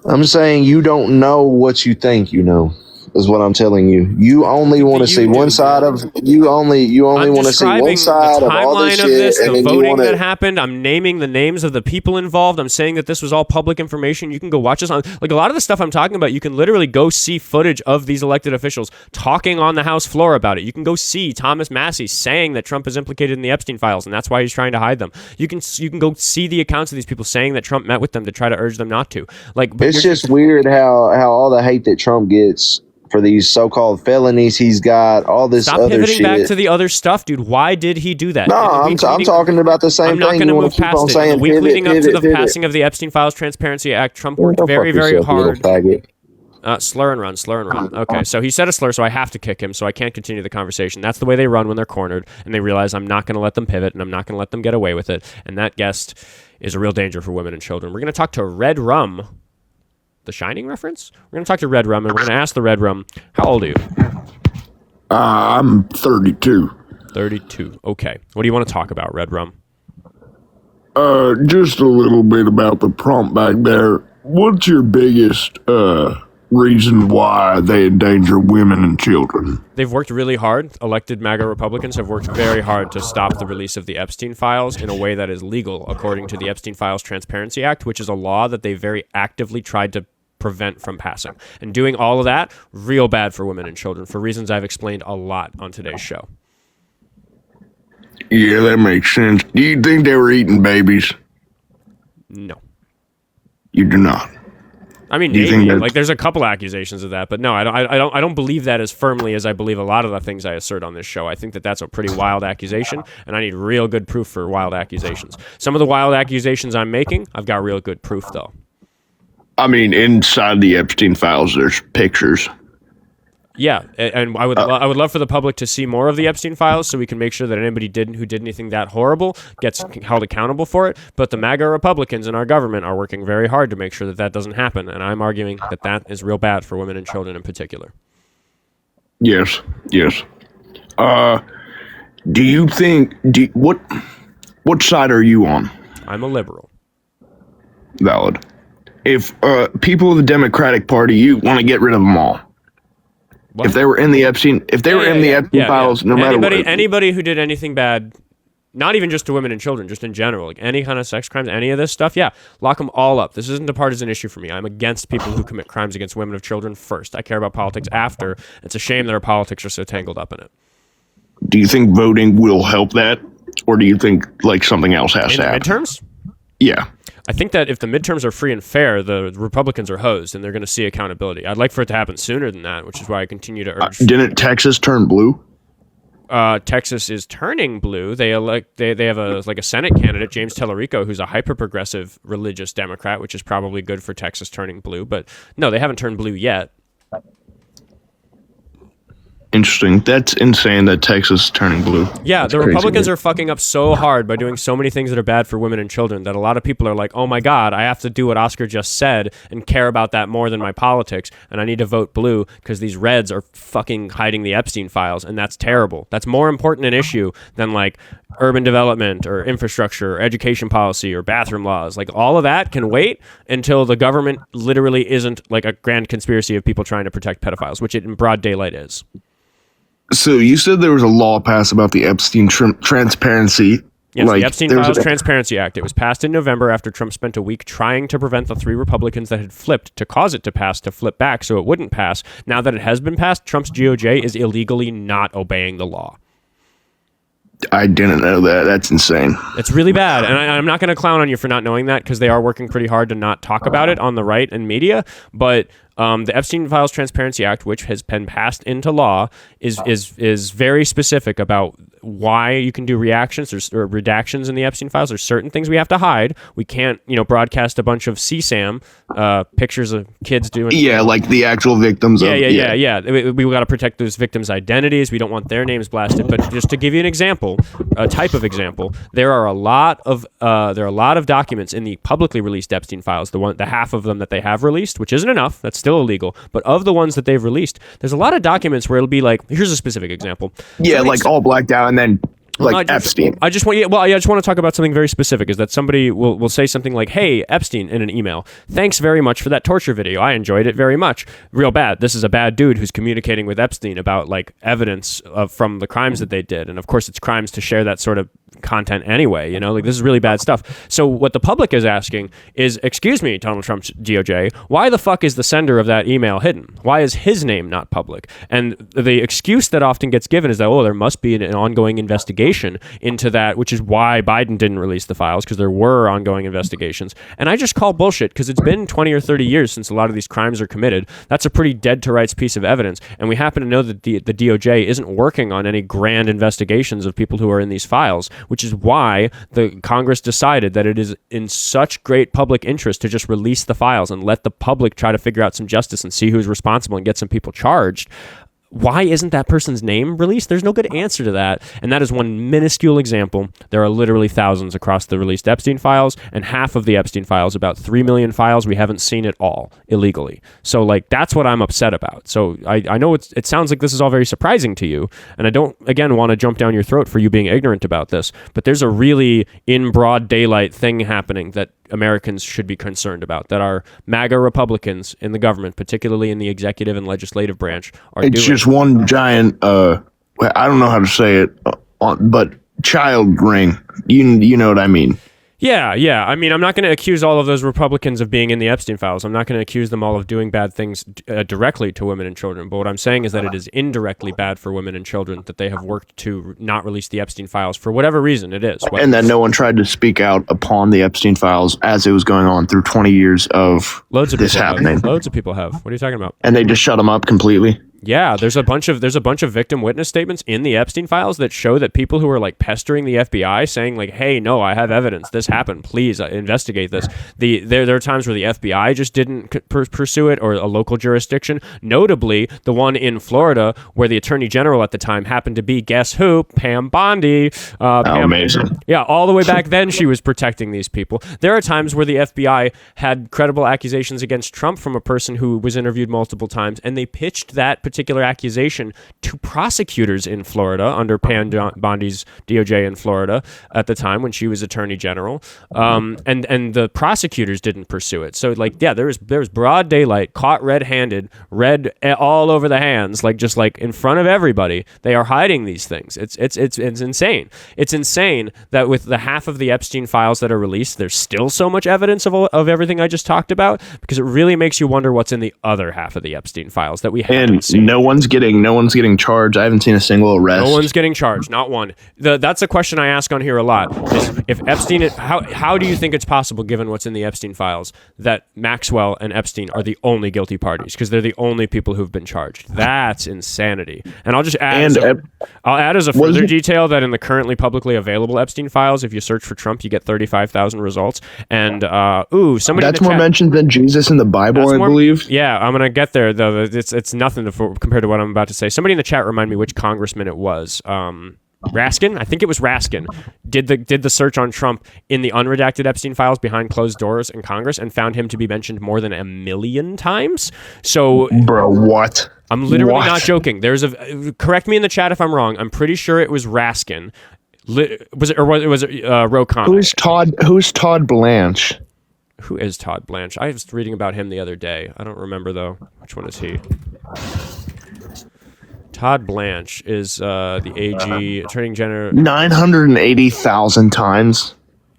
I'm saying you don't know what you think you know. Is what I'm telling you. You only want to see one side of you only want to see one side of all this shit, and the then you voting want that to. happened. I'm naming the names of the people involved. I'm saying that this was all public information. You can go watch this on like a lot of the stuff I'm talking about. You can literally go see footage of these elected officials talking on the House floor about it. You can go see Thomas Massey saying that Trump is implicated in the Epstein files, and that's why he's trying to hide them. You can go see the accounts of these people saying that Trump met with them to try to urge them not to. Like, It's just weird how all the hate that Trump gets for these so-called felonies he's got, all this Stop other pivoting shit. back to the other stuff, dude. Why did he do that? No, I'm talking about the same I'm not thing. going to You wanna move keep past on it. saying In the week pivot, leading up to the pivot. passing of the Epstein Files Transparency Act, Trump worked Go very, fuck very yourself, you hard. little faggot. Slur and run. Okay, so he said a slur, so I have to kick him, so I can't continue the conversation. That's the way they run when they're cornered, and they realize I'm not going to let them pivot, and I'm not going to let them get away with it. And that guest is a real danger for women and children. We're going to talk to Red Rum. The Shining reference? We're going to talk to Red Rum, and we're going to ask the Red Rum, how old are you? I'm 32. 32. Okay. What do you want to talk about, Red Rum? Just a little bit about the prompt back there. What's your biggest reason why they endanger women and children? They've worked really hard. Elected MAGA Republicans have worked very hard to stop the release of the Epstein files in a way that is legal, according to the Epstein Files Transparency Act, which is a law that they very actively tried to prevent from passing. And doing all of that, real bad for women and children, for reasons I've explained a lot on today's show. Yeah, that makes sense. Do you think they were eating babies? No. You do not. I mean, Do you maybe. think Like, there's a couple accusations of that, but no, I don't believe that as firmly as I believe a lot of the things I assert on this show. I think that that's a pretty wild accusation, and I need real good proof for wild accusations. Some of the wild accusations I'm making, I've got real good proof, though. I mean, inside the Epstein files, there's pictures. Yeah, and I would love for the public to see more of the Epstein files so we can make sure that anybody who did anything that horrible gets held accountable for it. But the MAGA Republicans in our government are working very hard to make sure that doesn't happen, and I'm arguing that is real bad for women and children in particular. Yes. Do you think what side are you on? I'm a liberal. Valid. If people of the Democratic Party, you want to get rid of them all. What? If they were in the Epstein, Epstein files, no matter what. Anybody who did anything bad, not even just to women and children, just in general, like any kind of sex crimes, any of this stuff, yeah, lock them all up. This isn't a partisan issue for me. I'm against people who commit crimes against women and children first. I care about politics after. It's a shame that our politics are so tangled up in it. Do you think voting will help that, or do you think like something else has In to the happen? midterms? Yeah. I think that if the midterms are free and fair, the Republicans are hosed and they're going to see accountability. I'd like for it to happen sooner than that, which is why I continue to urge. Didn't Texas turn blue? Texas is turning blue. They have a Senate candidate, James Tellerico, who's a hyper-progressive religious Democrat, which is probably good for Texas turning blue. But no, they haven't turned blue yet. Interesting. That's insane that Texas is turning blue. Yeah, That's the crazy, Republicans man. are fucking up so hard by doing so many things that are bad for women and children that a lot of people are like, oh my God, I have to do what Oskar just said and care about that more than my politics, and I need to vote blue because these Reds are fucking hiding the Epstein files, and that's terrible. That's more important an issue than like urban development or infrastructure or education policy or bathroom laws. Like all of that can wait until the government literally isn't like a grand conspiracy of people trying to protect pedophiles, which it in broad daylight is. So you said there was a law passed about the Epstein transparency. Yes, like, the Epstein Files Transparency Act. It was passed in November after Trump spent a week trying to prevent the 3 Republicans that had flipped to cause it to pass to flip back so it wouldn't pass. Now that it has been passed, Trump's DOJ is illegally not obeying the law. I didn't know that. That's insane. It's really bad. And I'm not going to clown on you for not knowing that because they are working pretty hard to not talk about it on the right and media. But the Epstein Files Transparency Act, which has been passed into law, is very specific about why you can do reactions or redactions in the Epstein files. There's certain things we have to hide. We can't, broadcast a bunch of CSAM pictures of kids doing. Yeah, like the actual victims. Yeah. We got to protect those victims' identities. We don't want their names blasted. But just to give you an example, a type of example, there are a lot of documents in the publicly released Epstein files. The half of them that they have released, which isn't enough. That's still illegal. But of the ones that they've released, there's a lot of documents where it'll be like, here's a specific example. Yeah, like all blacked out and then Epstein. I just want to talk about something very specific. Is that somebody will say something like, "Hey, Epstein," in an email. Thanks very much for that torture video. I enjoyed it very much. Real bad. This is a bad dude who's communicating with Epstein about like evidence from the crimes that they did, and of course, it's crimes to share that sort of content anyway. Like this is really bad stuff. So what the public is asking is, excuse me, Donald Trump's DOJ, why the fuck is the sender of that email hidden? Why is his name not public? And the excuse that often gets given is that, there must be an ongoing investigation into that, which is why Biden didn't release the files, because there were ongoing investigations. And I just call bullshit, because it's been 20 or 30 years since a lot of these crimes are committed. That's a pretty dead to rights piece of evidence. And we happen to know that the DOJ isn't working on any grand investigations of people who are in these files, which is why the Congress decided that it is in such great public interest to just release the files and let the public try to figure out some justice and see who's responsible and get some people charged. Why isn't that person's name released? There's no good answer to that. And that is one minuscule example. There are literally thousands across the released Epstein files, and half of the Epstein files, about 3 million files, we haven't seen at all illegally. So that's what I'm upset about. So I know it sounds like this is all very surprising to you, and I don't, again, want to jump down your throat for you being ignorant about this, but there's a really in broad daylight thing happening that Americans should be concerned about, that our MAGA Republicans in the government, particularly in the executive and legislative branch, are doing. It's just one giant, I don't know how to say it, but child ring. You know what I mean? Yeah. I mean, I'm not going to accuse all of those Republicans of being in the Epstein files. I'm not going to accuse them all of doing bad things directly to women and children. But what I'm saying is that it is indirectly bad for women and children that they have worked to not release the Epstein files for whatever reason it is. And that no one tried to speak out upon the Epstein files as it was going on through 20 years of this happening. Loads of people have. What are you talking about? And they just shut them up completely. Yeah, there's a bunch of victim witness statements in the Epstein files that show that people who are like pestering the FBI, saying like, "Hey, no, I have evidence. This happened. Please investigate this." There are times where the FBI just didn't pursue it, or a local jurisdiction. Notably, the one in Florida where the Attorney General at the time happened to be, guess who? Pam Bondi. Amazing. Yeah, all the way back then she was protecting these people. There are times where the FBI had credible accusations against Trump from a person who was interviewed multiple times, and they pitched that particular accusation to prosecutors in Florida under Pam Bondi's DOJ in Florida at the time when she was Attorney General, and the prosecutors didn't pursue it. So there's broad daylight, caught red-handed, red all over the hands, just in front of everybody. They are hiding these things. It's insane. It's insane that with the half of the Epstein files that are released, there's still so much evidence of everything I just talked about, because it really makes you wonder what's in the other half of the Epstein files that we haven't seen. No one's getting charged. I haven't seen a single arrest. No one's getting charged, not one. That's a question I ask on here a lot. Is if Epstein, how do you think it's possible, given what's in the Epstein files, that Maxwell and Epstein are the only guilty parties, because they're the only people who've been charged? That's insanity. And I'll just add, I'll add as a further detail that in the currently publicly available Epstein files, if you search for Trump, you get 35,000 results. And somebody that's more mentioned than Jesus in the Bible, I believe. Yeah, I'm gonna get there though. It's nothing compared to what I'm about to say. Somebody in the chat remind me which congressman it was. Raskin, I think it was Raskin, did the search on Trump in the unredacted Epstein files behind closed doors in Congress and found him to be mentioned more than 1 million times. So, bro, what? I'm literally not joking. Correct me in the chat if I'm wrong. I'm pretty sure it was Raskin. Was it Ro Khanna? Who's Todd Blanche? Who is Todd Blanche? I was reading about him the other day. I don't remember though. Which one is he? Todd Blanche is the AG, Attorney General. 980,000 times.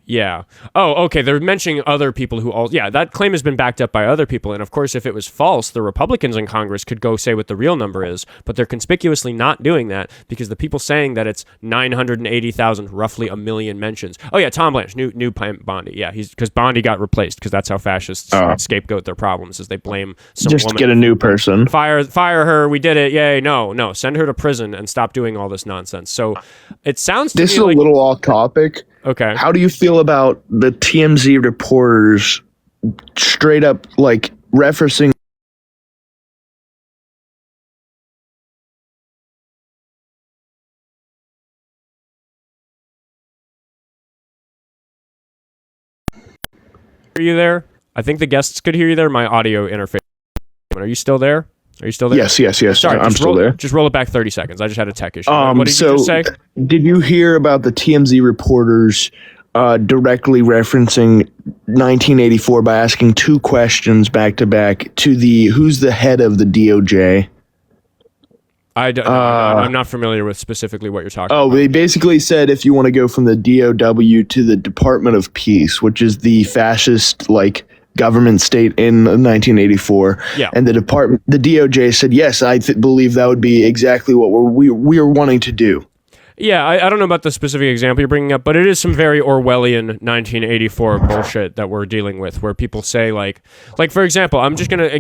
Yeah. Oh, okay. They're mentioning other people who all. Yeah, that claim has been backed up by other people. And of course, if it was false, the Republicans in Congress could go say what the real number is. But they're conspicuously not doing that because the people saying that it's 980,000, roughly 1 million mentions. Oh yeah, Tom Blanche, new Bondi. Yeah, he's because Bondi got replaced because that's how fascists scapegoat their problems is they blame some just woman. Get a new person. Fire her. We did it. Yay. No. Send her to prison and stop doing all this nonsense. So it sounds to this me is like, a little off topic. Okay. How do you feel about the TMZ reporters straight up like referencing Are you there? I think the guests could hear you there. My audio interface. Are you still there? Are you still there? Yes. Sorry, I'm still there. Just roll it back 30 seconds. I just had a tech issue. What did you just say? Did you hear about the TMZ reporters directly referencing 1984 by asking 2 questions back to back to who's the head of the DOJ? I'm not familiar with specifically what you're talking about. Oh, they basically said if you want to go from the DOW to the Department of Peace, which is the fascist government state in 1984. Yeah. And the DOJ said, yes, I believe that would be exactly what we are wanting to do. Yeah, I don't know about the specific example you're bringing up, but it is some very Orwellian 1984 bullshit that we're dealing with, where people say like for example,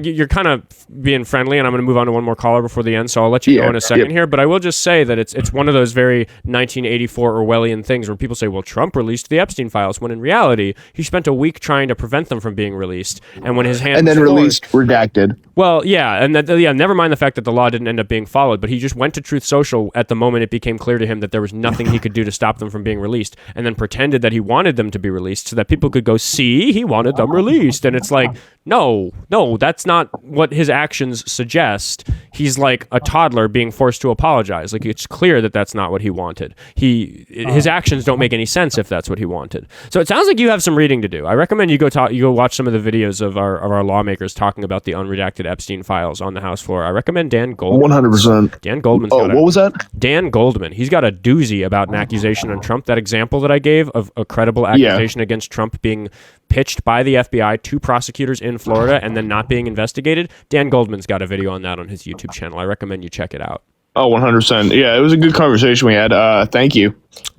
you're kind of being friendly, and I'm gonna move on to one more caller before the end, so I'll let you go in a second here. But I will just say that it's one of those very 1984 Orwellian things where people say, well, Trump released the Epstein files, when in reality he spent a week trying to prevent them from being released, and when his hands and then released redacted. Well, yeah, and never mind the fact that the law didn't end up being followed, but he just went to Truth Social at the moment it became clear to him that there was nothing he could do to stop them from being released, and then pretended that he wanted them to be released so that people could go, see, he wanted them released. And it's like, no, that's not what his actions suggest. He's like a toddler being forced to apologize. Like, it's clear that that's not what he wanted. His actions don't make any sense if that's what he wanted. So it sounds like you have some reading to do. I recommend you go watch some of the videos of our lawmakers talking about the unredacted Epstein files on the House floor. I recommend Dan Goldman. 100%. Dan Goldman's what was that? Dan Goldman. He's got a doozy about an accusation on Trump. That example that I gave of a credible accusation against Trump being pitched by the FBI to prosecutors in Florida and then not being investigated. Dan Goldman's got a video on that on his YouTube channel. I recommend you check it out. Oh, 100%. Yeah, it was a good conversation we had. Thank you.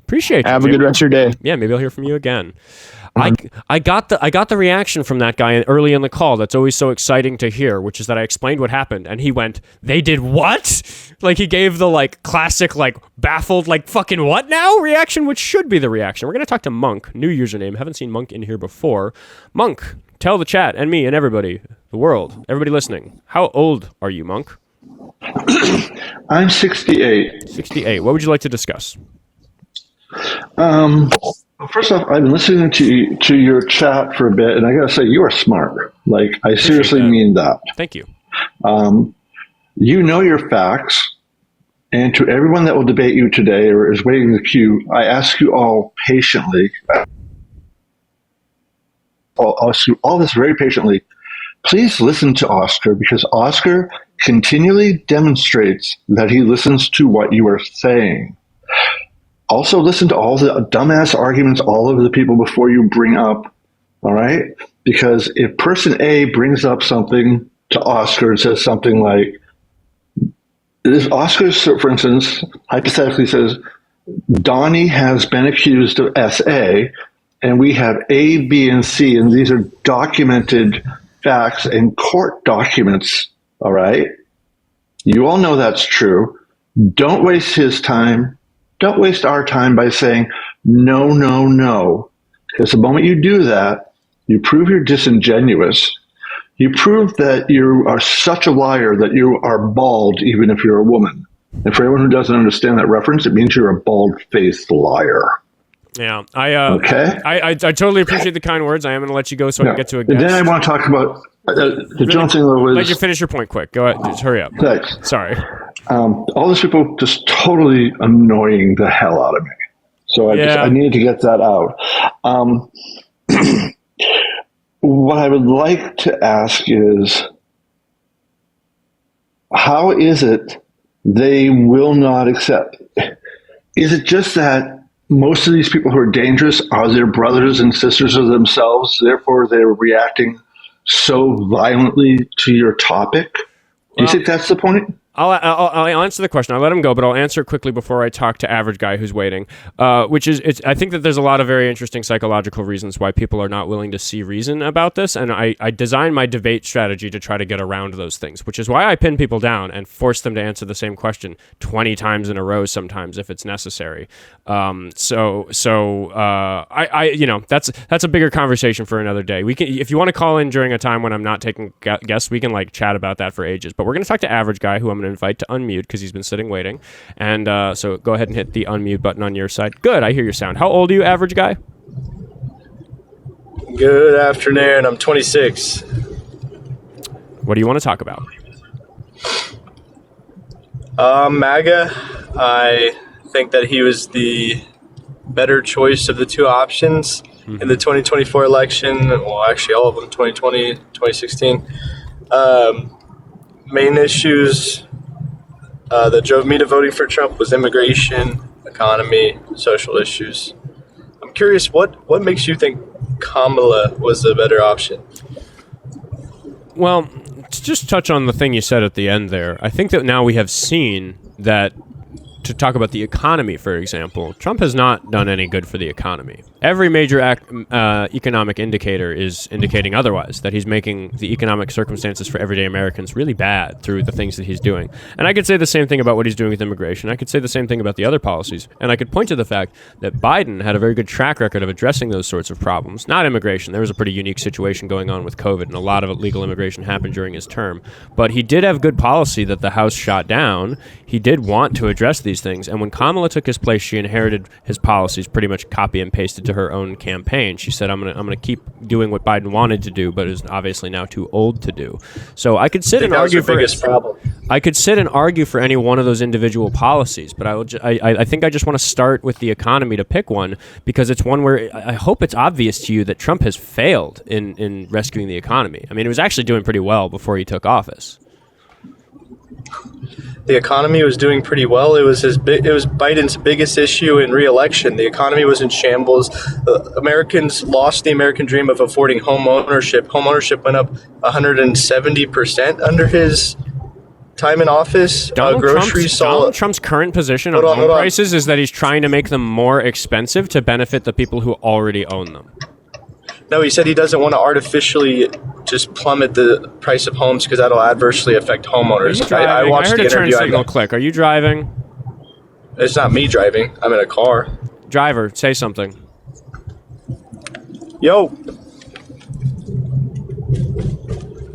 Appreciate it. Have a good rest of your day. Yeah, maybe I'll hear from you again. I got the reaction from that guy early in the call that's always so exciting to hear, which is that I explained what happened and he went, "They did what?" Like, he gave the classic baffled fucking what now reaction, which should be the reaction. We're going to talk to Monk, new username. Haven't seen Monk in here before. Monk, tell the chat and me and everybody, the world, everybody listening, how old are you, Monk? I'm 68. 68. What would you like to discuss? First off, I've been listening to your chat for a bit, and I gotta say, you are smart. I seriously mean that. Thank you. You know your facts, and to everyone that will debate you today or is waiting in the queue, I ask you all patiently, I'll ask you all this very patiently, please listen to Oskar, because Oskar continually demonstrates that he listens to what you are saying. Also, listen to all the dumbass arguments all of the people before you bring up, all right? Because if person A brings up something to Oskar and says something like, this Oskar, for instance, hypothetically says, Donnie has been accused of SA, and we have A, B, and C, and these are documented facts and court documents, all right? You all know that's true. Don't waste his time. Don't waste our time by saying, no, no, no. Because the moment you do that, you prove you're disingenuous. You prove that you are such a liar that you are bald even if you're a woman. And for anyone who doesn't understand that reference, it means you're a bald-faced liar. Yeah, okay. I totally appreciate the kind words. I am going to let you go so I can get to a guest. And then I want to talk about the John thing was. Let you finish your point quick. Go ahead. Just hurry up. Thanks. Sorry. All these people just totally annoying the hell out of me. So I needed to get that out. What I would like to ask is, how is it they will not accept? Is it just that most of these people who are dangerous are their brothers and sisters of themselves, therefore they're reacting so violently to your topic? Do you think that's the point? I'll answer the question. I'll let him go, but I'll answer quickly before I talk to average guy who's waiting, which is, I think that there's a lot of very interesting psychological reasons why people are not willing to see reason about this, and I designed my debate strategy to try to get around those things, which is why I pin people down and force them to answer the same question 20 times in a row sometimes if it's necessary. That's a bigger conversation for another day. We can, if you want to call in during a time when I'm not taking guests, we can like chat about that for ages, but we're going to talk to average guy, who I'm going to invite to unmute because he's been sitting waiting. And so go ahead and hit the unmute button on your side. Good, I hear your sound. How old are you, average guy? Good afternoon. I'm 26. What do you want to talk about? MAGA. I think that he was the better choice of the two options in the 2024 election. Well, actually, all of them, 2020, 2016. Main issues that drove me to voting for Trump was immigration, economy, social issues. I'm curious, what makes you think Kamala was the better option? Well, to just touch on the thing you said at the end there, I think that now we have seen that, to talk about the economy, for example, Trump has not done any good for the economy. Every major economic indicator is indicating otherwise, that he's making the economic circumstances for everyday Americans really bad through the things that he's doing. And I could say the same thing about what he's doing with immigration. I could say the same thing about the other policies. And I could point to the fact that Biden had a very good track record of addressing those sorts of problems. Not immigration. There was a pretty unique situation going on with COVID, and a lot of illegal immigration happened during his term. But he did have good policy that the House shot down. He did want to address these things. And when Kamala took his place, she inherited his policies, pretty much copy and pasted to her own campaign. She said, I'm gonna keep doing what Biden wanted to do, but is obviously now too old to do. So I could sit and argue for biggest problem. I could sit and argue for any one of those individual policies, but I think I just want to start with the economy to pick one, because it's one where I hope it's obvious to you that Trump has failed in rescuing the economy. I mean, it was actually doing pretty well before he took office. The economy was doing pretty well. It was Biden's biggest issue in re-election. The economy was in shambles. Americans lost the American dream of affording home ownership. Home ownership went up 170% under his time in office. Donald Trump's current position on home prices is that he's trying to make them more expensive to benefit the people who already own them. No, he said he doesn't want to artificially just plummet the price of homes because that'll adversely affect homeowners. I watched the interview. Turn signal click. Are you driving? It's not me driving. I'm in a car. Driver, say something. Yo.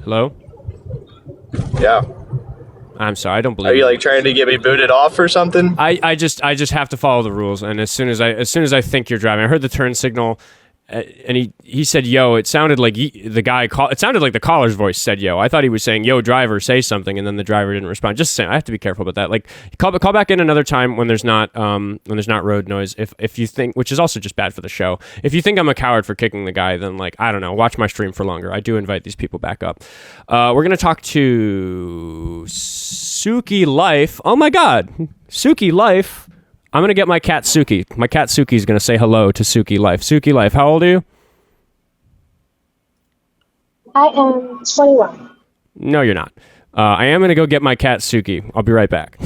Hello? Yeah. I'm sorry, I don't believe. Are you like trying to get me booted off or something? I just have to follow the rules, and as soon as I think you're driving, I heard the turn signal. And he said, yo. It sounded like it sounded like the caller's voice said, yo. I thought he was saying, yo, driver, say something. And then the driver didn't respond. Just saying, I have to be careful about that. Like, call back in another time when there's not road noise. If you think, which is also just bad for the show. If you think I'm a coward for kicking the guy, then like, I don't know, watch my stream for longer. I do invite these people back up. We're going to talk to Suki Life. Oh my God. Suki Life. I'm going to get my cat Suki. My cat Suki is going to say hello to Suki Life. Suki Life, how old are you? I am 21. No, you're not. I am going to go get my cat Suki. I'll be right back.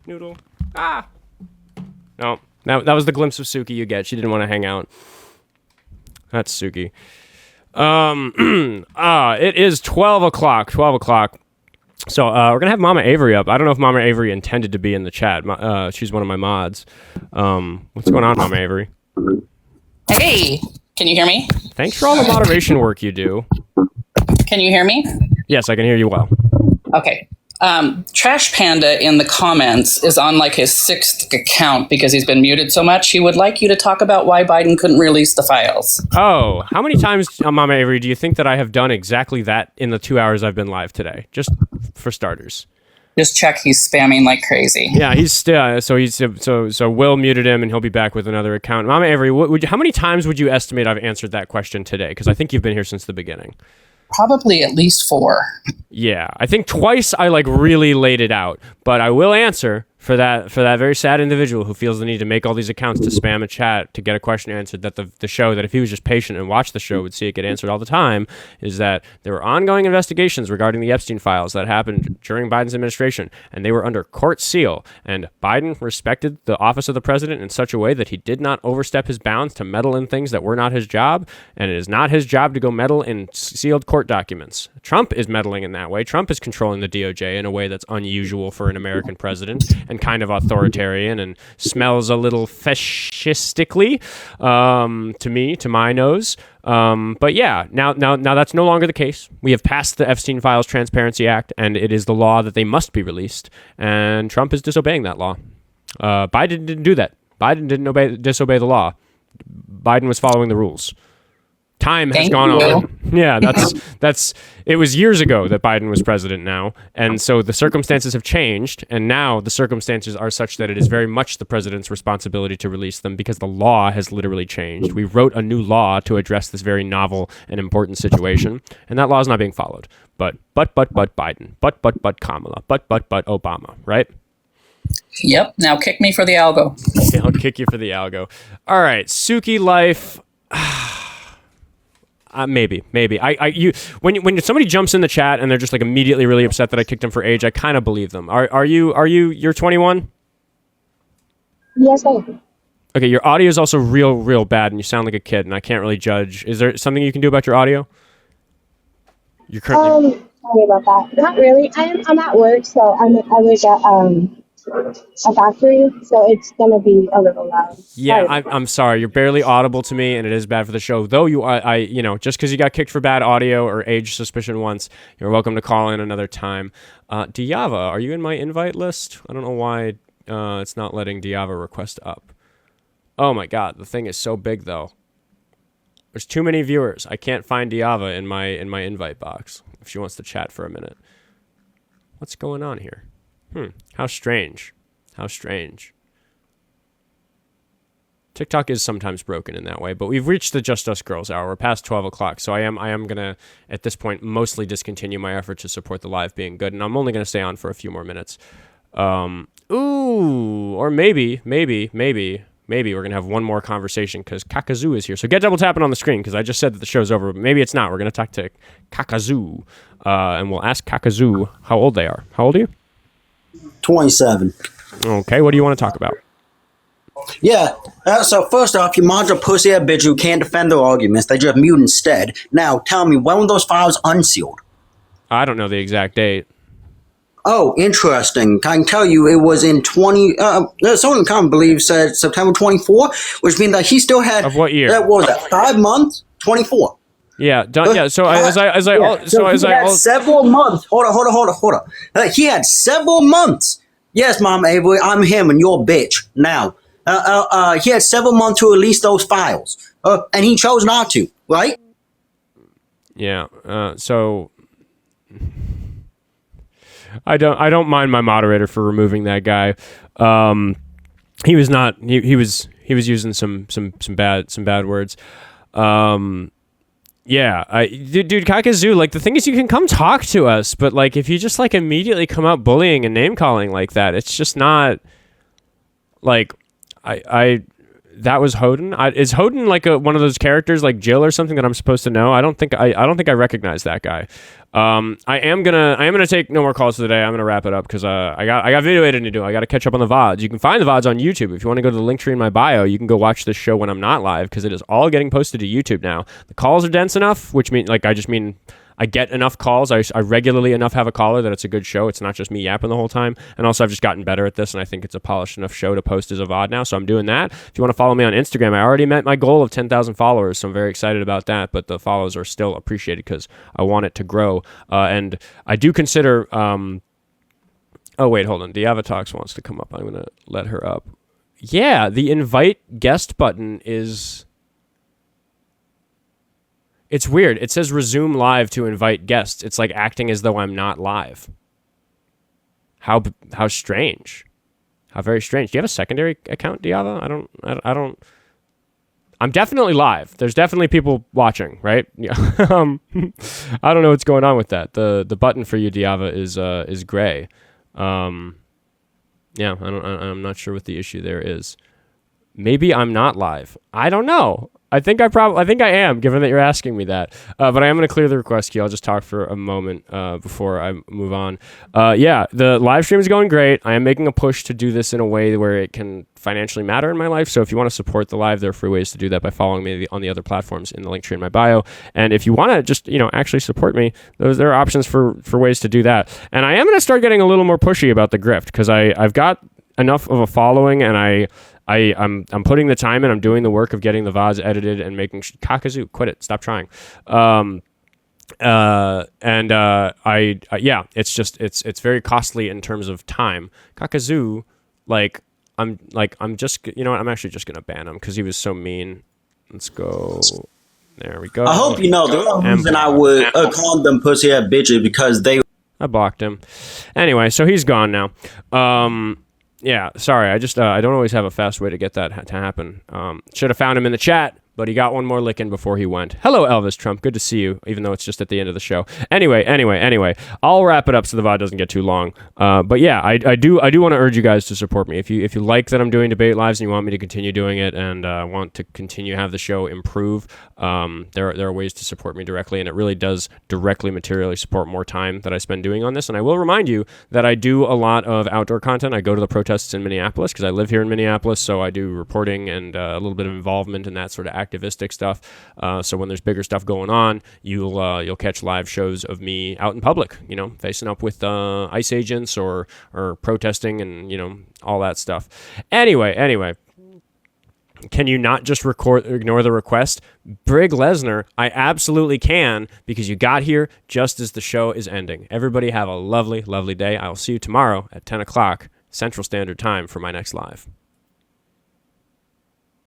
Noodle. Ah! No, that was the glimpse of Suki you get. She didn't want to hang out. That's Suki. It is 12 o'clock. 12 o'clock. So we're gonna have Mama Avery up. I don't know if Mama Avery intended to be in the chat. She's one of my mods. What's going on, Mama Avery? Hey, can you hear me? Thanks for all the moderation work you do. Can you hear me? Yes, I can hear you well. Okay. Trash Panda in the comments is on like his 6th account because he's been muted so much. He would like you to talk about why Biden couldn't release the files. Oh, how many times, Mama Avery, do you think that I have done exactly that in the 2 hours I've been live today? Just for starters. Just check, he's spamming like crazy. Yeah, so Will muted him, and he'll be back with another account. Mama Avery, how many times would you estimate I've answered that question today? Because I think you've been here since the beginning. Probably at least 4. Yeah, I think twice I really laid it out, but I will answer for that very sad individual who feels the need to make all these accounts to spam a chat to get a question answered, that the show, that if he was just patient and watched the show would see it get answered all the time, is that there were ongoing investigations regarding the Epstein files that happened during Biden's administration, and they were under court seal, and Biden respected the office of the president in such a way that he did not overstep his bounds to meddle in things that were not his job, and it is not his job to go meddle in sealed court documents. Trump is meddling in that way. Trump is controlling the DOJ in a way that's unusual for an American president, and kind of authoritarian, and smells a little fascistically to my nose. But yeah, now that's no longer the case. We have passed the Epstein Files Transparency Act, and it is the law that they must be released. And Trump is disobeying that law. Biden didn't do that. Biden didn't disobey the law. Biden was following the rules. Time has gone on. Yeah, that's it was years ago that Biden was president now, and so the circumstances have changed, and now the circumstances are such that it is very much the president's responsibility to release them because the law has literally changed. We wrote a new law to address this very novel and important situation, and that law is not being followed. But Biden, but Kamala, but Obama, right? Yep. Now kick me for the algo. Okay, I'll kick you for the algo. All right, Suki life. Maybe. When somebody jumps in the chat and they're just like immediately really upset that I kicked them for age, I kind of believe them. You're 21? Yes, I am. Okay, your audio is also real bad, and you sound like a kid, and I can't really judge. Is there something you can do about your audio? You're currently Sorry about that. Not really. I'm at work, so I work at a factory, so it's gonna be a little loud. Yeah, Sorry. I'm sorry. You're barely audible to me, and it is bad for the show. Though just because you got kicked for bad audio or age suspicion once, you're welcome to call in another time. Diava, are you in my invite list? I don't know why it's not letting Diava request up. Oh my God, the thing is so big though. There's too many viewers. I can't find Diava in my invite box if she wants to chat for a minute. What's going on here? How strange. TikTok is sometimes broken in that way, but we've reached the Just Us Girls hour. We're past 12 o'clock, so I am gonna, at this point, mostly discontinue my effort to support the live being good, and I'm only gonna stay on for a few more minutes. Or maybe we're gonna have one more conversation because Kakazoo is here. So get double tapping on the screen because I just said that the show's over, but maybe it's not. We're gonna talk to Kakazoo, and we'll ask Kakazoo how old they are. How old are you? 27. Okay, what do you want to talk about? Yeah, so first off, your mods are pussy-ass bitch who can't defend their arguments. They just mute instead. Now, tell me, when were those files unsealed? I don't know the exact date. Oh, interesting. I can tell you it was in someone can't believe said September 24, which means that he still had... Of what year? What was that, 5 months? 24. Yeah, so he had several months. Hold on. He had several months. Yes, Mom Avery, I'm him and you're a bitch. Now, he had several months to release those files, and he chose not to, right? Yeah. So I don't mind my moderator for removing that guy. He was not. He was using some bad words. Yeah, dude, Kakazoo, like, the thing is you can come talk to us, but, like, if you just, like, immediately come out bullying and name-calling like that, it's just not, like, that was Hoden? Is Hoden, like, one of those characters, like Jill or something that I'm supposed to know? I don't think I recognize that guy. I am gonna take no more calls today. I'm gonna wrap it up because I got video editing to do. I got to catch up on the VODs. You can find the VODs on YouTube. If you want to go to the link tree in my bio, you can go watch this show when I'm not live because it is all getting posted to YouTube now. The calls are dense enough, which means, like, I I get enough calls. I regularly enough have a caller that it's a good show. It's not just me yapping the whole time. And also I've just gotten better at this, and I think it's a polished enough show to post as a VOD now. So I'm doing that. If you want to follow me on Instagram, I already met my goal of 10,000 followers. So I'm very excited about that. But the follows are still appreciated because I want it to grow. And I do consider... oh, wait, hold on. Diavatox wants to come up. I'm going to let her up. Yeah, the invite guest button is... It's weird. It says resume live to invite guests. It's like acting as though I'm not live. How strange. How very strange. Do you have a secondary account, Diava? I don't. I'm definitely live. There's definitely people watching, right? Yeah. I don't know what's going on with that. The button for you, Diava, is gray. Yeah, I'm not sure what the issue there is. Maybe I'm not live. I don't know. I think I am, given that you're asking me that. But I am going to clear the request queue. I'll just talk for a moment before I move on. Yeah, the live stream is going great. I am making a push to do this in a way where it can financially matter in my life. So if you want to support the live, there are free ways to do that by following me on the other platforms in the link tree in my bio. And if you want to just, actually support me, there are options for ways to do that. And I am going to start getting a little more pushy about the grift because I've got enough of a following, and I'm putting the time in. I'm doing the work of getting the VODs edited and making Kakazoo, quit it, stop trying. Yeah, it's very costly in terms of time. Kakazoo, I'm just, I'm actually just gonna ban him because he was so mean. Let's go. There we go. I hope you know the only reason I would call them pussyhead bitches because they. I blocked him. Anyway, so he's gone now. Yeah, sorry. I don't always have a fast way to get that to happen. Should have found him in the chat, but he got one more lick in before he went. Hello, Elvis Trump. Good to see you, even though it's just at the end of the show. Anyway. I'll wrap it up so the VOD doesn't get too long. But yeah, I do want to urge you guys to support me. If you like that I'm doing debate lives and you want me to continue doing it and want to continue have the show improve, there are ways to support me directly, and it really does directly materially support more time that I spend doing on this. And I will remind you that I do a lot of outdoor content. I go to the protests in Minneapolis because I live here in Minneapolis, so I do reporting and a little bit of involvement in that sort of activistic stuff. So when there's bigger stuff going on, you'll catch live shows of me out in public, facing up with ICE agents or protesting and all that stuff. Anyway. Can you not just ignore the request? Brig Lesnar, I absolutely can, because you got here just as the show is ending. Everybody have a lovely, lovely day. I will see you tomorrow at 10 o'clock Central Standard Time for my next live.